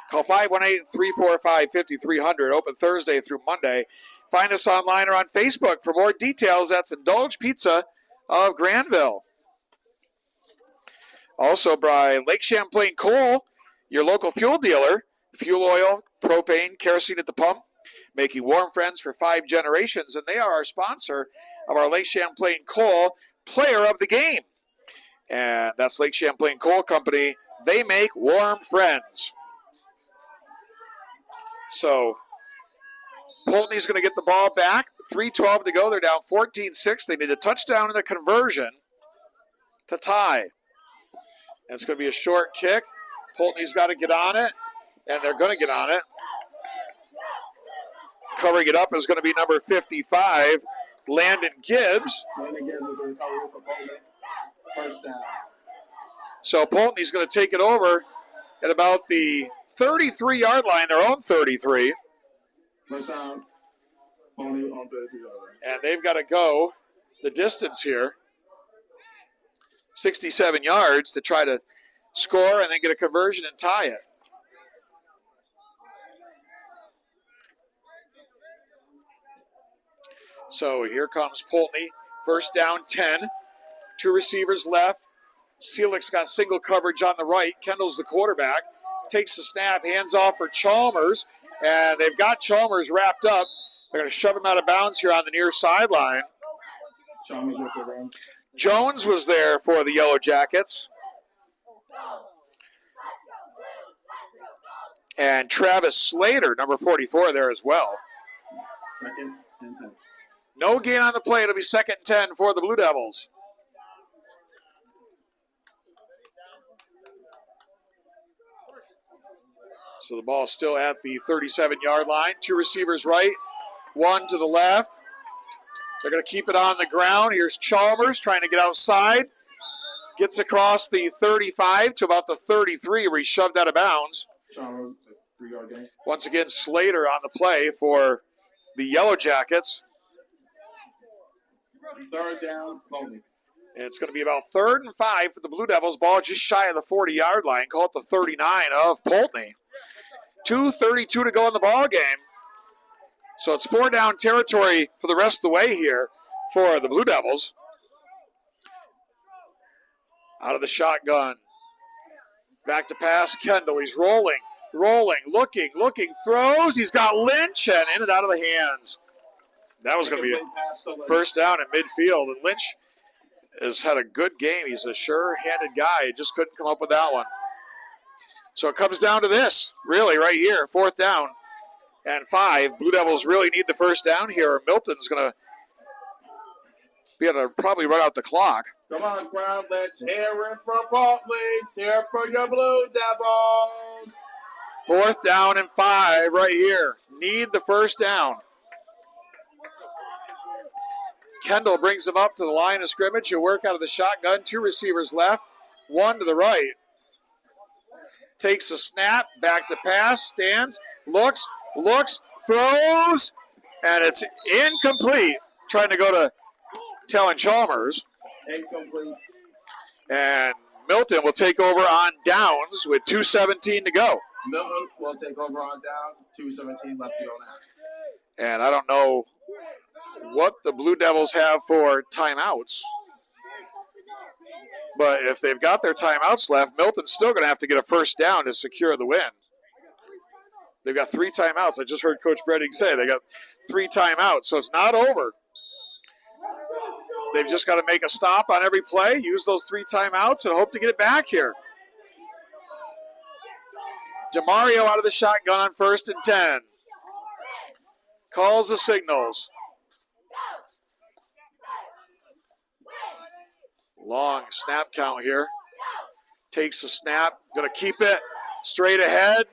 Call 518-345-5300. Open Thursday through Monday. Find us online or on Facebook for more details. That's Indulge Pizza of Granville. Also by Lake Champlain Coal, your local fuel dealer. Fuel oil, propane, kerosene at the pump. Making warm friends for 5 generations. And they are our sponsor of our Lake Champlain Coal Player of the Game. And that's Lake Champlain Coal Company. They make warm friends. So Poultney's going to get the ball back. 3:12 to go. They're down 14-6. They need a touchdown and a conversion to tie. And it's going to be a short kick. Poultney's got to get on it, and they're going to get on it. Covering it up is going to be number 55, Landon Gibbs. First down. So Poultney's going to take it over at about the 33-yard line, their own 33. First down. Poultney on 33-yard line. And they've got to go the distance here, 67 yards, to try to score and then get a conversion and tie it. So here comes Poultney. First down 10. 2 receivers left. Seelik's got single coverage on the right. Kendall's the quarterback. Takes the snap, hands off for Chalmers. And they've got Chalmers wrapped up. They're going to shove him out of bounds here on the near sideline. Chalmers with the run. Jones was there for the Yellowjackets. And Travis Slater, number 44, there as well. Second and 10. No gain on the play. It'll be 2nd and 10 for the Blue Devils. So the ball still at the 37-yard line. 2 receivers right, 1 to the left. They're going to keep it on the ground. Here's Chalmers trying to get outside. Gets across the 35 to about the 33 where he's shoved out of bounds. Chalmers, 3-yard gain. Once again, Slater on the play for the Yellowjackets. 3rd down, Poultney. And it's going to be about 3rd and 5 for the Blue Devils. Ball just shy of the 40-yard line. Call it the 39 of Poultney. 2:32 to go in the ball game. So it's 4-down territory for the rest of the way here for the Blue Devils. Out of the shotgun. Back to pass, Kendall. He's rolling, looking, throws. He's got Lynch and in and out of the hands. That was going to be a first down at midfield. And Lynch has had a good game. He's a sure-handed guy. He just couldn't come up with that one. So it comes down to this, really, right here. 4th down and 5. Blue Devils really need the first down here. Milton's going to be able to probably run out the clock. Come on, crowd. Let's hear it from Poultney. Cheer for your Blue Devils. 4th down and 5 right here. Need the first down. Kendall brings them up to the line of scrimmage. He'll work out of the shotgun. 2 receivers left, 1 to the right. Takes a snap, back to pass, stands, looks, throws, and it's incomplete. Trying to go to Talon Chalmers. Incomplete. And Milton will take over on downs with 2:17 to go. Milton will take over on downs. 2:17 left to go now. And I don't know what the Blue Devils have for timeouts. But if they've got their timeouts left, Milton's still going to have to get a first down to secure the win. They've got 3 timeouts. I just heard Coach Breding say they got 3 timeouts, so it's not over. They've just got to make a stop on every play, use those 3 timeouts, and hope to get it back here. DeMario out of the shotgun on 1st and 10. Calls the signals. Long snap count here. Takes the snap. Going to keep it straight ahead.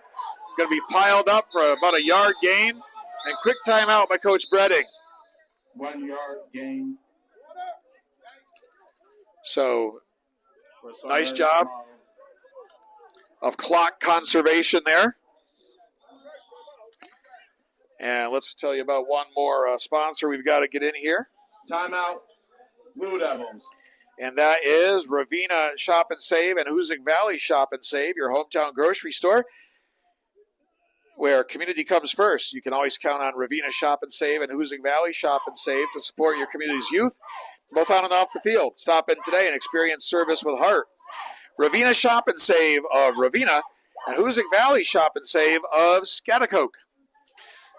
Going to be piled up for about a yard gain. And quick timeout by Coach Breding. 1 yard gain. So, nice job of clock conservation there. And let's tell you about one more sponsor we've got to get in here. Timeout, Blue Devils. And that is Ravenna Shop and Save and Hoosick Valley Shop and Save, your hometown grocery store, where community comes first. You can always count on Ravenna Shop and Save and Hoosick Valley Shop and Save to support your community's youth, both on and off the field. Stop in today and experience service with heart. Ravenna Shop and Save of Ravenna and Hoosick Valley Shop and Save of Scaticoke.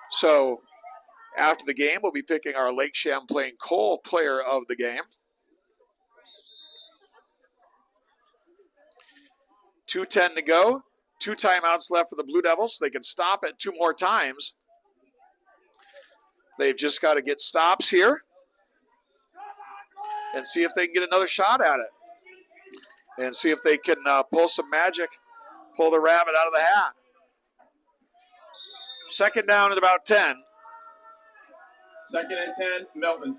So after the game, we'll be picking our Lake Champlain Coal player of the game. 2:10 to go. 2 timeouts left for the Blue Devils. They can stop it 2 more times. They've just got to get stops here and see if they can get another shot at it. And see if they can pull some magic, pull the rabbit out of the hat. 2nd down at about 10. 2nd and 10, Milton.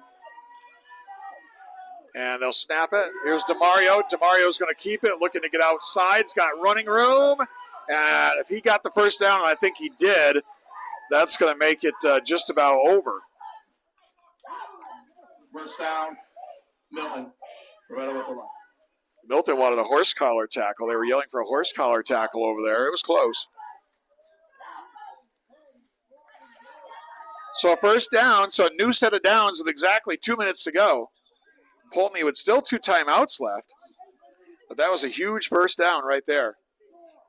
And they'll snap it. Here's DeMario. DeMario's going to keep it, looking to get outside. He's got running room. And if he got the first down, and I think he did, that's going to make it just about over. First down, Milton. Right over the line. Milton wanted a horse collar tackle. They were yelling for a horse collar tackle over there. It was close. So a first down, so a new set of downs with exactly 2 minutes to go. Poultney with still 2 timeouts left. But that was a huge first down right there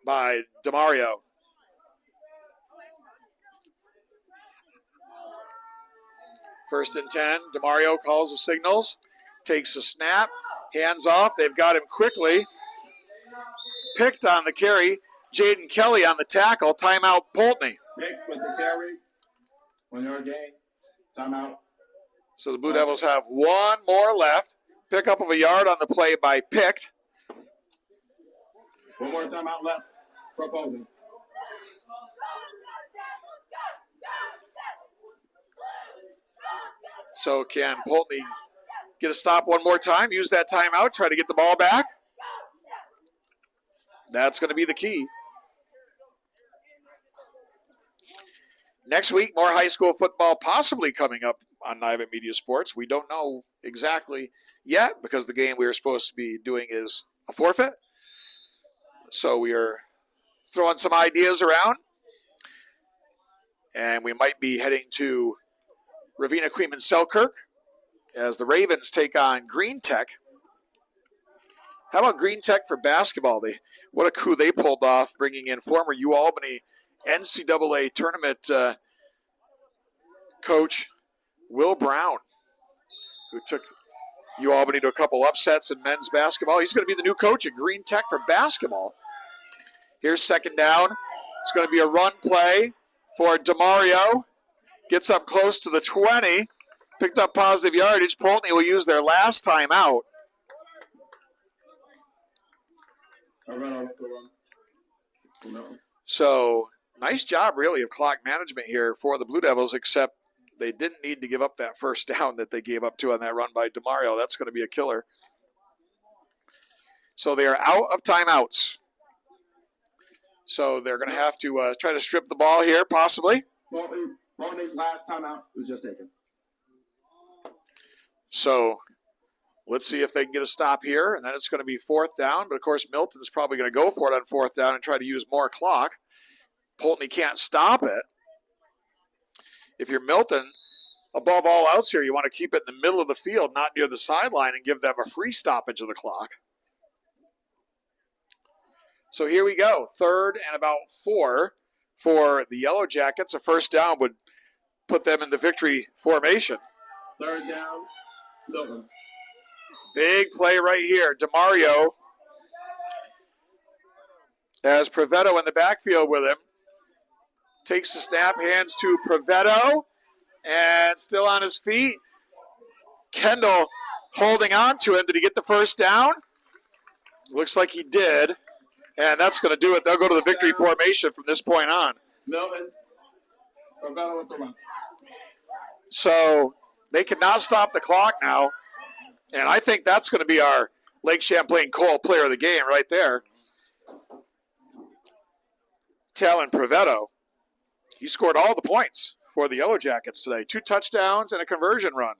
by DeMario. First and 10, DeMario calls the signals, takes a snap, hands off. They've got him quickly. Picked on the carry. Jaden Kelly on the tackle. Timeout, Poultney. Pick with the carry. 1 yard gain. Timeout. So the Blue Devils have 1 more left. Pickup of a yard on the play by Picked. 1 more timeout left for Poultney. So can Poultney get a stop 1 more time, use that timeout, try to get the ball back? That's going to be the key. Next week, more high school football possibly coming up on Niva Media Sports. We don't know exactly yet because the game we are supposed to be doing is a forfeit. So we are throwing some ideas around. And we might be heading to Ravenna Queeman Selkirk as the Ravens take on Green Tech. How about Green Tech for basketball? What a coup they pulled off, bringing in former UAlbany NCAA tournament coach Will Brown, who took UAlbany to a couple upsets in men's basketball. He's going to be the new coach at Green Tech for basketball. Here's 2nd down. It's going to be a run play. for DeMario. Gets up close to the 20. Picked up positive yardage. Poultney will use their last time out. So, nice job, really, of clock management here for the Blue Devils, except they didn't need to give up that first down that they gave up to on that run by DeMario. That's going to be a killer. So, they are out of timeouts. So, they're going to have to try to strip the ball here, possibly. Poultney's last timeout was just taken. So, let's see if they can get a stop here, and then it's going to be 4th down. But, of course, Milton's probably going to go for it on 4th down and try to use more clock. Poultney can't stop it. If you're Milton, above all else here, you want to keep it in the middle of the field, not near the sideline, and give them a free stoppage of the clock. So here we go, 3rd and about 4 for the Yellow Jackets. A first down would put them in the victory formation. 3rd down, Milton. Big play right here. DeMario has Provetto in the backfield with him. Takes the snap, hands to Provetto, and still on his feet. Kendall holding on to him. Did he get the first down? Looks like he did. And that's going to do it. They'll go to the victory formation from this point on. Milton, Provetto with the run. So they cannot stop the clock now. And I think that's going to be our Lake Champlain Cole player of the game right there. Talon Provetto. He scored all the points for the Yellow Jackets today. 2 touchdowns and a conversion run.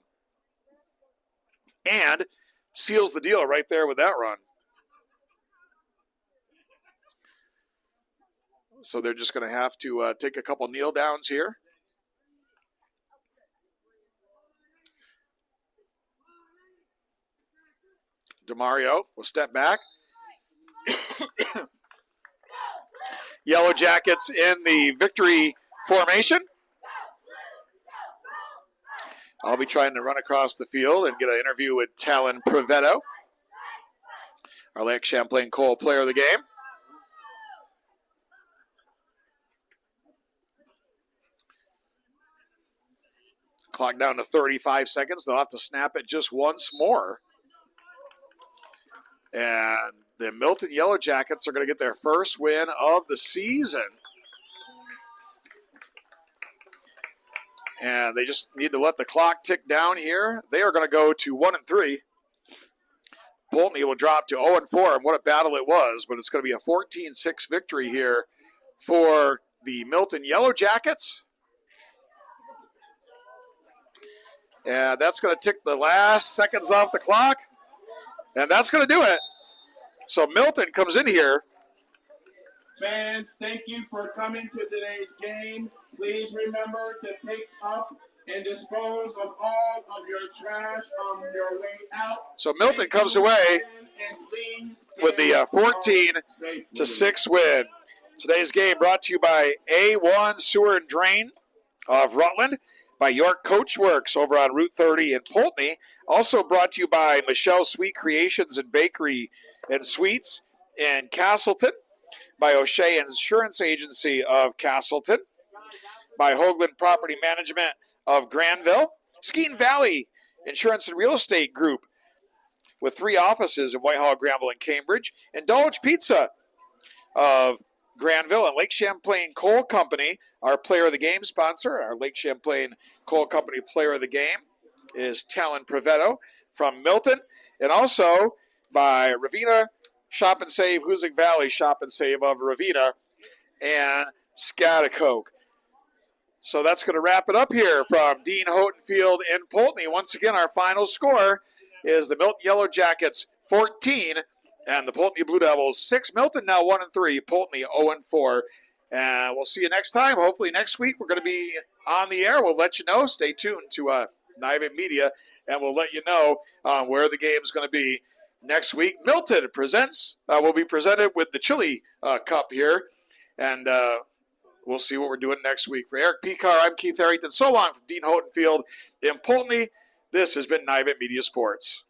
And seals the deal right there with that run. So they're just going to have to take a couple kneel downs here. DeMario will step back. Yellow Jackets in the victory formation. I'll be trying to run across the field and get an interview with Talon Provetto, our Lake Champlain Cole player of the game. Clock down to 35 seconds. They'll have to snap it just once more. And the Milton Yellowjackets are going to get their first win of the season. And they just need to let the clock tick down here. They are going to go to 1-3. Poultney will drop to 0-4, and what a battle it was. But it's going to be a 14-6 victory here for the Milton Yellowjackets. And that's going to tick the last seconds off the clock. And that's going to do it. So Milton comes in here. Fans, thank you for coming to today's game. Please remember to pick up and dispose of all of your trash on your way out. So Milton comes away with the 14-6 win. Today's game brought to you by A1 Sewer and Drain of Rutland, by York Coach Works over on Route 30 in Poultney. Also brought to you by Michelle's Sweet Creations and Bakery and Sweets in Castleton, by O'Shea Insurance Agency of Castleton, by Hoagland Property Management of Granville, Skeeton Valley Insurance and Real Estate Group with 3 offices in Whitehall, Granville, and Cambridge, Indulge Pizza of Granville, and Lake Champlain Coal Company, our player of the game sponsor. Our Lake Champlain Coal Company player of the game is Talon Provetto from Milton, and also by Ravenna Shop and Save, Hoosick Valley Shop and Save of Ravenna, and Scotticoke. So that's going to wrap it up here from Dean Houghton Field in Poultney. Once again, our final score is the Milton Yellowjackets 14 and the Poultney Blue Devils 6. Milton now 1-3, Poultney 0-4. And we'll see you next time. Hopefully next week we're going to be on the air. We'll let you know. Stay tuned to Niven Media, and we'll let you know where the game is going to be next week. Milton will be presented with the Chili Cup here, and we'll see what we're doing next week. For Eric Picar, I'm Keith Harrington. So long from Dean Houghton Field in Poultney. This has been Niven Media Sports.